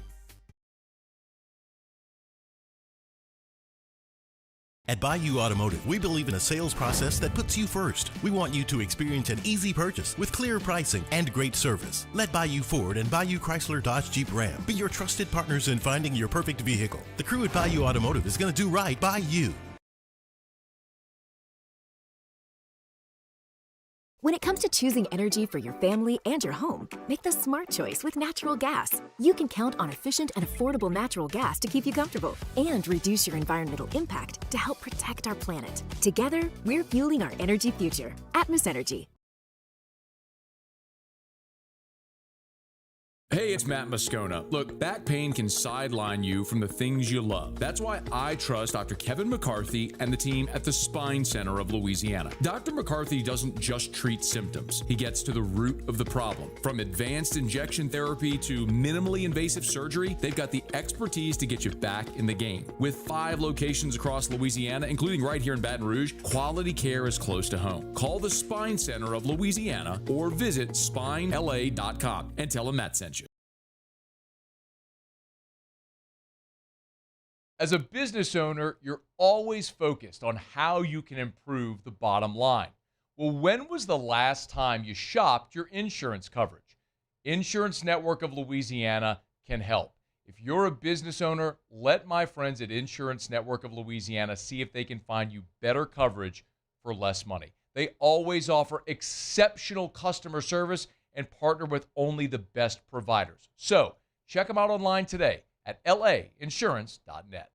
At Bayou Automotive, we believe in a sales process that puts you first. We want you to experience an easy purchase with clear pricing and great service. Let Bayou Ford and Bayou Chrysler Dodge Jeep Ram be your trusted partners in finding your perfect vehicle. The crew at Bayou Automotive is going to do right by you. When it comes to choosing energy for your family and your home, make the smart choice with natural gas. You can count on efficient and affordable natural gas to keep you comfortable and reduce your environmental impact to help protect our planet. Together, we're fueling our energy future. Atmos Energy. Hey, it's Matt Moscona. Look, back pain can sideline you from the things you love. That's why I trust Dr. Kevin McCarthy and the team at the Spine Center of Louisiana. Dr. McCarthy doesn't just treat symptoms. He gets to the root of the problem. From advanced injection therapy to minimally invasive surgery, they've got the expertise to get you back in the game. With 5 locations across Louisiana, including right here in Baton Rouge, quality care is close to home. Call the Spine Center of Louisiana or visit spinela.com and tell them Matt sent you. As a business owner, you're always focused on how you can improve the bottom line. Well, when was the last time you shopped your insurance coverage? Insurance Network of Louisiana can help. If you're a business owner, let my friends at Insurance Network of Louisiana see if they can find you better coverage for less money. They always offer exceptional customer service and partner with only the best providers. So check them out online today at lainsurance.net.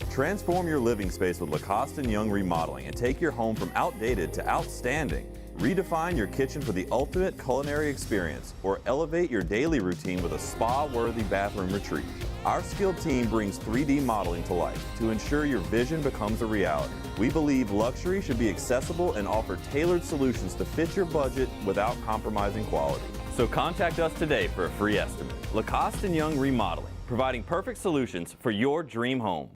Transform your living space with Lacoste & Young Remodeling and take your home from outdated to outstanding. Redefine your kitchen for the ultimate culinary experience or elevate your daily routine with a spa-worthy bathroom retreat. Our skilled team brings 3D modeling to life to ensure your vision becomes a reality. We believe luxury should be accessible and offer tailored solutions to fit your budget without compromising quality. So contact us today for a free estimate. Lacoste & Young Remodeling, providing perfect solutions for your dream home.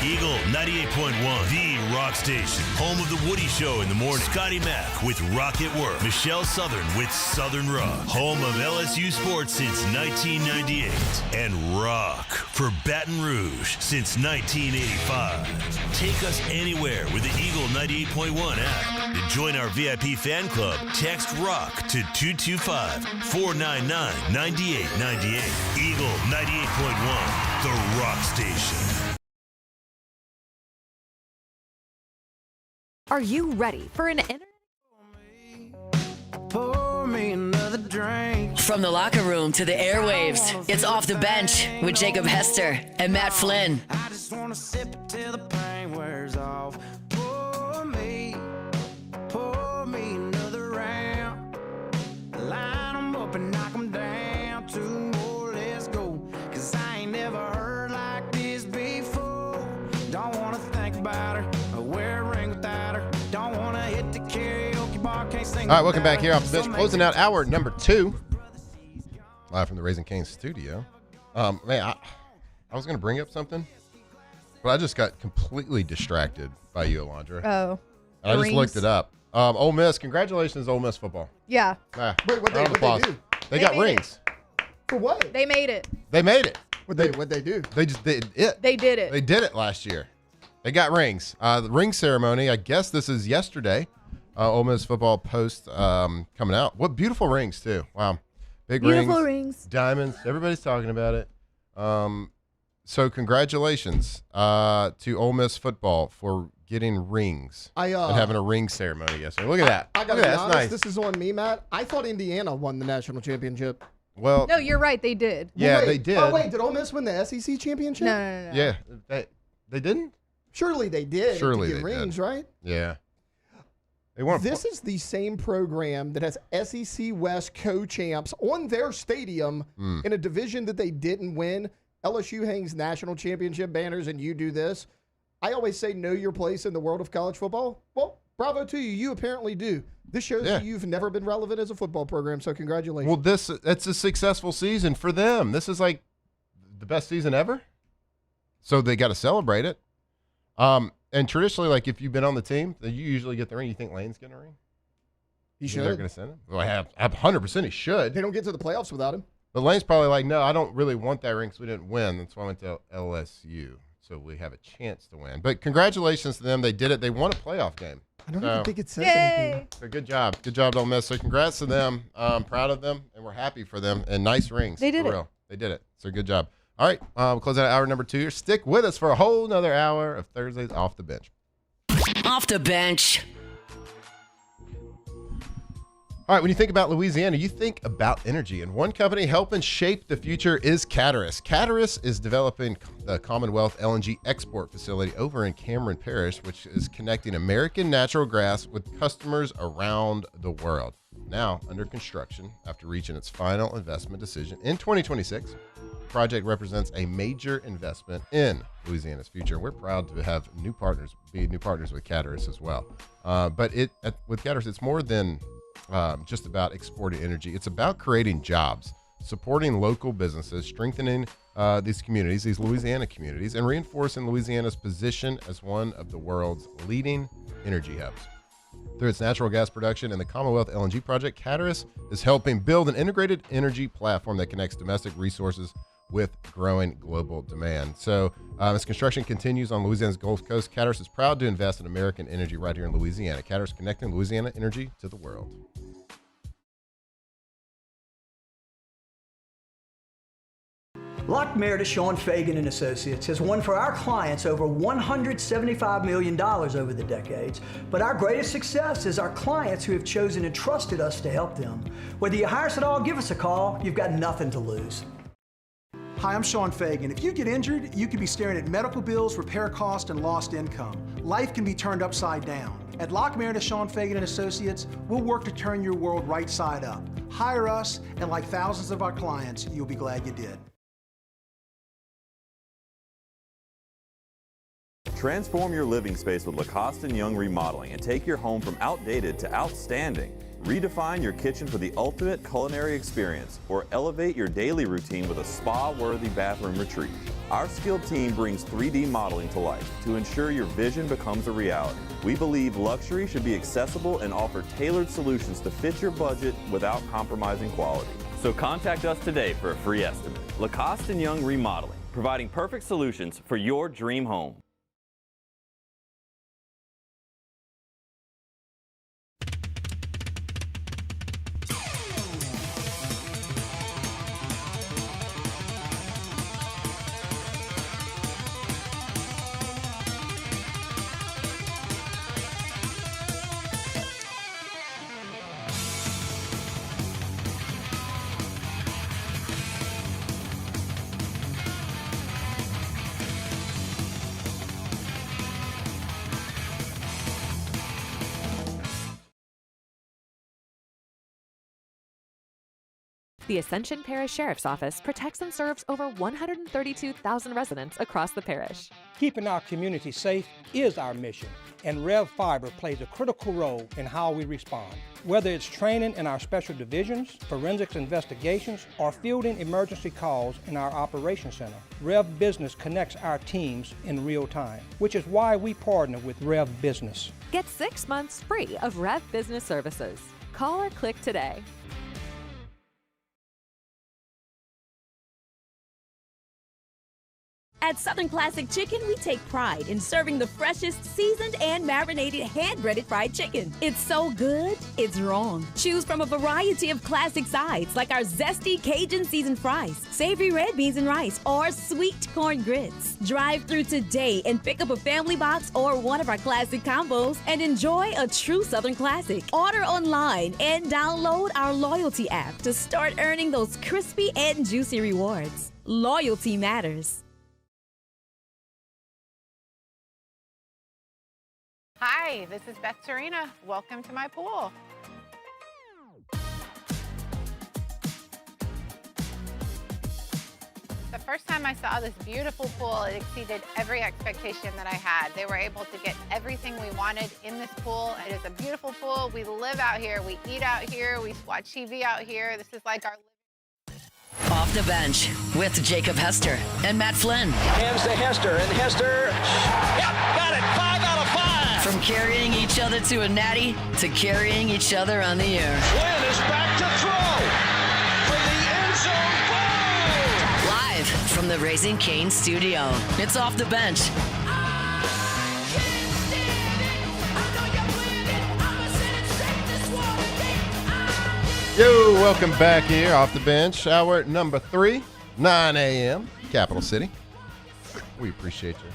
Eagle 98.1, the rock station. Home of the Woody Show in the morning. Scotty Mack with Rock at Work. Michelle Southern with Southern Rock. Home of LSU sports since 1998. And rock for Baton Rouge since 1985. Take us anywhere with the Eagle 98.1 app. To join our VIP fan club, text ROCK to 225-499-9898. Eagle 98.1, the rock station. Are you ready for an Pour me another drink. From the locker room to the airwaves, it's Off the Bench with Jacob Hester and Matt Flynn. I just wanna sip it till the pain wears off. Pour me another round. Line 'em up and knock 'em down. 2 more, let's go. 'Cause I ain't never heard like this before. Don't wanna think about her or wear a ring without her. Don't wanna hit the karaoke bar, can't sing. All right, welcome back here off the bench. Closing out hour number 2. Live from the Raising Cane's studio. Man, I was going to bring up something, but I just got completely distracted by you, Alondra. Oh. I just looked it up. Ole Miss, congratulations, Ole Miss football. Yeah. Wait, what'd they do? They got rings. For what? They made it. They made it. What'd they do? They just did it. They did it. They did it last year. They got rings. The ring ceremony, I guess this is yesterday. Ole Miss football post coming out. What beautiful rings, too. Wow. Big Beautiful rings. Diamonds. Everybody's talking about it. So congratulations to Ole Miss football for getting rings and having a ring ceremony yesterday. Look at that. I gotta Look be at that. honest, That's nice. this is on me, Matt. I thought Indiana won the national championship. Well, No, you're right. They did. yeah, Wait, they did. Oh, wait, did Ole Miss win the SEC championship? No. Yeah, they didn't? Surely they did. Surely to get they rings, did. right? Yeah. They won. This is the same program that has SEC West co-champs on their stadium in a division that they didn't win. LSU hangs national championship banners, and you do this. I always say know your place in the world of college football. Well, bravo to you. You apparently do. This shows that you've never been relevant as a football program, so congratulations. Well, it's a successful season for them. This is like the best season ever. So they got to celebrate it. And traditionally, like if you've been on the team, then you usually get the ring. You think Lane's getting a ring? He They're should. going to send him? Well, I have 100% he should. They don't get to the playoffs without him. But Lane's probably like, no, I don't really want that ring because we didn't win. That's why I went to LSU. So we have a chance to win. But congratulations to them. They did it. They won a playoff game. I don't even think it says Yay! anything. So good job. Good job, Ole Miss. So congrats to them. I'm proud of them, and we're happy for them. And nice rings. They did for it. real. They did it. So good job. All right, we'll close out hour number 2 here. Stick with us for a whole nother hour of Thursdays Off the Bench. Off the Bench. All right, when you think about Louisiana, you think about energy. And one company helping shape the future is Caterus. Caterus is developing the Commonwealth LNG export facility over in Cameron Parish, which is connecting American natural gas with customers around the world. Now under construction after reaching its final investment decision in 2026. The project represents a major investment in Louisiana's future. We're proud to have new partners with Caterus as well. But with Caterus, it's more than just about exporting energy. It's about creating jobs, supporting local businesses, strengthening these communities, these Louisiana communities, and reinforcing Louisiana's position as one of the world's leading energy hubs. Through its natural gas production and the Commonwealth LNG project, Caterus is helping build an integrated energy platform that connects domestic resources with growing global demand. So as construction continues on Louisiana's Gulf Coast, Caterus is proud to invest in American energy right here in Louisiana. Caterus connecting Louisiana energy to the world. Lock Meredith, Sean Fagan and Associates has won for our clients over $175 million over the decades. But our greatest success is our clients who have chosen and trusted us to help them. Whether you hire us at all, give us a call. You've got nothing to lose. Hi, I'm Sean Fagan. If you get injured, you could be staring at medical bills, repair costs, and lost income. Life can be turned upside down. At Lock Meredith, Sean Fagan and Associates, we'll work to turn your world right side up. Hire us, and like thousands of our clients, you'll be glad you did. Transform your living space with Lacoste & Young Remodeling and take your home from outdated to outstanding. Redefine your kitchen for the ultimate culinary experience or elevate your daily routine with a spa-worthy bathroom retreat. Our skilled team brings 3D modeling to life to ensure your vision becomes a reality. We believe luxury should be accessible and offer tailored solutions to fit your budget without compromising quality. So contact us today for a free estimate. Lacoste & Young Remodeling, providing perfect solutions for your dream home. The Ascension Parish Sheriff's Office protects and serves over 132,000 residents across the parish. Keeping our community safe is our mission, and Rev Fiber plays a critical role in how we respond. Whether it's training in our special divisions, forensics investigations, or fielding emergency calls in our operations center, Rev Business connects our teams in real time, which is why we partner with Rev Business. Get 6 months free of Rev Business Services. Call or click today. At Southern Classic Chicken, we take pride in serving the freshest, seasoned, and marinated hand-breaded fried chicken. It's so good, it's wrong. Choose from a variety of classic sides like our zesty Cajun seasoned fries, savory red beans and rice, or sweet corn grits. Drive through today and pick up a family box or one of our classic combos and enjoy a true Southern classic. Order online and download our loyalty app to start earning those crispy and juicy rewards. Loyalty matters. Hi, this is Beth Serena. Welcome to my pool. The first time I saw this beautiful pool, it exceeded every expectation that I had. They were able to get everything we wanted in this pool. It is a beautiful pool. We live out here, we eat out here, we watch TV out here. This is like our Off the Bench with Jacob Hester and Matt Flynn. Hands to Hester, and Hester, yep, got it, 5 out of 5. From carrying each other to a natty to carrying each other on the air. Flynn is back to throw for the end zone goal. Live from the Raising Cane studio, it's Off the Bench. Yo, welcome back here, Off the Bench, hour number 3, 9 a.m., Capital City. We appreciate you.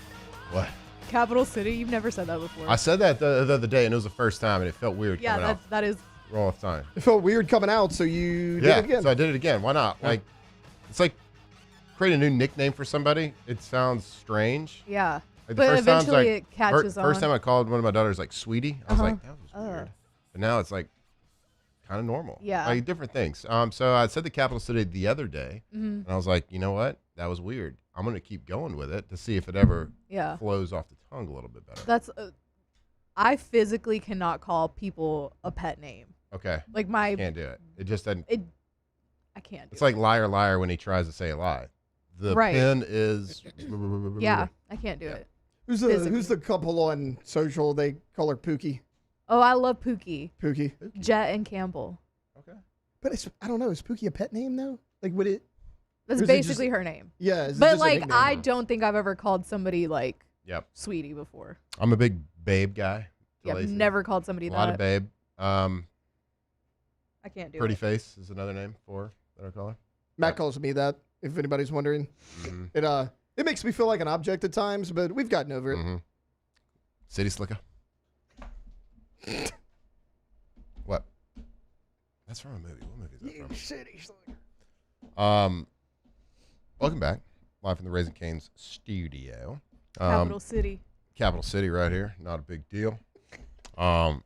What? Capital City? You've never said that before. I said that the other day, and it was the first time, and it felt weird coming out. Yeah, that is. Roll off time. It felt weird coming out, so you did it again. So I did it again. Why not? Yeah. Like, it's like create a new nickname for somebody. It sounds strange. Yeah. Like the But first time's eventually like, it catches First on. time I called one of my daughters like Sweetie, I was like, that was Ugh. weird. But now it's like kind of normal. Yeah. Like different things. So I said the Capital City the other day, Mhm. and I was like, you know what? That was weird. I'm going to keep going with it to see if it ever Yeah. flows off the tongue a little bit better. That's. I physically cannot call people a pet name. Okay. Like my. Can't do it. It just doesn't. I can't do It's like liar, liar when he tries to say a lie. The Right. pen is. Yeah, I can't do it. Who's the couple on social? They call her Pookie. Oh, I love Pookie. Pookie. Jet and Campbell. But I don't know. Is Pookie a pet name though? Like would it? That's or is it basically just- her name. Yeah. Is it But just a like, nickname? I don't think I've ever called somebody like Yep. Sweetie before. I'm a big babe guy. Yeah, I've Lacey. never called somebody A lot of that. babe. I can't do Pretty it. face is another name for that I call her. Matt calls me that. If anybody's wondering, it makes me feel like an object at times, but we've gotten over it. City Slicker. What? That's from a movie. What movie is that from? City Slicker. Welcome back. Live from the Raising Cane's studio. Capital City. Capital City right here. Not a big deal. Want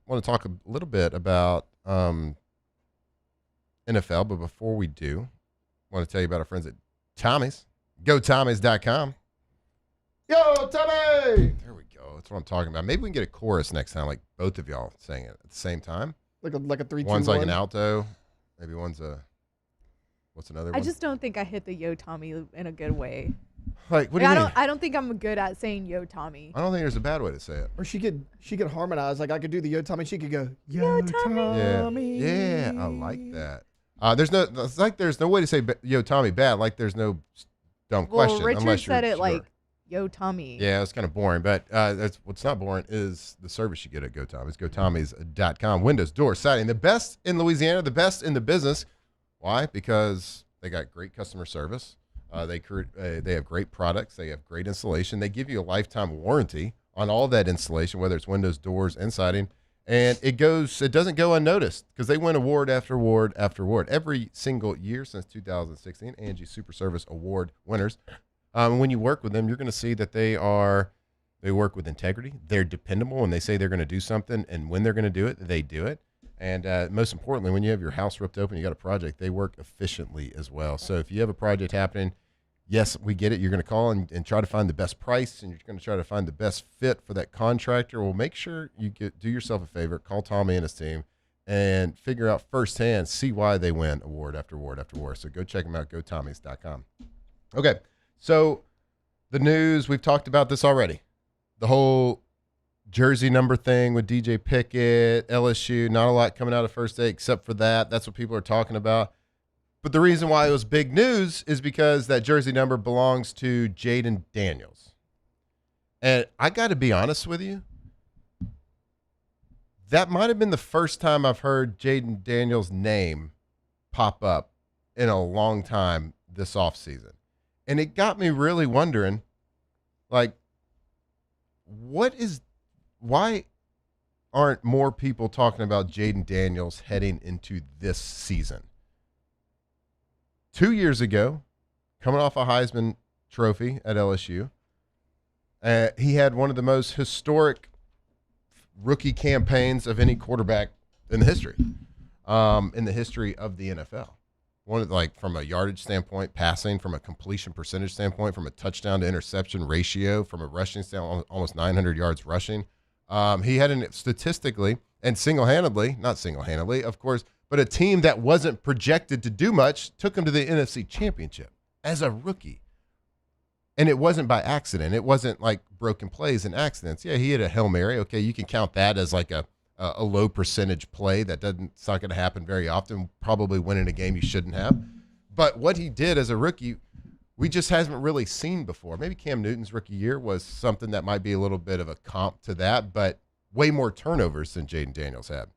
to talk a little bit about NFL, but before we do, I want to tell you about our friends at Tommy's. GoTommys.com. Yo, Tommy! There we go. That's what I'm talking about. Maybe we can get a chorus next time, like both of y'all saying it at the same time. Like a 3, 2, One's like 1. an alto. Maybe one's a. What's another I one? just don't think I hit the Yo Tommy in a good way. Like, what do you mean? I don't think I'm good at saying Yo Tommy. I don't think there's a bad way to say it. Or she could harmonize. Like I could do the Yo Tommy. She could go Yo Tommy. Yeah, I like that. It's like there's no way to say Yo Tommy bad. Like there's no dumb Well, question Richard unless you're said it sure. like Yo Tommy. Yeah, it's kind of boring, but that's what's not boring is the service you get at GoTommys. GoTommys.com. Windows, doors, siding, the best in Louisiana, the best in the business. Why? Because they got great customer service. They have great products. They have great installation. They give you a lifetime warranty on all that installation, whether it's windows, doors, and siding. And it doesn't go unnoticed because they win award after award after award every single year since 2016. Angie Super Service Award winners. When you work with them, you're going to see that they work with integrity. They're dependable when they say they're going to do something, and when they're going to do it, they do it. And most importantly, when you have your house ripped open, you got a project, they work efficiently as well. So if you have a project happening, yes, we get it. You're going to call and try to find the best price, and you're going to try to find the best fit for that contractor. Well, make sure you do yourself a favor, call Tommy and his team, and figure out firsthand, see why they win award after award after award. So go check them out, gotommys.com. Okay, so the news, we've talked about this already. The whole jersey number thing with DJ Pickett, LSU, not a lot coming out of first day except for that. That's what people are talking about. But the reason why it was big news is because that jersey number belongs to Jaden Daniels. And I got to be honest with you, that might have been the first time I've heard Jaden Daniels' name pop up in a long time this offseason. And it got me really wondering, like, why aren't more people talking about Jaden Daniels heading into this season? 2 years ago, coming off a Heisman Trophy at LSU, he had one of the most historic rookie campaigns of any quarterback in the history of the NFL. One of, like, from a yardage standpoint, passing, from a completion percentage standpoint, from a touchdown to interception ratio, from a rushing standpoint, almost 900 yards rushing. He had statistically and not single-handedly, of course, but a team that wasn't projected to do much took him to the NFC Championship as a rookie. And it wasn't by accident. It wasn't like broken plays and accidents. Yeah, he had a Hail Mary. Okay, you can count that as like a low percentage play. It's not going to happen very often, probably winning a game you shouldn't have. But what he did as a rookie, we just haven't really seen before. Maybe Cam Newton's rookie year was something that might be a little bit of a comp to that, but way more turnovers than Jaden Daniels had.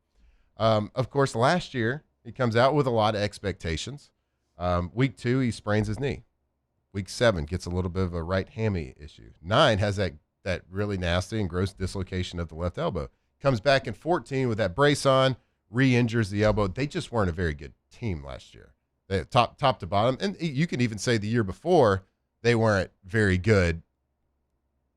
Of course, last year, he comes out with a lot of expectations. Week 2, he sprains his knee. Week 7, gets a little bit of a right hammy issue. 9 has that really nasty and gross dislocation of the left elbow. Comes back in 14 with that brace on, re-injures the elbow. They just weren't a very good team last year. They, top to bottom. And you can even say the year before, they weren't very good.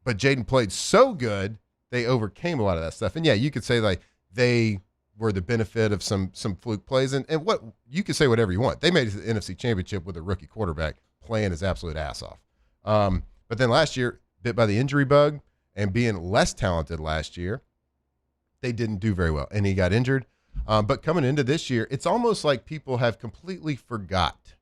But Jaden played so good, they overcame a lot of that stuff. And, yeah, you could say, like, they were the benefit of some fluke plays. And what you can say whatever you want. They made it to the NFC Championship with a rookie quarterback playing his absolute ass off. But then last year, bit by the injury bug and being less talented last year, they didn't do very well. And he got injured. But coming into this year, it's almost like people have completely forgot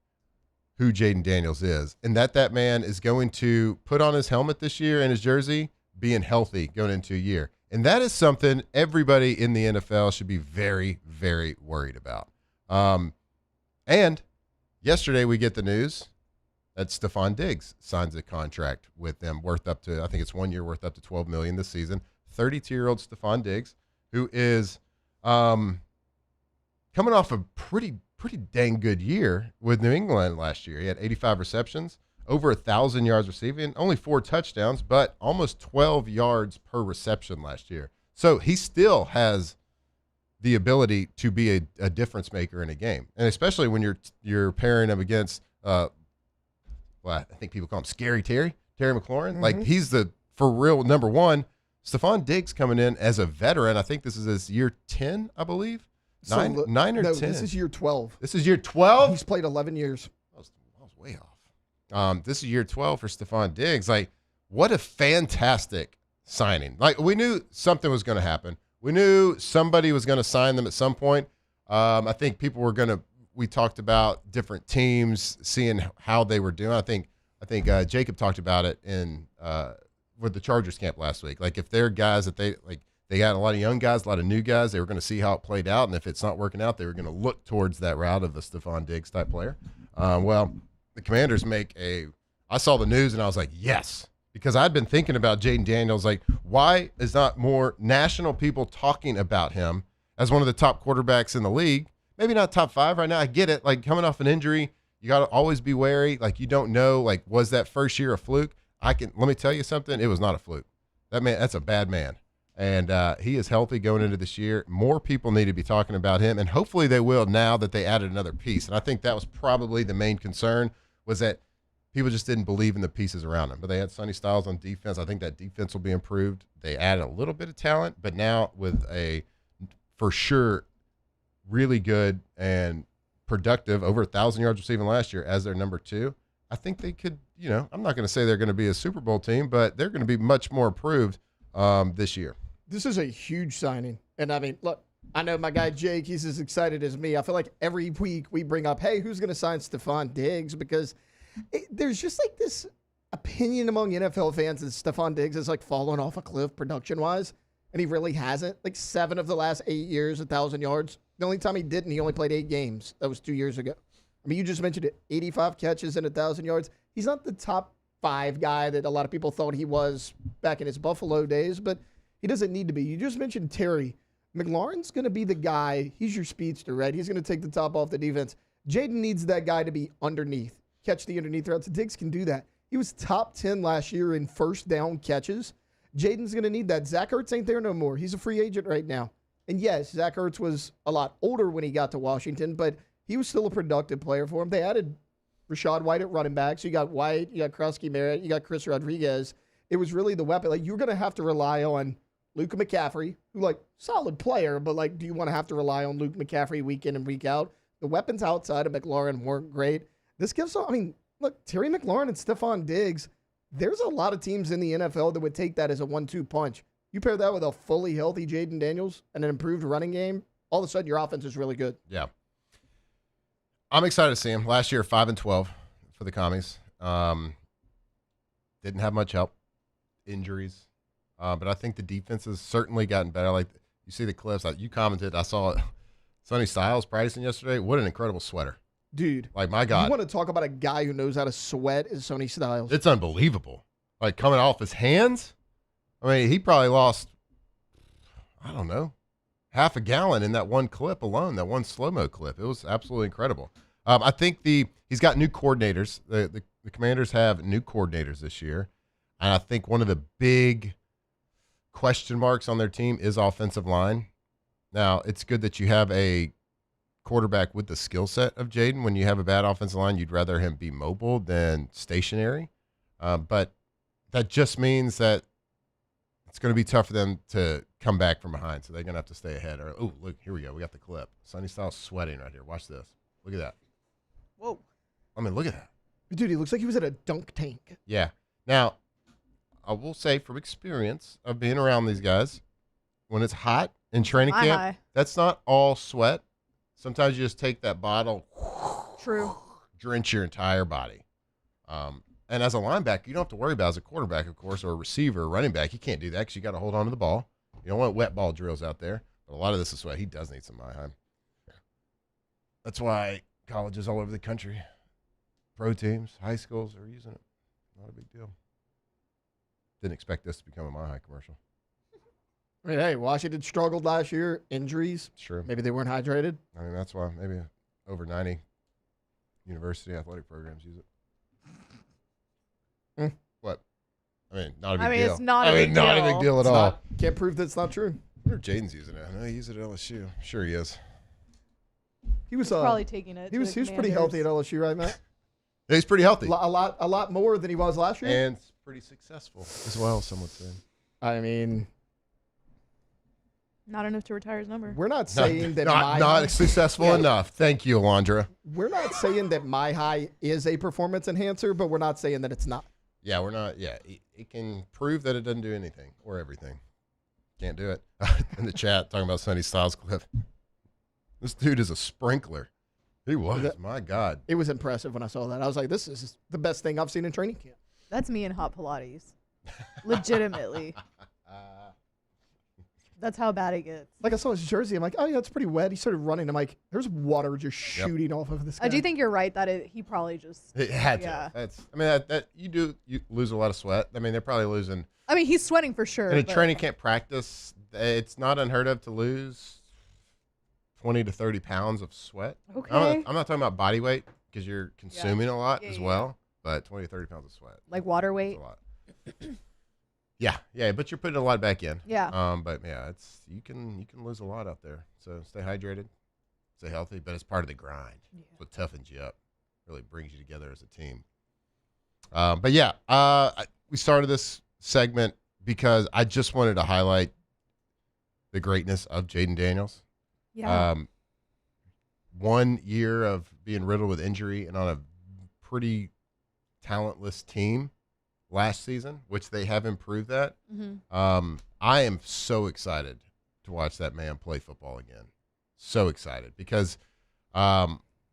who Jaden Daniels is, and that man is going to put on his helmet this year and his jersey being healthy going into a year. And that is something everybody in the NFL should be very, very worried about. And yesterday we get the news that Stephon Diggs signs a contract with them worth up to, I think it's 1 year worth up to $12 million this season. 32-year-old Stephon Diggs, who is coming off a pretty dang good year with New England last year. He had 85 receptions, over 1,000 yards receiving, only 4 touchdowns, but almost 12 yards per reception last year. So he still has the ability to be a difference maker in a game, and especially when you're pairing him against, I think people call him Scary Terry McLaurin. Mm-hmm. Like, he's the for real number one. Stephon Diggs coming in as a veteran. I think this is his year 10, I believe. Nine or 10. This is year 12. This is year 12? He's played 11 years. I was way off. This is year 12 for Stephon Diggs. Like, what a fantastic signing. Like, we knew something was going to happen. We knew somebody was going to sign them at some point. I think people were going to, we talked about different teams, seeing how they were doing. I think Jacob talked about it in with the Chargers camp last week. Like, if they're guys that they got a lot of young guys, a lot of new guys, they were going to see how it played out. And if it's not working out, they were going to look towards that route of the Stephon Diggs type player. Well, the Commanders I saw the news and I was like, yes, because I'd been thinking about Jaden Daniels. Like, why is not more national people talking about him as one of the top quarterbacks in the league? Maybe not top 5 right now. I get it. Like, coming off an injury, you got to always be wary. Like, you don't know, like, was that first year a fluke? Let me tell you something. It was not a fluke. That's a bad man. And he is healthy going into this year. More people need to be talking about him, and hopefully they will now that they added another piece. And I think that was probably the main concern, was that people just didn't believe in the pieces around him. But they had Sonny Styles on defense. I think that defense will be improved. They added a little bit of talent, but now with a for sure really good and productive, over 1,000 yards receiving last year as their number 2. I think they could, I'm not going to say they're going to be a Super Bowl team, but they're going to be much more improved this year. This is a huge signing. And I mean, look, I know my guy Jake, he's as excited as me. I feel like every week we bring up, hey, who's going to sign Stephon Diggs? Because there's just like this opinion among NFL fans that Stephon Diggs is like falling off a cliff production-wise, and he really hasn't. Like 7 of the last 8 years, 1,000 yards. The only time he didn't, he only played 8 games. That was 2 years ago. I mean, you just mentioned it, 85 catches and 1,000 yards. He's not the top 5 guy that a lot of people thought he was back in his Buffalo days, but he doesn't need to be. You just mentioned Terry. McLaurin's going to be the guy. He's your speedster, right? He's going to take the top off the defense. Jaden needs that guy to be underneath, catch the underneath routes. Diggs can do that. He was top 10 last year in first down catches. Jaden's going to need that. Zach Ertz ain't there no more. He's a free agent right now. And yes, Zach Ertz was a lot older when he got to Washington, but he was still a productive player for him. They added Rashad White at running back. So you got White, you got Krusky Merritt, you got Chris Rodriguez. It was really the weapon. Like, you're going to have to rely on Luka McCaffrey, who, like, solid player, but, like, do you want to have to rely on Luke McCaffrey week in and week out? The weapons outside of McLaurin weren't great. This gives, I mean, look, Terry McLaurin and Stephon Diggs, there's a lot of teams in the NFL that would take that as a 1-2 punch. You pair that with a fully healthy Jaden Daniels and an improved running game, all of a sudden your offense is really good. Yeah. I'm excited to see him. Last year, 5-12 for the Commies. Didn't have much help. Injuries. But I think the defense has certainly gotten better. Like, you see the clips. You commented. I saw Sonny Styles practicing yesterday. What an incredible sweater. Dude. Like, my God. You want to talk about a guy who knows how to sweat is Sonny Styles. It's unbelievable. Like, coming off his hands. I mean, he probably lost, I don't know, half a gallon in that one clip alone, that one slow-mo clip. It was absolutely incredible. I think he's got new coordinators. The Commanders have new coordinators this year. And I think one of the big question marks on their team is offensive line. Now, it's good that you have a quarterback with the skill set of Jaden. When you have a bad offensive line, you'd rather him be mobile than stationary. But that just means that it's going to be tough for them to come back from behind, so they're going to have to stay ahead. Oh, look, here we go. We got the clip. Sonny Styles sweating right here. Watch this. Look at that. Whoa. I mean, look at that. Dude, he looks like he was at a dunk tank. Yeah. Now, I will say from experience of being around these guys, when it's hot in training camp, that's not all sweat. Sometimes you just take that bottle, True, drench your entire body. And as a linebacker, you don't have to worry about it. As a quarterback, of course, or a receiver, or running back, you can't do that because you got to hold on to the ball. You don't want wet ball drills out there. But a lot of this is sweat. He does need some Myheim. That's why colleges all over the country, pro teams, high schools are using it. Not a big deal. Didn't expect this to become a Myheim commercial. I mean, hey, Washington struggled last year. Injuries. Sure. Maybe they weren't hydrated. I mean, that's why maybe over 90 university athletic programs use it. What? I mean, not a big deal. It's not a big deal. Not a big deal at all. Can't prove that's not true. I wonder if Jaden's using it. I know he used it at LSU. Sure he is. He was probably taking it. He was pretty healthy at LSU, right, Matt? Yeah, he's pretty healthy. A lot more than he was last year. And pretty successful as well, some would say. I mean, not enough to retire his number. We're not saying that not successful enough. Thank you, Alondra. We're not saying that My High is a performance enhancer, but we're not saying that it's not. Yeah, we're not. Yeah, it can prove that it doesn't do anything or everything. Can't do it. In the chat, talking about Sonny Styles clip. This dude is a sprinkler. He was. My God. It was impressive when I saw that. I was like, this is the best thing I've seen in training camp. That's me in hot Pilates. Legitimately. That's how bad it gets. Like, I saw his jersey. I'm like, oh, yeah, it's pretty wet. He started running. I'm like, there's water just shooting off of this guy. I do think you're right that he probably just. It had to. You lose a lot of sweat. I mean, they're probably losing. I mean, he's sweating for sure. In a training camp practice, it's not unheard of to lose 20 to 30 pounds of sweat. Okay. I'm not talking about body weight because you're consuming a lot as well, but 20 to 30 pounds of sweat. Like water weight? That's a lot. Yeah, but you're putting a lot back in. Yeah. But yeah, you can lose a lot out there. So stay hydrated, stay healthy, but it's part of the grind. Yeah. It's what toughens you up, really brings you together as a team. But yeah, we started this segment because I just wanted to highlight the greatness of Jaden Daniels. Yeah. 1 year of being riddled with injury and on a pretty talentless team last season, which they have improved that. I am so excited to watch that man play football again. So excited because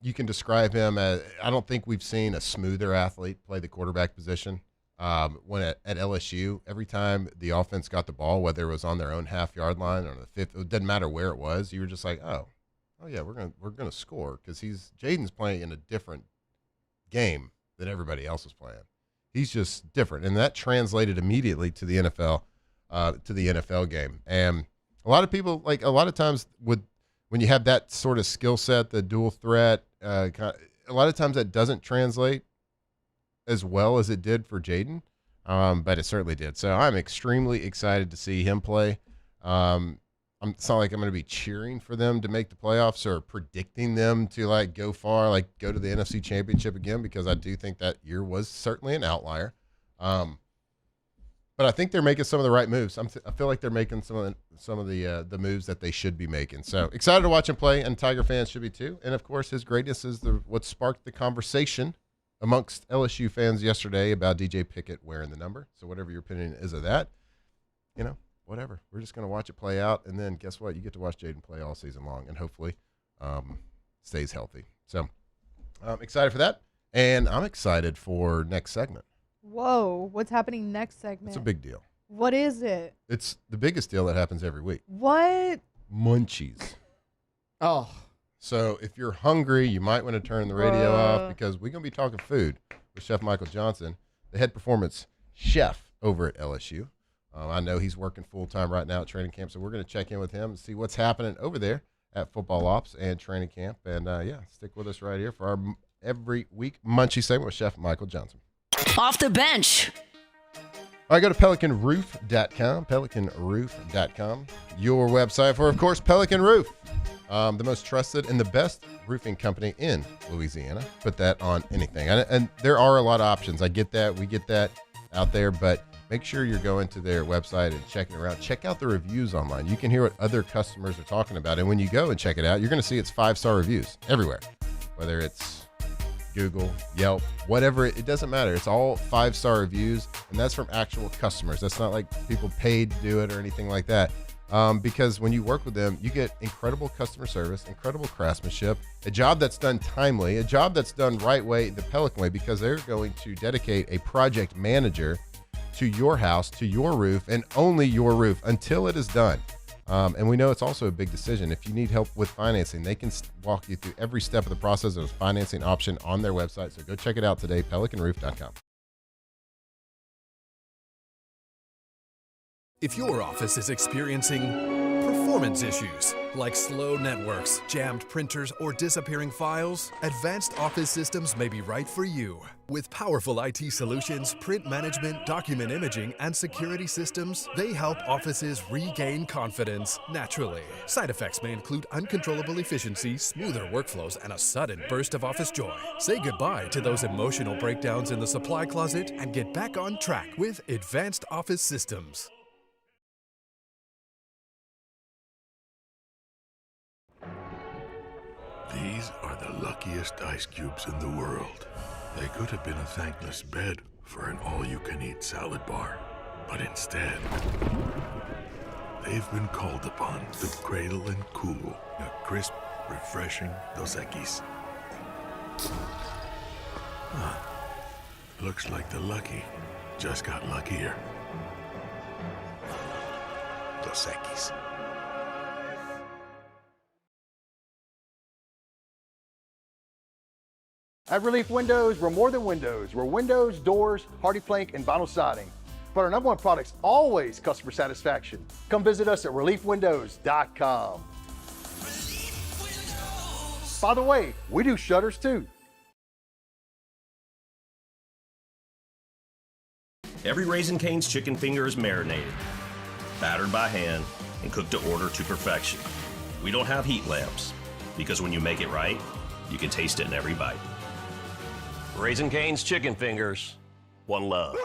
you can describe him as, I don't think we've seen a smoother athlete play the quarterback position. When at LSU, every time the offense got the ball, whether it was on their own half-yard line or the 5th, it didn't matter where it was. You were just like, oh yeah, we're gonna score because Jaden's playing in a different game than everybody else is playing. He's just different, and that translated immediately to the NFL game. And a lot of people, like a lot of times, when you have that sort of skill set, the dual threat, a lot of times that doesn't translate as well as it did for Jaden, but it certainly did. So I'm extremely excited to see him play. It's not like I'm going to be cheering for them to make the playoffs or predicting them to like go far, like go to the NFC Championship again, because I do think that year was certainly an outlier. But I think they're making some of the right moves. I feel like they're making some of the moves that they should be making. So excited to watch him play, and Tiger fans should be too. And of course, his greatness is what sparked the conversation amongst LSU fans yesterday about DJ Pickett wearing the number. So whatever your opinion is of that, whatever. We're just going to watch it play out, and then guess what? You get to watch Jaden play all season long, and hopefully stays healthy. So I'm excited for that, and I'm excited for next segment. Whoa, what's happening next segment? It's a big deal. What is it? It's the biggest deal that happens every week. What? Munchies. Oh. So if you're hungry, you might want to turn the radio off because we're going to be talking food with Chef Michael Johnson, the head performance chef over at LSU. I know he's working full-time right now at training camp, so we're going to check in with him and see what's happening over there at football ops and training camp. And, stick with us right here for our every week Munchie segment with Chef Michael Johnson. Off the bench. All right, go to PelicanRoof.com, PelicanRoof.com, your website for, of course, Pelican Roof, the most trusted and the best roofing company in Louisiana. Put that on anything. And there are a lot of options. I get that. We get that out there, but make sure you're going to their website and checking it out. Check out the reviews online. You can hear what other customers are talking about. And when you go and check it out, you're going to see it's 5-star reviews everywhere, whether it's Google, Yelp, whatever. It doesn't matter. It's all 5-star reviews, and that's from actual customers. That's not like people paid to do it or anything like that. Because when you work with them, you get incredible customer service, incredible craftsmanship, a job that's done timely, a job that's done right way, the Pelican way, because they're going to dedicate a project manager to your house, to your roof, and only your roof until it is done. And we know it's also a big decision. If you need help with financing, they can walk you through every step of the process of a financing option on their website. So go check it out today, PelicanRoof.com. If your office is experiencing performance issues like slow networks, jammed printers, or disappearing files, Advanced Office Systems may be right for you. With powerful IT solutions, print management, document imaging, and security systems, they help offices regain confidence naturally. Side effects may include uncontrollable efficiency, smoother workflows, and a sudden burst of office joy. Say goodbye to those emotional breakdowns in the supply closet and get back on track with Advanced Office Systems. These are the luckiest ice cubes in the world. They could have been a thankless bed for an all-you-can-eat salad bar. But instead, they've been called upon to cradle and cool a crisp, refreshing Dos Equis. Looks like the lucky just got luckier. Dos Equis. At Relief Windows, we're more than windows. We're windows, doors, hardy plank, and vinyl siding. But our number one product's always customer satisfaction. Come visit us at ReliefWindows.com. By the way, we do shutters too. Every Raising Cane's chicken finger is marinated, battered by hand, and cooked to order to perfection. We don't have heat lamps, because when you make it right, you can taste it in every bite. Raising Cane's chicken fingers, one love.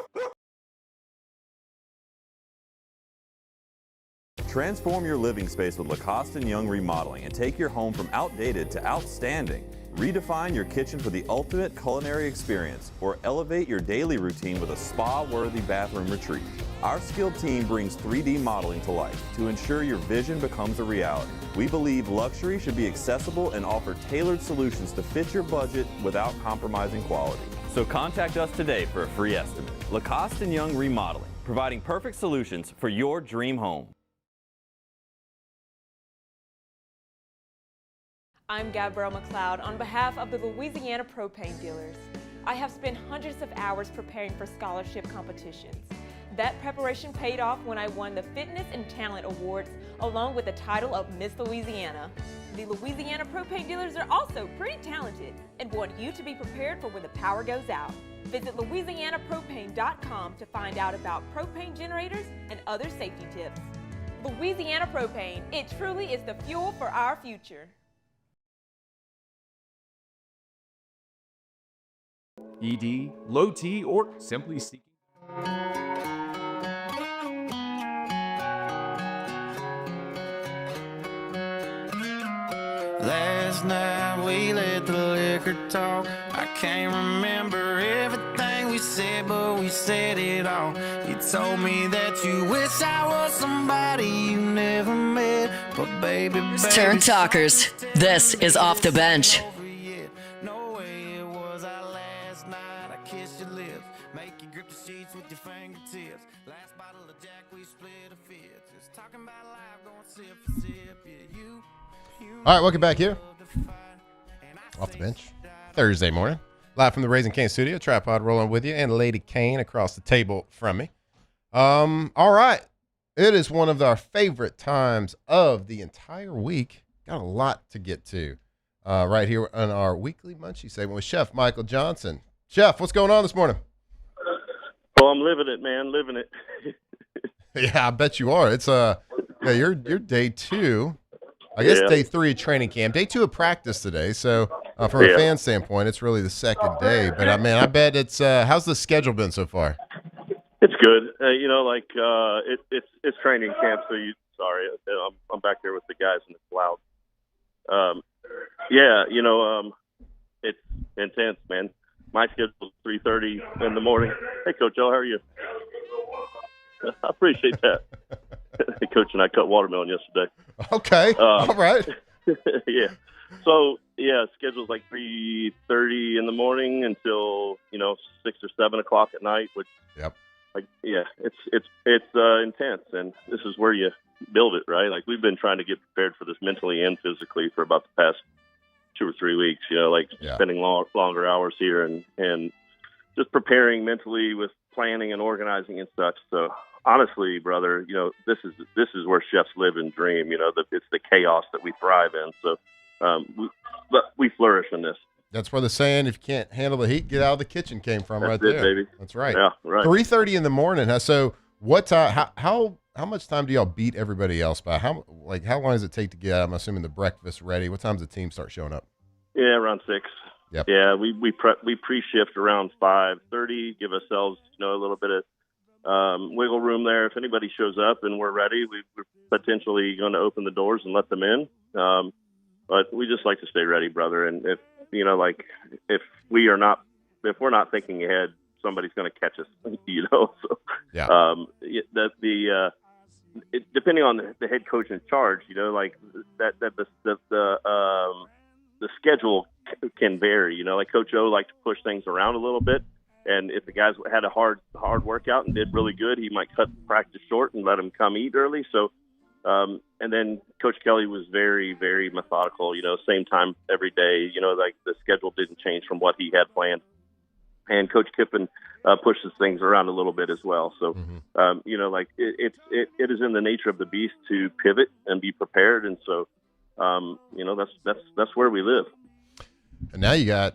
Transform your living space with Lacoste & Young Remodeling and take your home from outdated to outstanding. Redefine your kitchen for the ultimate culinary experience or elevate your daily routine with a spa-worthy bathroom retreat. Our skilled team brings 3D modeling to life to ensure your vision becomes a reality. We believe luxury should be accessible and offer tailored solutions to fit your budget without compromising quality. So contact us today for a free estimate. Lacoste & Young Remodeling, providing perfect solutions for your dream home. I'm Gabrielle McLeod on behalf of the Louisiana Propane Dealers. I have spent hundreds of hours preparing for scholarship competitions. That preparation paid off when I won the Fitness and Talent Awards along with the title of Miss Louisiana. The Louisiana Propane Dealers are also pretty talented and want you to be prepared for when the power goes out. Visit LouisianaPropane.com to find out about propane generators and other safety tips. Louisiana Propane, it truly is the fuel for our future. ED, low T, or simply seeking. Last night we let the liquor talk. I can't remember everything we said, but we said it all. You told me that you wish I was somebody you never met, but baby. Turn talkers. This is Off the Bench. All right, welcome back here. Off the Bench. Thursday morning. Live from the Raising Cane studio. Tripod rolling with you and Lady Cane across the table from me. All right. It is one of our favorite times of the entire week. Got a lot to get to right here on our weekly Munchie segment with Chef Michael Johnson. Chef, what's going on this morning? Oh, I'm living it, man. Living it. Yeah, I bet you are. It's you're day 2. I guess day 3 of training camp, day 2 of practice today. So from a fan standpoint, it's really the second day. But I mean, I bet it's how's the schedule been so far? It's good. It's training camp. So I'm back there with the guys and it's loud. It's intense, man. My schedule's 3:30 in the morning. Hey, Coach O, how are you? I appreciate that. Coach and I cut watermelon yesterday. Okay. All right. Yeah. So, schedule's like 3:30 in the morning until, 6 or 7 o'clock at night, which, it's intense. And this is where you build it, right? Like, we've been trying to get prepared for this mentally and physically for about the past 2 or 3 weeks, spending longer hours here and just preparing mentally with planning and organizing and such. So, honestly, brother, this is where chefs live and dream. It's the chaos that we thrive in. So we flourish in this. That's where the saying, if you can't handle the heat, get out of the kitchen came from. That's right it, there. Baby. That's right. Yeah, right. 3:30 in the morning. So what time? How much time do y'all beat everybody else by? How long does it take to get? I'm assuming the breakfast ready. What time does the team start showing up? Yeah, around 6. Yep. Yeah, we pre-shift around 5:30. Give ourselves a little bit of wiggle room there. If anybody shows up and we're ready, we're potentially going to open the doors and let them in. But we just like to stay ready, brother. And if we're not thinking ahead, somebody's going to catch us. So yeah. Depending on the head coach in charge, the schedule can vary. Like Coach O liked to push things around a little bit. And if the guys had a hard workout and did really good, he might cut practice short and let them come eat early. So, and then Coach Kelly was very, very methodical, same time every day, the schedule didn't change from what he had planned. And Coach Kippen pushes things around a little bit as well. So, it is in the nature of the beast to pivot and be prepared. And so, that's where we live. And now you got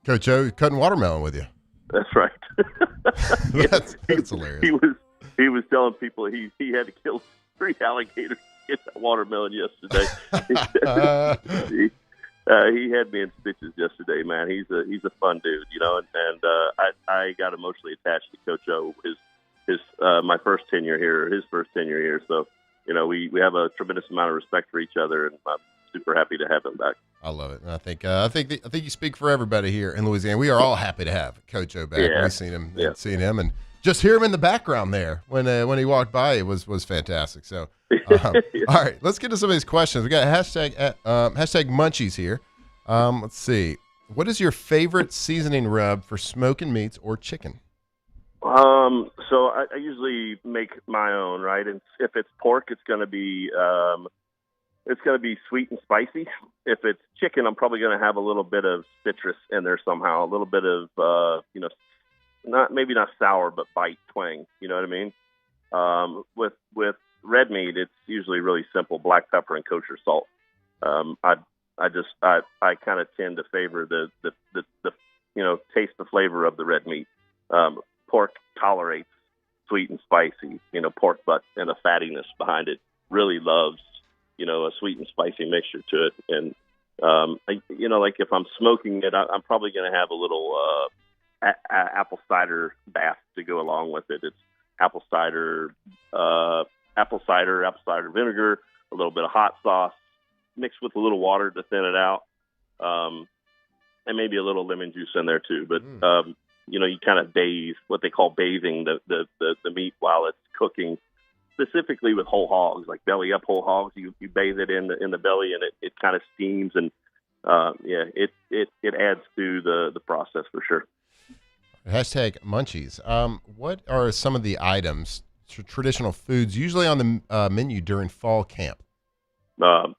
Coach O cutting watermelon with you. That's right. that's hilarious. He was telling people he had to kill 3 alligators to get that watermelon yesterday. He had me in stitches yesterday, man. He's a fun dude, and I got emotionally attached to Coach O. His my first tenure here, his first tenure here. So we have a tremendous amount of respect for each other, and I'm super happy to have him back. I love it. And I think you speak for everybody here in Louisiana. We are all happy to have Coach O back. Yeah. We've seen him, and just hear him in the background there when he walked by. It was fantastic. So, all right, let's get to some of these questions. We got hashtag Munchies here. Let's see. What is your favorite seasoning rub for smoking meats or chicken? So I usually make my own, right? And if it's pork, it's going to be sweet and spicy. If it's chicken, I'm probably going to have a little bit of citrus in there somehow, a little bit of maybe not sour, but bite twang. You know what I mean? With red meat, it's usually really simple: black pepper and kosher salt. I kind of tend to favor the taste the flavor of the red meat. Pork tolerates sweet and spicy, pork butt and a fattiness behind it. Really loves, a sweet and spicy mixture to it. And, like if I'm smoking it, I'm probably going to have a little apple cider bath to go along with it. It's apple cider vinegar, a little bit of hot sauce, mixed with a little water to thin it out, and maybe a little lemon juice in there too. But you kind of bathe, what they call bathing the meat while it's cooking. Specifically with whole hogs, like belly up whole hogs, you bathe it in the belly, and it kind of steams, and it adds to the process for sure. Hashtag Munchies. What are some of the items, traditional foods, usually on the menu during fall camp?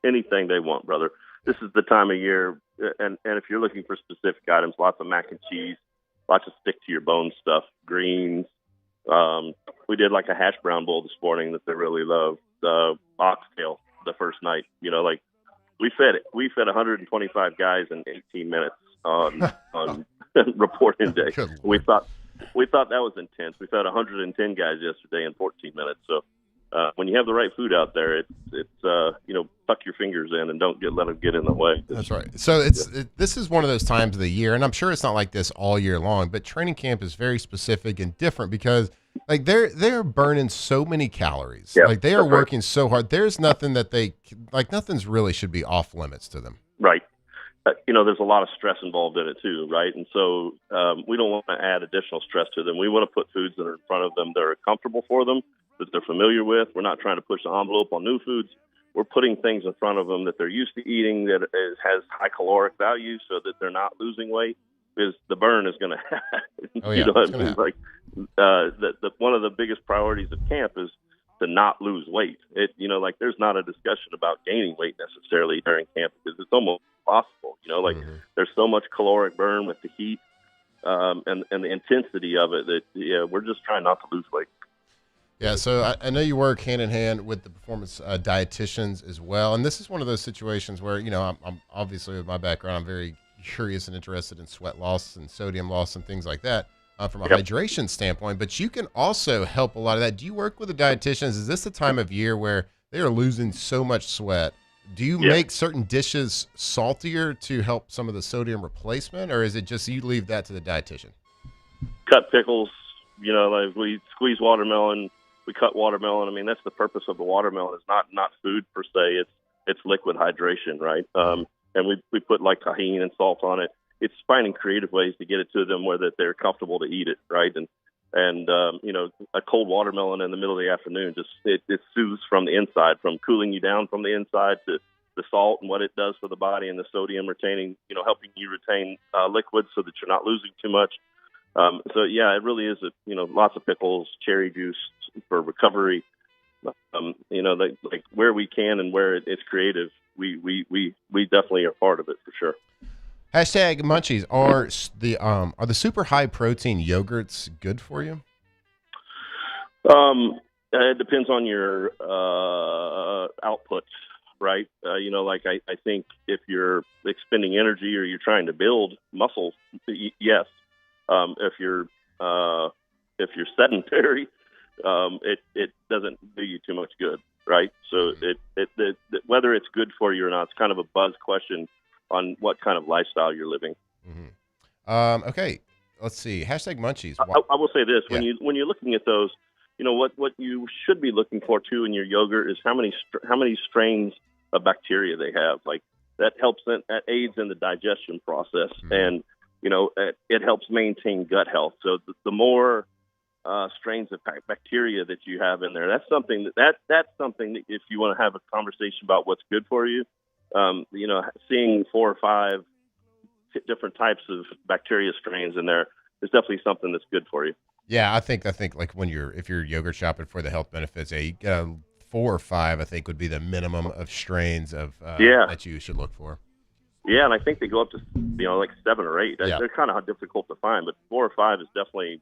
Anything they want, brother. This is the time of year, and if you're looking for specific items, lots of mac and cheese, lots of stick to your bone stuff, greens. We did like a hash brown bowl this morning that they really loved. Oxtail the first night. We fed 125 guys in 18 minutes on reporting day. We thought that was intense. We fed 110 guys yesterday in 14 minutes. So when you have the right food out there, it's tuck your fingers in and don't let them get in the way. That's right. So this is one of those times of the year, and I'm sure it's not like this all year long, but training camp is very specific and different because like they're burning so many calories. Yeah, like they are working so hard. There's nothing that nothing's really should be off limits to them. Right. There's a lot of stress involved in it too, right? And so we don't want to add additional stress to them. We want to put foods that are in front of them that are comfortable for them, that they're familiar with. We're not trying to push the envelope on new foods. We're putting things in front of them that they're used to eating that has high caloric value so that they're not losing weight, because the burn is going to happen. Oh, yeah, what I mean? Like one of the biggest priorities of camp is to not lose weight. There's not a discussion about gaining weight necessarily during camp because it's almost impossible. There's so much caloric burn with the heat and the intensity of it that we're just trying not to lose weight. Yeah, so I know you work hand in hand with the performance dietitians as well, and this is one of those situations where I'm obviously with my background, I'm very curious and interested in sweat loss and sodium loss and things like that from a hydration standpoint. But you can also help a lot of that. Do you work with the dietitians? Is this the time of year where they are losing so much sweat? Do you make certain dishes saltier to help some of the sodium replacement, or is it just you leave that to the dietitian? Cut pickles, like we squeeze watermelon. We cut watermelon. I mean, that's the purpose of the watermelon. It's not food per se. It's liquid hydration, right? And we put like tahini and salt on it. It's finding creative ways to get it to them where that they're comfortable to eat it, right? And a cold watermelon in the middle of the afternoon it soothes from the inside, from cooling you down from the inside to the salt and what it does for the body and the sodium retaining, helping you retain liquids so that you're not losing too much. It really is lots of pickles, cherry juice for recovery. Like where we can and where it's creative, we definitely are part of it for sure. Hashtag Munchies. Are the super high protein yogurts good for you? It depends on your output, right? I think if you're expending energy or you're trying to build muscle, yes. If you're sedentary, it doesn't do you too much good, right? So whether it's good for you or not, it's kind of a buzz question on what kind of lifestyle you're living. Mm-hmm. Okay, let's see. Hashtag Munchies. I will say this: when you're looking at those, what you should be looking for too in your yogurt is how many strains of bacteria they have. Like that that aids in the digestion process, and it helps maintain gut health. So the more strains of bacteria that you have in there, that's something that's something that if you want to have a conversation about what's good for you, seeing 4 or 5 different types of bacteria strains in there is definitely something that's good for you. Yeah, I think like if you're yogurt shopping for the health benefits, you get 4 or 5. I think would be the minimum of strains of that you should look for. Yeah, and I think they go up to like 7 or 8. They're kind of difficult to find, but 4 or 5 is definitely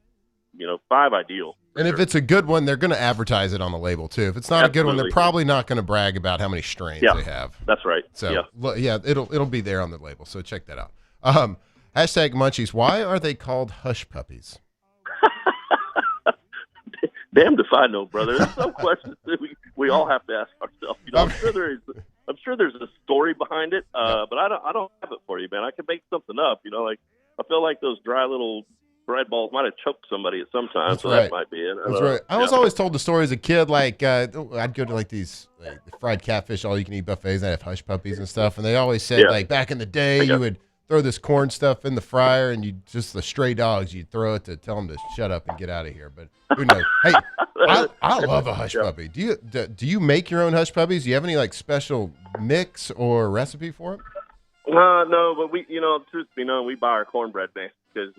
5 ideal. And if it's a good one, they're going to advertise it on the label too. If it's not a good one, they're probably not going to brag about how many strains they have. That's right. So it'll be there on the label. So check that out. Hashtag Munchies. Why are they called hush puppies? Damned if I know, brother. There's some questions that we all have to ask ourselves. I'm sure there's a story behind it, but I don't have it for you, man. I can make something up. Like I feel like those dry little bread balls might have choked somebody at some time. That's so right. That might be it. That's right. I was always told the story as a kid. Like I'd go to like these fried catfish, all you can eat buffets, and they have hush puppies and stuff. And they always said like back in the day, you would throw this corn stuff in the fryer, and you just the stray dogs, you'd throw it to tell them to shut up and get out of here. But who knows? Hey, I love a hush puppy. Do you make your own hush puppies? Do you have any like special mix or recipe for it? No, but we, truth be known, we buy our cornbread mix because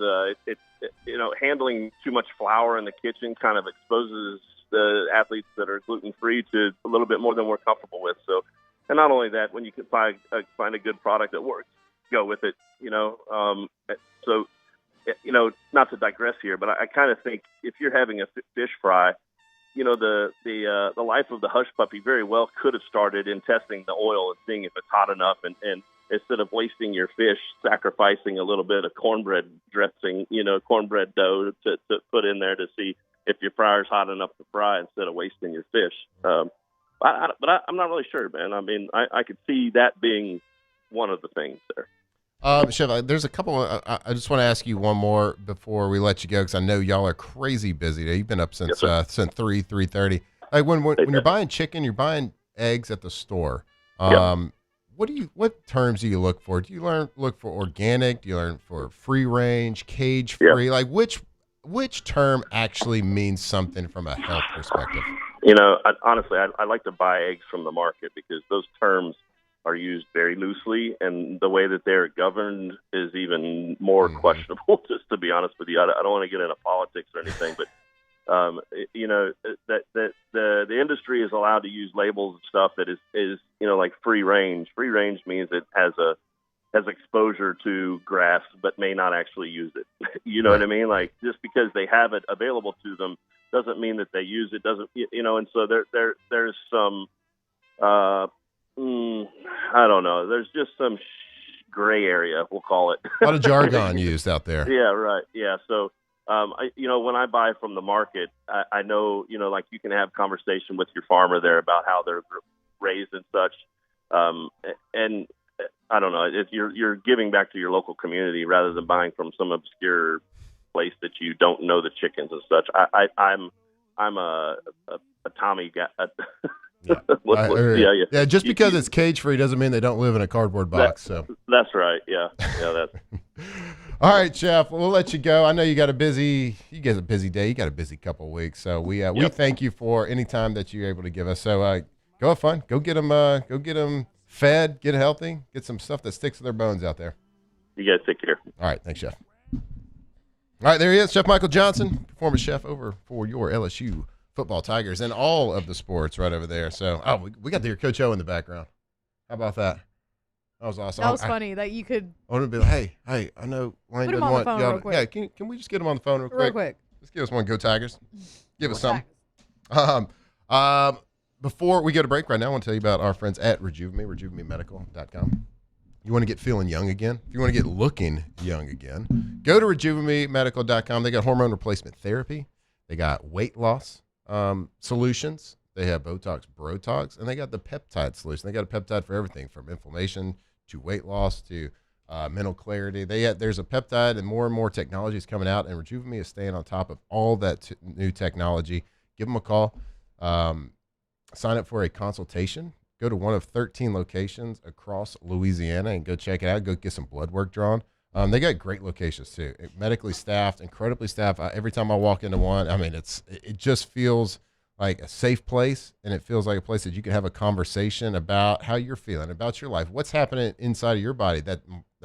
handling too much flour in the kitchen kind of exposes the athletes that are gluten free to a little bit more than we're comfortable with. So, and not only that, when you can find a good product that works, go with it. So, not to digress here, but I kind of think if you're having a fish fry, the life of the hush puppy very well could have started in testing the oil and seeing if it's hot enough, and instead of wasting your fish, sacrificing a little bit of cornbread dressing, cornbread dough to put in there to see if your fryer's hot enough to fry instead of wasting your fish. But I'm not really sure, man. I mean, I could see that being one of the things there. Chef, there's a couple. I just want to ask you one more before we let you go, because I know y'all are crazy busy today. You've been up since 3:30. Like when you're buying chicken, you're buying eggs at the store. What terms do you look for? Do you look for organic? Do you learn for free range, cage free? Like which term actually means something from a health perspective? Honestly, I like to buy eggs from the market because those terms are used very loosely, and the way that they're governed is even more questionable, just to be honest with you. I don't want to get into politics or anything, but that the industry is allowed to use labels and stuff that is like free range. Free range means it has exposure to grass but may not actually use it. You know what I mean? Like just because they have it available to them doesn't mean that they use it. And so there's some I don't know. There's just some gray area, we'll call it. A lot of jargon used out there. Yeah, right. Yeah. So, when I buy from the market, I know, like you can have conversation with your farmer there about how they're raised and such. And I don't know, if you're giving back to your local community rather than buying from some obscure place that you don't know the chickens and such. I'm a Tommy guy. Yeah. Just because it's cage free doesn't mean they don't live in a cardboard box. That's right. Yeah. That's. All right, Chef. We'll let you go. I know you got a busy day. You got a busy couple of weeks. So we thank you for any time that you're able to give us. So go have fun. Go get them fed. Get healthy. Get some stuff that sticks to their bones out there. You guys take care. All right. Thanks, Chef. All right, there he is, Chef Michael Johnson, performance chef over for your LSU football Tigers and all of the sports right over there. So, we got your Coach O in the background. How about that? That was awesome. That was funny that you could. I want to be like, hey, I know Lane put him doesn't on want the phone y'all. real quick. Yeah, can we just get him on the phone real quick? Just give us one. Go Tigers. Give us something. Before we go to break right now, I want to tell you about our friends at RejuveMeMedical.com. You want to get feeling young again? If you want to get looking young again, go to RejuveMeMedical.com. They got hormone replacement therapy. They got weight loss solutions. They have Botox, Brotox, and they got the peptide solution. They got a peptide for everything from inflammation to weight loss to mental clarity. There's a peptide, and more technology is coming out, and RejuveMe is staying on top of all that new technology, give them a call. Sign up for a consultation. Go to one of 13 locations across Louisiana and go check it out. Go get some blood work drawn. They got great locations too. Medically staffed, incredibly staffed. Every time I walk into one, I mean, it just feels like a safe place, and it feels like a place that you can have a conversation about how you're feeling, about your life, what's happening inside of your body that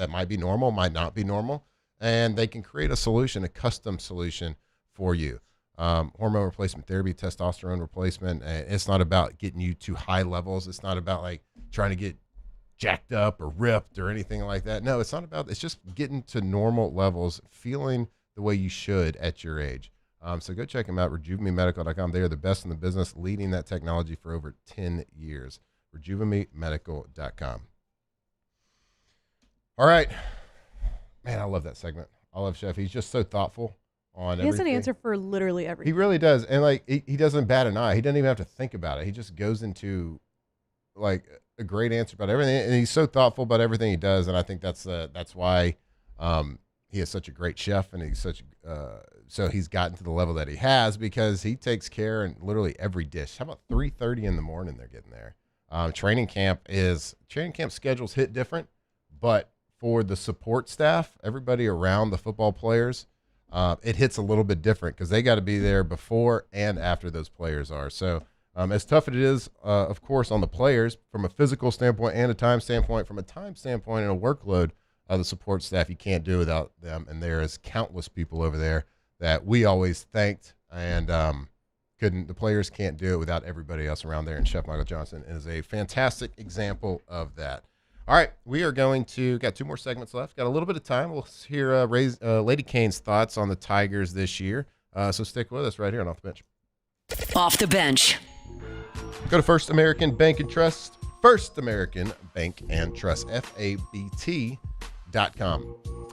might be normal, might not be normal, and they can create a solution, a custom solution for you. Hormone replacement therapy, testosterone replacement. It's not about getting you to high levels. It's not about like trying to get jacked up or ripped or anything like that. No, it's not about, it's just getting to normal levels, feeling the way you should at your age. So go check them out, RejuveMeMedical.com. They are the best in the business, leading that technology for over 10 years. RejuveMeMedical.com. All right. Man, I love that segment. I love Chef. He's just so thoughtful on He has everything. an answer for literally everything. He really does. And like, he doesn't bat an eye. He doesn't even have to think about it. He just goes into like a great answer about everything. And he's so thoughtful about everything he does. And I think that's why, he is such a great chef, and he's so he's gotten to the level that he has because he takes care in literally every dish. How about 3:30 in the morning they're getting there? Training camp schedules hit different, but for the support staff, everybody around the football players, it hits a little bit different because they got to be there before and after those players are. So as tough as it is, of course, on the players from a physical standpoint and a time standpoint, from a time standpoint and a workload, the support staff, you can't do without them. And there is countless people over there that we always thanked, and the players can't do it without everybody else around there. And Chef Michael Johnson is a fantastic example of that. All right, we are got 2 more segments left. Got a little bit of time. We'll hear Lady Kane's thoughts on the Tigers this year. So stick with us right here on Off the Bench. Off the Bench. Go to First American Bank and Trust. First American Bank and Trust, FABT.com.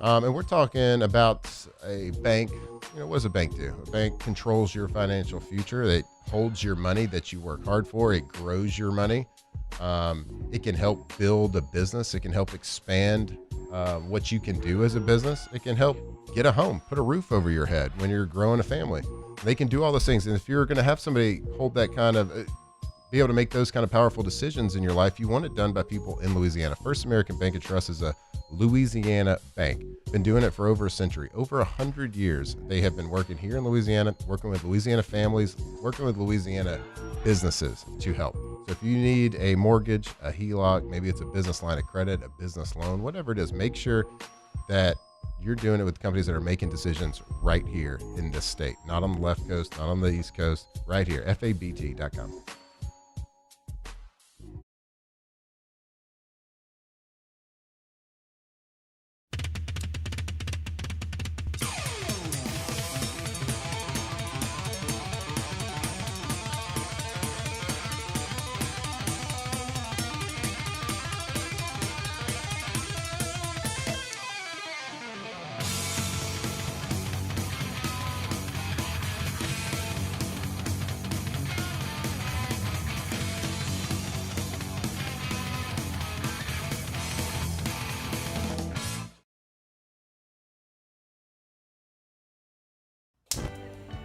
And we're talking about a bank. What does a bank do? A bank controls your financial future. It holds your money that you work hard for. It grows your money. It can help build a business. It can help expand what you can do as a business. It can help get a home, put a roof over your head when you're growing a family. They can do all those things. And if you're going to have somebody hold that kind of be able to make those kind of powerful decisions in your life, you want it done by people in Louisiana. First American Bank and Trust is a Louisiana bank. Been doing it for over a century, over 100 years. They have been working here in Louisiana, working with Louisiana families, working with Louisiana businesses to help. So if you need a mortgage, a HELOC, maybe it's a business line of credit, a business loan, whatever it is, make sure that you're doing it with companies that are making decisions right here in this state, not on the left coast, not on the east coast, right here, FABT.com.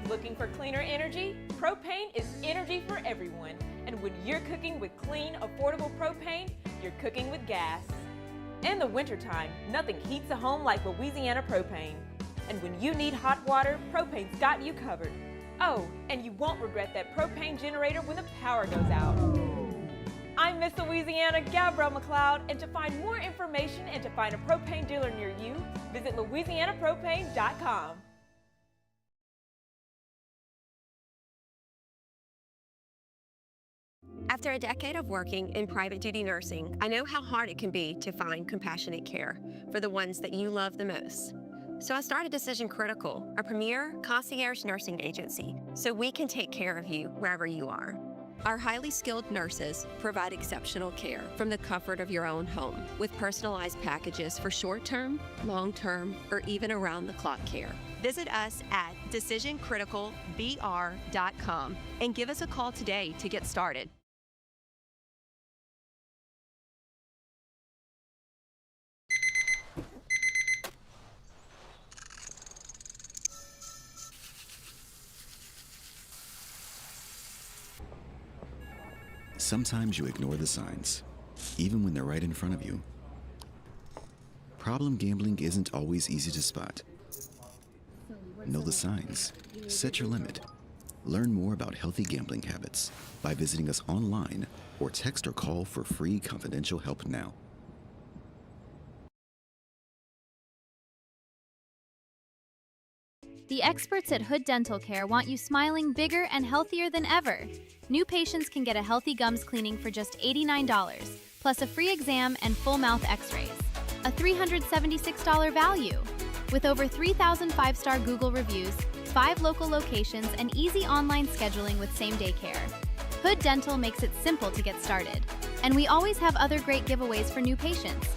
Looking for cleaner energy? Propane is energy for everyone. And when you're cooking with clean, affordable propane, you're cooking with gas. In the wintertime, nothing heats a home like Louisiana propane. And when you need hot water, propane's got you covered. Oh, and you won't regret that propane generator when the power goes out. I'm Miss Louisiana, Gabrielle McLeod, and to find more information and to find a propane dealer near you, visit LouisianaPropane.com. After a decade of working in private duty nursing, I know how hard it can be to find compassionate care for the ones that you love the most. So I started Decision Critical, a premier concierge nursing agency, so we can take care of you wherever you are. Our highly skilled nurses provide exceptional care from the comfort of your own home with personalized packages for short-term, long-term, or even around-the-clock care. Visit us at DecisionCriticalBR.com and give us a call today to get started. Sometimes you ignore the signs, even when they're right in front of you. Problem gambling isn't always easy to spot. Know the signs. Set your limit. Learn more about healthy gambling habits by visiting us online or text or call for free confidential help now. The experts at Hood Dental Care want you smiling bigger and healthier than ever. New patients can get a healthy gums cleaning for just $89, plus a free exam and full mouth x-rays. A $376 value. With over 3,000 five-star Google reviews, 5 local locations, and easy online scheduling with same-day care. Hood Dental makes it simple to get started. And we always have other great giveaways for new patients.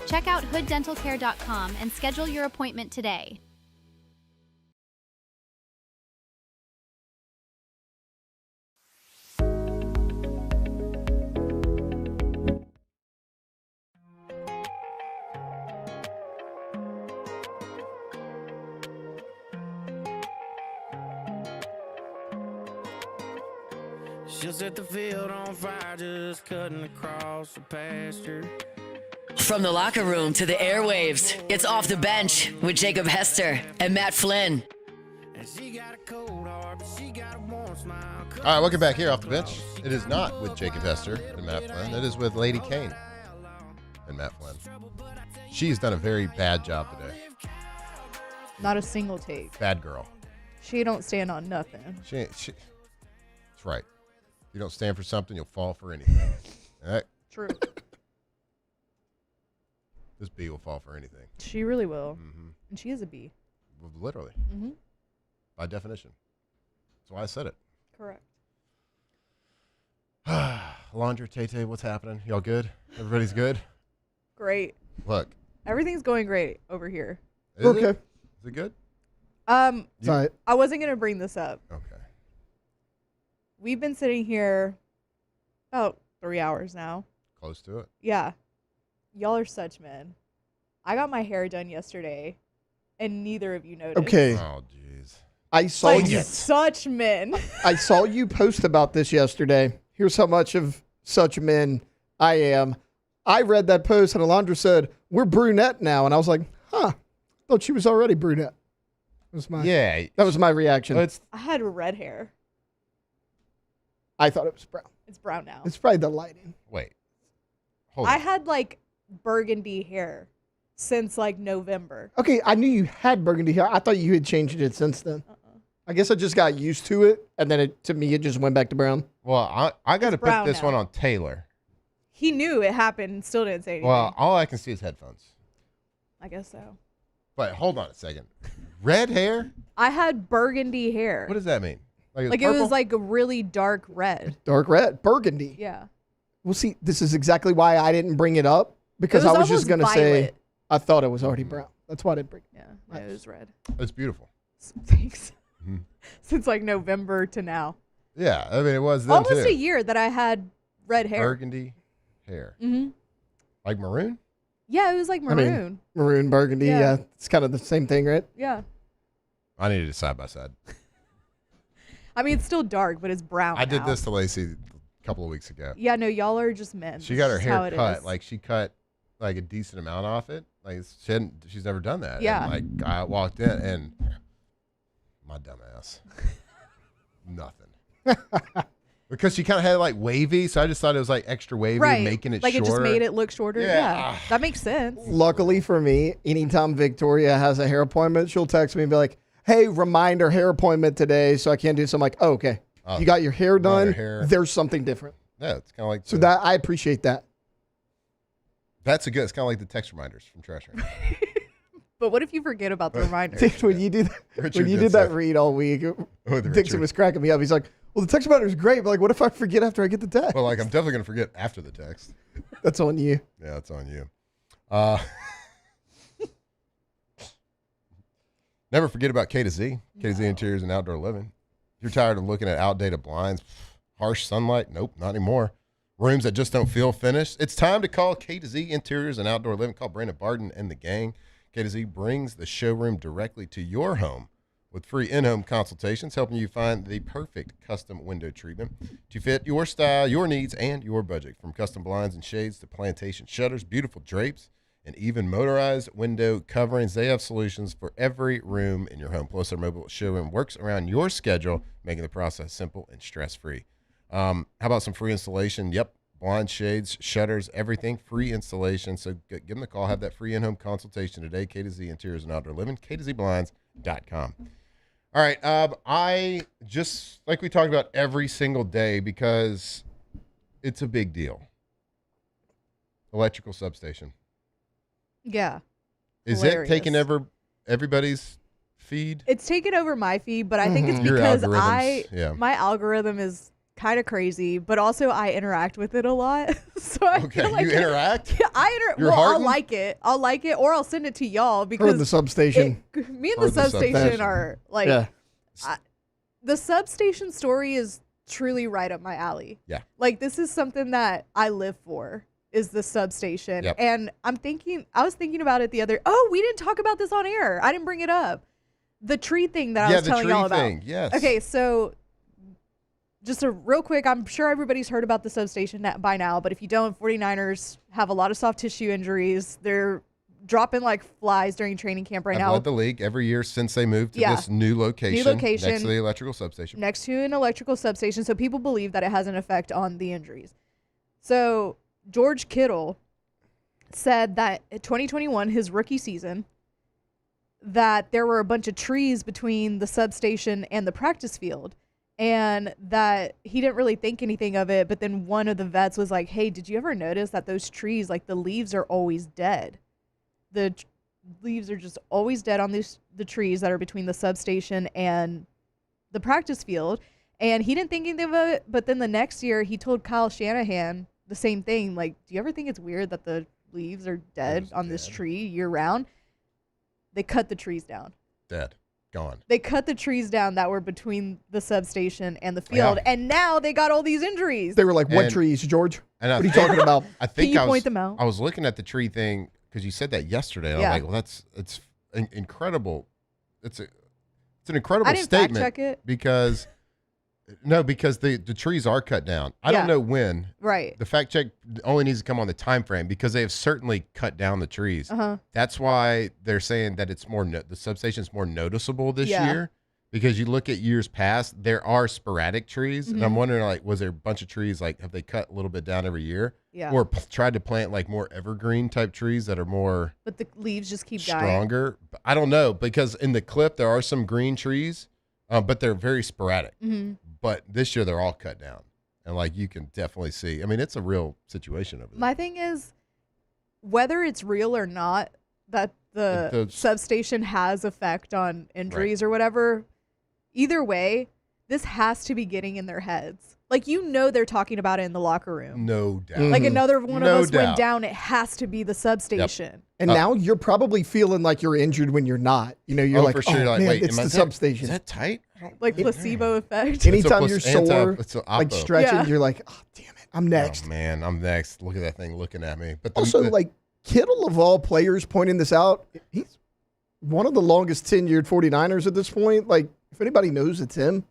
Check out hooddentalcare.com and schedule your appointment today. She'll set the field on fire, just cutting across the pasture. From the locker room to the airwaves, it's Off the Bench with Jacob Hester and Matt Flynn. All right, welcome back here off the bench. It is not with Jacob Hester and Matt Flynn. It is with Lady Kane and Matt Flynn. She's done a very bad job today. Not a single take. Bad girl. She don't stand on nothing. That's right. If you don't stand for something, you'll fall for anything. All right? True. This bee will fall for anything. She really will. Mm-hmm. And she is a bee. Literally. Mm-hmm. By definition. That's why I said it. Correct. Alondra, Tay-Tay, what's happening? Y'all good? Everybody's good? Great. Look. Everything's going great over here. Is it good? Sorry. I wasn't going to bring this up. Okay. We've been sitting here about 3 hours now. Close to it. Yeah. Y'all are such men. I got my hair done yesterday, and neither of you noticed. Okay. Oh, jeez. I saw Like, you. such men. I saw you post about this yesterday. Here's how much of such men I am. I read that post, and Alondra said, "We're brunette now," and I was like, "Huh? Thought she was already brunette." That was my reaction. I had red hair. I thought it was brown. It's brown now. It's probably the lighting. Wait. I had like burgundy hair since like November. Okay, I knew you had burgundy hair. I thought you had changed it since then. I guess I just got used to it, and then to me, it just went back to brown. Well, I got to put brown this now. one on Taylor. He knew it happened and still didn't say anything. Well, all I can see is headphones. I guess so. But hold on a second. Red hair? I had burgundy hair. What does that mean? Like it was like a really dark red. Dark red, burgundy. Yeah. Well, see, this is exactly why I didn't bring it up, because I was just going to say violet. I thought it was already brown. That's why I didn't bring it. Yeah, it was red. It's beautiful. Thanks. Mm-hmm. Since like November to now. Yeah, I mean, it was then Almost too. a year that I had red hair. Burgundy hair. Mm-hmm. Like maroon? Yeah, it was like I maroon. mean, maroon, burgundy. Yeah. It's kind of the same thing, right? Yeah. I needed it side by side. I mean, it's still dark, but it's brown I did now. this to Lacey a couple of weeks ago. Yeah, no, y'all are just men. She got her This is how hair it cut. is. Like, she cut like a decent amount off it. Like, she's never done that. Yeah. And, like, I walked in and my dumb ass. Nothing. Because she kind of had it like wavy, so I just thought it was like extra wavy, right. making it like shorter. it just made it look shorter. Yeah. Yeah. That makes sense. Luckily for me, anytime Victoria has a hair appointment, she'll text me and be like, "Hey, reminder, hair appointment today," so I can't do something like, "Oh, okay. You got your hair done. There's something different." Yeah, it's kind of like So that I appreciate that. That's a good. It's kind of like the text reminders from Trash Room. But what if you forget about the reminder? Dude, when you do that, Richard when you did did that say- read all week, Richard. Dixon was cracking me up. He's like, "Well, the text reminder is great, but like, what if I forget after I get the text?" Well, like I'm definitely gonna forget after the text. That's on you. Yeah, it's on you. Never forget about K to Z. K to Z Interiors and Outdoor Living. If you're tired of looking at outdated blinds, harsh sunlight, nope, not anymore. Rooms that just don't feel finished. It's time to call K to Z Interiors and Outdoor Living. Call Brandon Barton and the gang. K to Z brings the showroom directly to your home with free in-home consultations, helping you find the perfect custom window treatment to fit your style, your needs, and your budget. From custom blinds and shades to plantation shutters, beautiful drapes, and even motorized window coverings, they have solutions for every room in your home. Plus, their mobile showroom works around your schedule, making the process simple and stress-free. How about some free installation? Yep. Blind, shades, shutters, everything, free installation. So give them a call. Have that free in-home consultation today. K to Z Interiors and Outdoor Living, KTZBlinds.com. All right. I just, like we talk about every single day because it's a big deal. Electrical substation. Yeah. Is Hilarious. it taking over everybody's feed? It's taken over my feed, but I think it's Your because algorithms, my algorithm is kind of crazy, but also I interact with it a lot. So I feel like you interact? Yeah, You're I'll hardened? like it. I'll like it, or I'll send it to y'all because the substation. Me and Or the the substation substation. are like, Yeah. the substation story is truly right up my alley. Yeah. Like this is something that I live for. Is the substation. Yep. And I was thinking about it the other, we didn't talk about this on air. I didn't bring it up. The tree thing that I was telling y'all about. Thing. Yes. Okay, so just a real quick, I'm sure everybody's heard about the substation by now, but if you don't, 49ers have a lot of soft tissue injuries. They're dropping like flies during training camp right I've now. led the league every year since they moved to Yeah. this new location next to the electrical substation. Next to an electrical substation, so people believe that it has an effect on the injuries. So George Kittle said that in 2021, his rookie season, that there were a bunch of trees between the substation and the practice field, and that he didn't really think anything of it. But then one of the vets was like, hey, did you ever notice that those trees, like the leaves are always dead? The leaves are just always dead on the trees that are between the substation and the practice field. And he didn't think anything of it. But then the next year, he told Kyle Shanahan the same thing. Like, do you ever think it's weird that the leaves are dead on this tree year round? They cut the trees down. Dead. Gone. They cut the trees down that were between the substation and the field. Yeah. And now they got all these injuries. They were like, what And- trees, George? And What are you talking about? I think Can you point them out? I was looking at the tree thing because you said that yesterday. And Yeah. I'm like, well, it's incredible. It's an incredible I didn't fact statement. check it. Because the trees are cut down. I Yeah. don't know when. Right. The fact check only needs to come on the time frame because they have certainly cut down the trees. Uh-huh. That's why they're saying that it's more the substation is more noticeable this Yeah. year. Because you look at years past, there are sporadic trees, and I'm Mhm. wondering, like, was there a bunch of trees, like, have they cut a little bit down every year? Yeah. Or tried to plant, like, more evergreen type trees that are more But the leaves just keep dying. stronger? I don't know, because in the clip, there are some green trees, but they're very sporadic. Mhm. But this year, they're all cut down. And, like, you can definitely see. I mean, it's a real situation over there. My thing is, whether it's real or not, that the does. substation has effect on injuries or whatever, either way, this has to be getting in their heads. Like, they're talking about it in the locker room. No doubt. Like, another one No of us doubt. went down, it has to be the substation. And now you're probably feeling like you're injured when you're not. You're like, for sure. oh, You're like, man, wait, it's am I- the is that- substation. Is that tight? Like placebo effect. Anytime you're sore, it's a like oppo. stretching, Yeah. you're like, oh, damn it, I'm next. Oh, man, I'm next. Look at that thing looking at me. But Also, like, Kittle of all players pointing this out, he's one of the longest tenured 49ers at this point. Like, if anybody knows, it's him.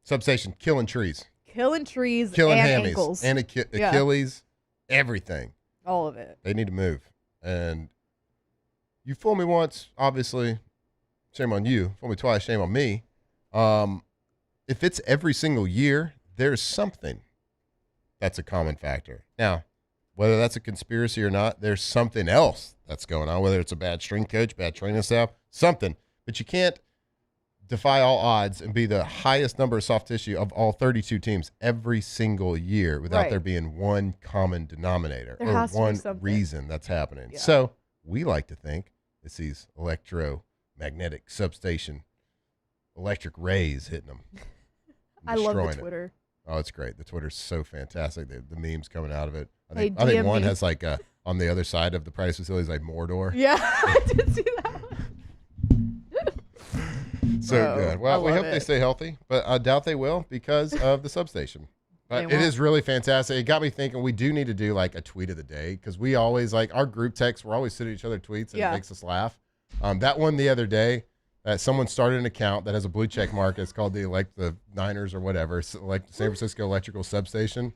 substation, killing trees. Killing trees Killing and hammies ankles. and Yeah. Achilles, everything. All of it. They need to move. And you fool me once, obviously, shame on you. Fool me twice, shame on me. If it's every single year, there's something that's a common factor. Now, whether that's a conspiracy or not, there's something else that's going on, whether it's a bad strength coach, bad training staff, something. But you can't defy all odds and be the highest number of soft tissue of all 32 teams every single year without Right. there being one common denominator There or has to be one something. reason that's happening. Yeah. So we like to think it's these electromagnetic substation electric rays hitting them. I love the destroying it. Twitter. Oh, it's great. The Twitter's so fantastic. The memes coming out of it. I Hey, think, I think DM one me. has like on the other side of the practice facility is like Mordor. Yeah, I did see that. So Bro, good. Well, I we love hope they it. stay healthy, but I doubt they will because of the substation. But They it won't. is really fantastic. It got me thinking we do need to do like a tweet of the day because we always like our group text. We're always sending each other tweets and Yeah. it makes us laugh. That one the other day, Someone started an account that has a blue check mark. It's called the Niners or whatever, like the San Francisco Electrical Substation.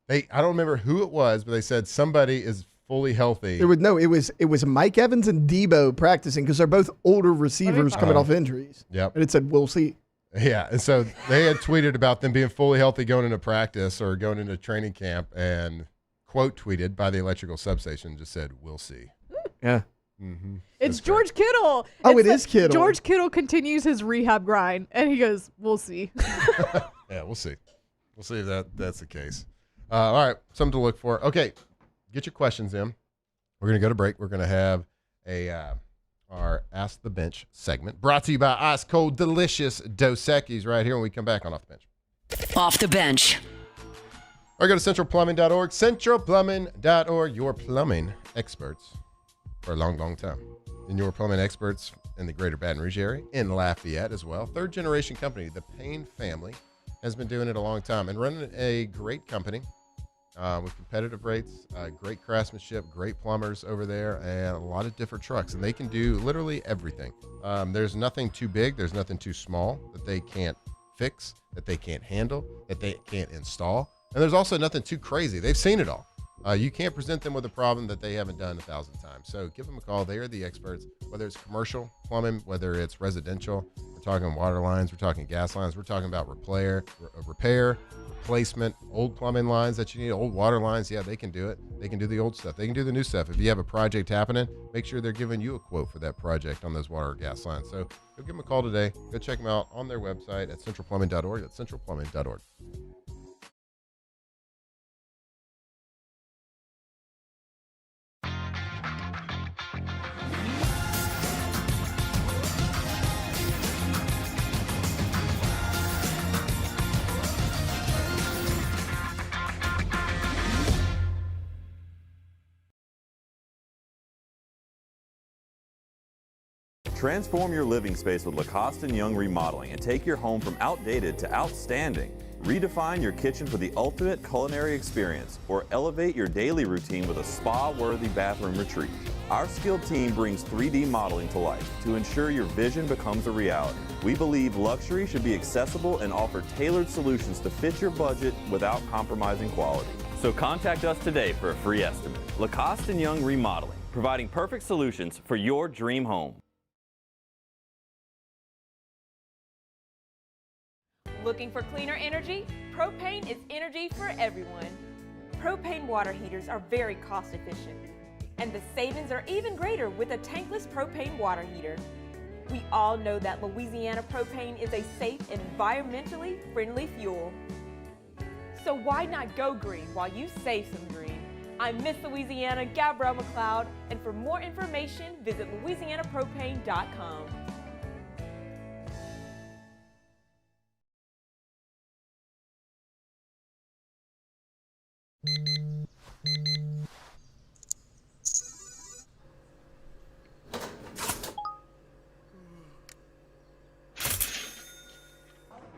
I don't remember who it was, but they said somebody is fully healthy. It was Mike Evans and Debo practicing because they're both older receivers coming off injuries. Yep. And it said, we'll see. Yeah, and so they had tweeted about them being fully healthy going into practice or going into training camp, and quote tweeted by the electrical substation just said, "We'll see." Yeah. Mm-hmm. It's George Kittle. Oh, it is Kittle. George Kittle continues his rehab grind, and he goes, "We'll see." Yeah, we'll see. We'll see if that's the case. All right, something to look for. Okay, get your questions in. We're going to go to break. We're going to have our Ask the Bench segment brought to you by Ice Cold Delicious Dos Equis right here when we come back on Off the Bench. Off the Bench. Or go to centralplumbing.org. Centralplumbing.org, your plumbing experts for a long, long time. And your plumbing experts in the greater Baton Rouge area, in Lafayette as well. Third generation company, the Payne family, has been doing it a long time and running a great company with competitive rates, great craftsmanship, great plumbers over there, and a lot of different trucks. And they can do literally everything. There's nothing too big. There's nothing too small that they can't fix, that they can't handle, that they can't install. And there's also nothing too crazy. They've seen it all. You can't present them with a problem that they haven't done 1,000 times. So give them a call. They are the experts, whether it's commercial plumbing, whether it's residential. We're talking water lines. We're talking gas lines. We're talking about repair, replacement, old plumbing lines that you need, old water lines. Yeah, they can do it. They can do the old stuff. They can do the new stuff. If you have a project happening, make sure they're giving you a quote for that project on those water or gas lines. So go give them a call today. Go check them out on their website at centralplumbing.org. That's centralplumbing.org. Transform your living space with Lacoste & Young Remodeling and take your home from outdated to outstanding. Redefine your kitchen for the ultimate culinary experience or elevate your daily routine with a spa-worthy bathroom retreat. Our skilled team brings 3D modeling to life to ensure your vision becomes a reality. We believe luxury should be accessible and offer tailored solutions to fit your budget without compromising quality. So contact us today for a free estimate. Lacoste & Young Remodeling, providing perfect solutions for your dream home. Looking for cleaner energy? Propane is energy for everyone. Propane water heaters are very cost efficient, and the savings are even greater with a tankless propane water heater. We all know that Louisiana propane is a safe and environmentally friendly fuel. So why not go green while you save some green? I'm Miss Louisiana, Gabrielle McLeod, and for more information, visit louisianapropane.com.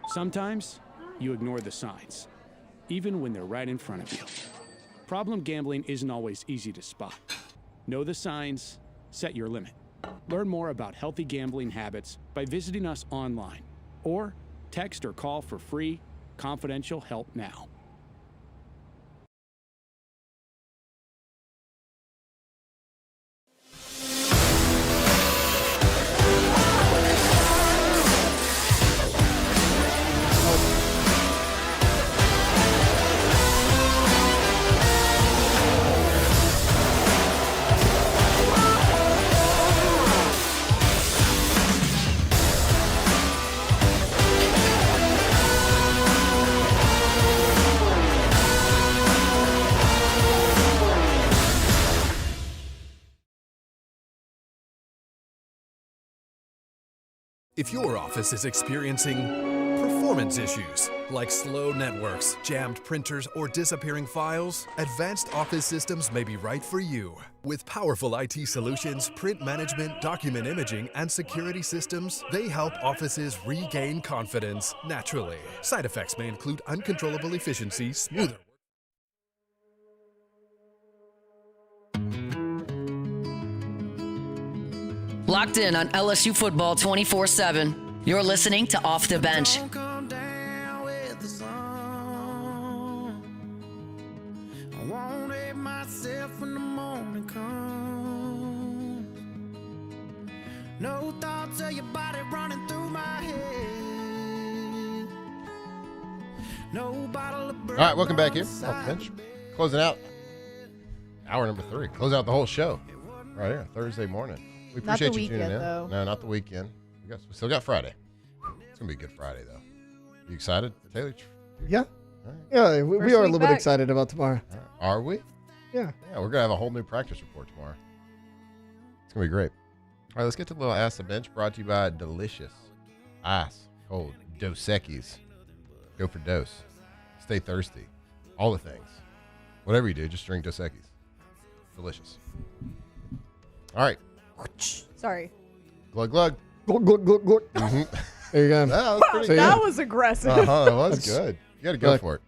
Sometimes you ignore the signs, even when they're right in front of you. Problem gambling isn't always easy to spot. Know the signs, set your limit. Learn more about healthy gambling habits by visiting us online or text or call for free, confidential help now. If your office is experiencing performance issues like slow networks, jammed printers, or disappearing files, Advanced Office Systems may be right for you. With powerful IT solutions, print management, document imaging, and security systems, they help offices regain confidence naturally. Side effects may include uncontrollable efficiency, smoother Locked in on LSU football 24/7. You're listening to Off the Bench. No thoughts of your body running through my head. No bottle of All right, welcome back here. Off the Bench. Closing out hour number 3. Close out the whole show right here, Thursday morning. We Not the appreciate you tuning weekend, in. though. No, not the weekend. We still got Friday. It's going to be a good Friday, though. You excited, Taylor? Yeah. Yeah, we are a little bit excited about tomorrow. Are we? Yeah. Yeah, we're going to have a whole new practice report tomorrow. It's going to be great. All right, let's get to the little Ask the Bench, brought to you by delicious, ice cold Dos Equis. Go for dose. Stay thirsty. All the things. Whatever you do, just drink Dos Equis. Delicious. All right. Sorry. Glug, glug. Glug, glug, glug, glug. Mm-hmm. There you go. That was pretty That good. was aggressive. That was good. You got to go Look, for it.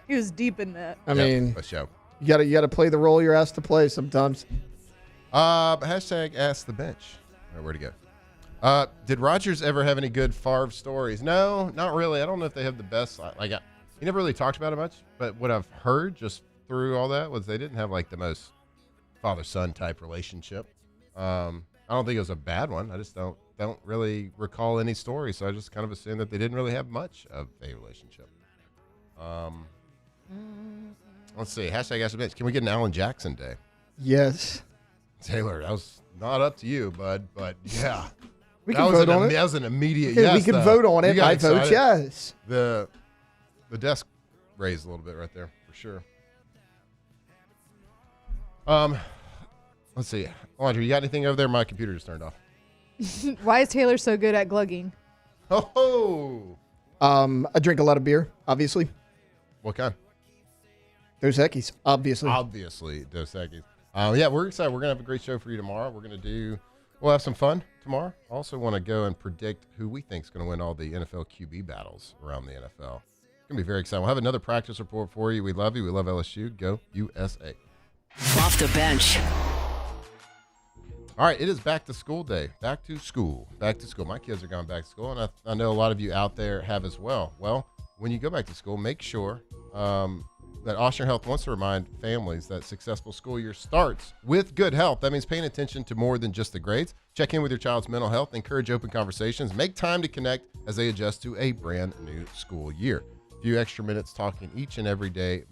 He was deep in that. I mean, let's show. You gotta play the role you're asked to play sometimes. Hashtag Ask the Bench. All right, where'd he go? Did Rodgers ever have any good Favre stories? No, not really. I don't know if they have the best. He never really talked about it much, but what I've heard just through all that was they didn't have like the most father-son type relationship. I don't think it was a bad one. I just don't really recall any stories, so I just kind of assume that they didn't really have much of a relationship. Let's see. Hashtag Ask the Bench. Can we get an Alan Jackson day? Yes. Taylor, that was not up to you, bud, but yeah. We can vote on it. That was an immediate Yeah, yes. we can vote on it. I vote yes. The desk raised a little bit right there, for sure. Let's see. Audrey, you got anything over there? My computer just turned off. Why is Taylor so good at glugging? Oh. I drink a lot of beer, obviously. What kind? Dos Equis, obviously. Obviously, Dos Equis. Yeah, we're excited. We're going to have a great show for you tomorrow. We'll have some fun tomorrow. Also want to go and predict who we think is going to win all the NFL QB battles around the NFL. It's going to be very exciting. We'll have another practice report for you. We love you. We love LSU. Go USA. Off the Bench. All right, it is back to school day. Back to school. My kids are going back to school, and I know a lot of you out there have as well. Well, when you go back to school, make sure that Oshner Health wants to remind families that successful school year starts with good health. That means paying attention to more than just the grades. Check in with your child's mental health, encourage open conversations, make time to connect as they adjust to a brand new school year. A few extra minutes talking each and every day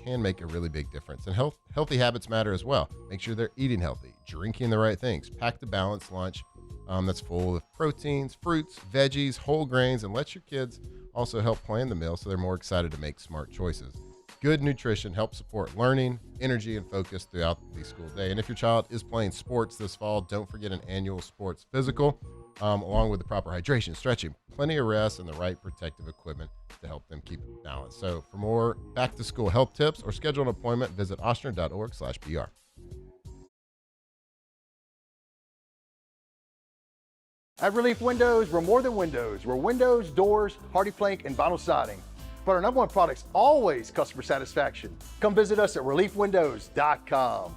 can make a really big difference. And healthy habits matter as well. Make sure they're eating healthy, drinking the right things, pack the balanced lunch that's full of proteins, fruits, veggies, whole grains, and let your kids also help plan the meal so they're more excited to make smart choices. Good nutrition helps support learning, energy, and focus throughout the school day. And if your child is playing sports this fall, don't forget an annual sports physical, along with the proper hydration, stretching, plenty of rest, and the right protective equipment to help them keep it balanced. So for more back-to-school health tips or schedule an appointment, visit oshner.org/BR. At Relief Windows, we're more than windows. We're windows, doors, hardy plank, and vinyl siding. But our number one product's always customer satisfaction. Come visit us at reliefwindows.com.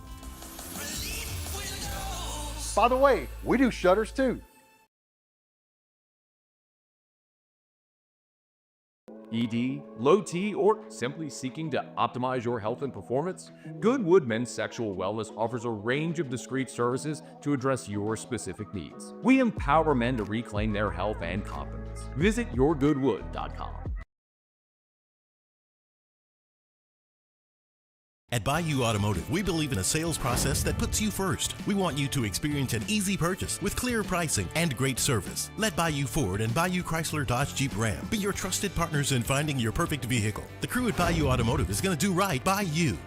By the way, we do shutters too. ED, low T, or simply seeking to optimize your health and performance? Goodwood Men's Sexual Wellness offers a range of discreet services to address your specific needs. We empower men to reclaim their health and confidence. Visit yourgoodwood.com. At Bayou Automotive, we believe in a sales process that puts you first. We want you to experience an easy purchase with clear pricing and great service. Let Bayou Ford and Bayou Chrysler Dodge Jeep Ram be your trusted partners in finding your perfect vehicle. The crew at Bayou Automotive is going to do right by you.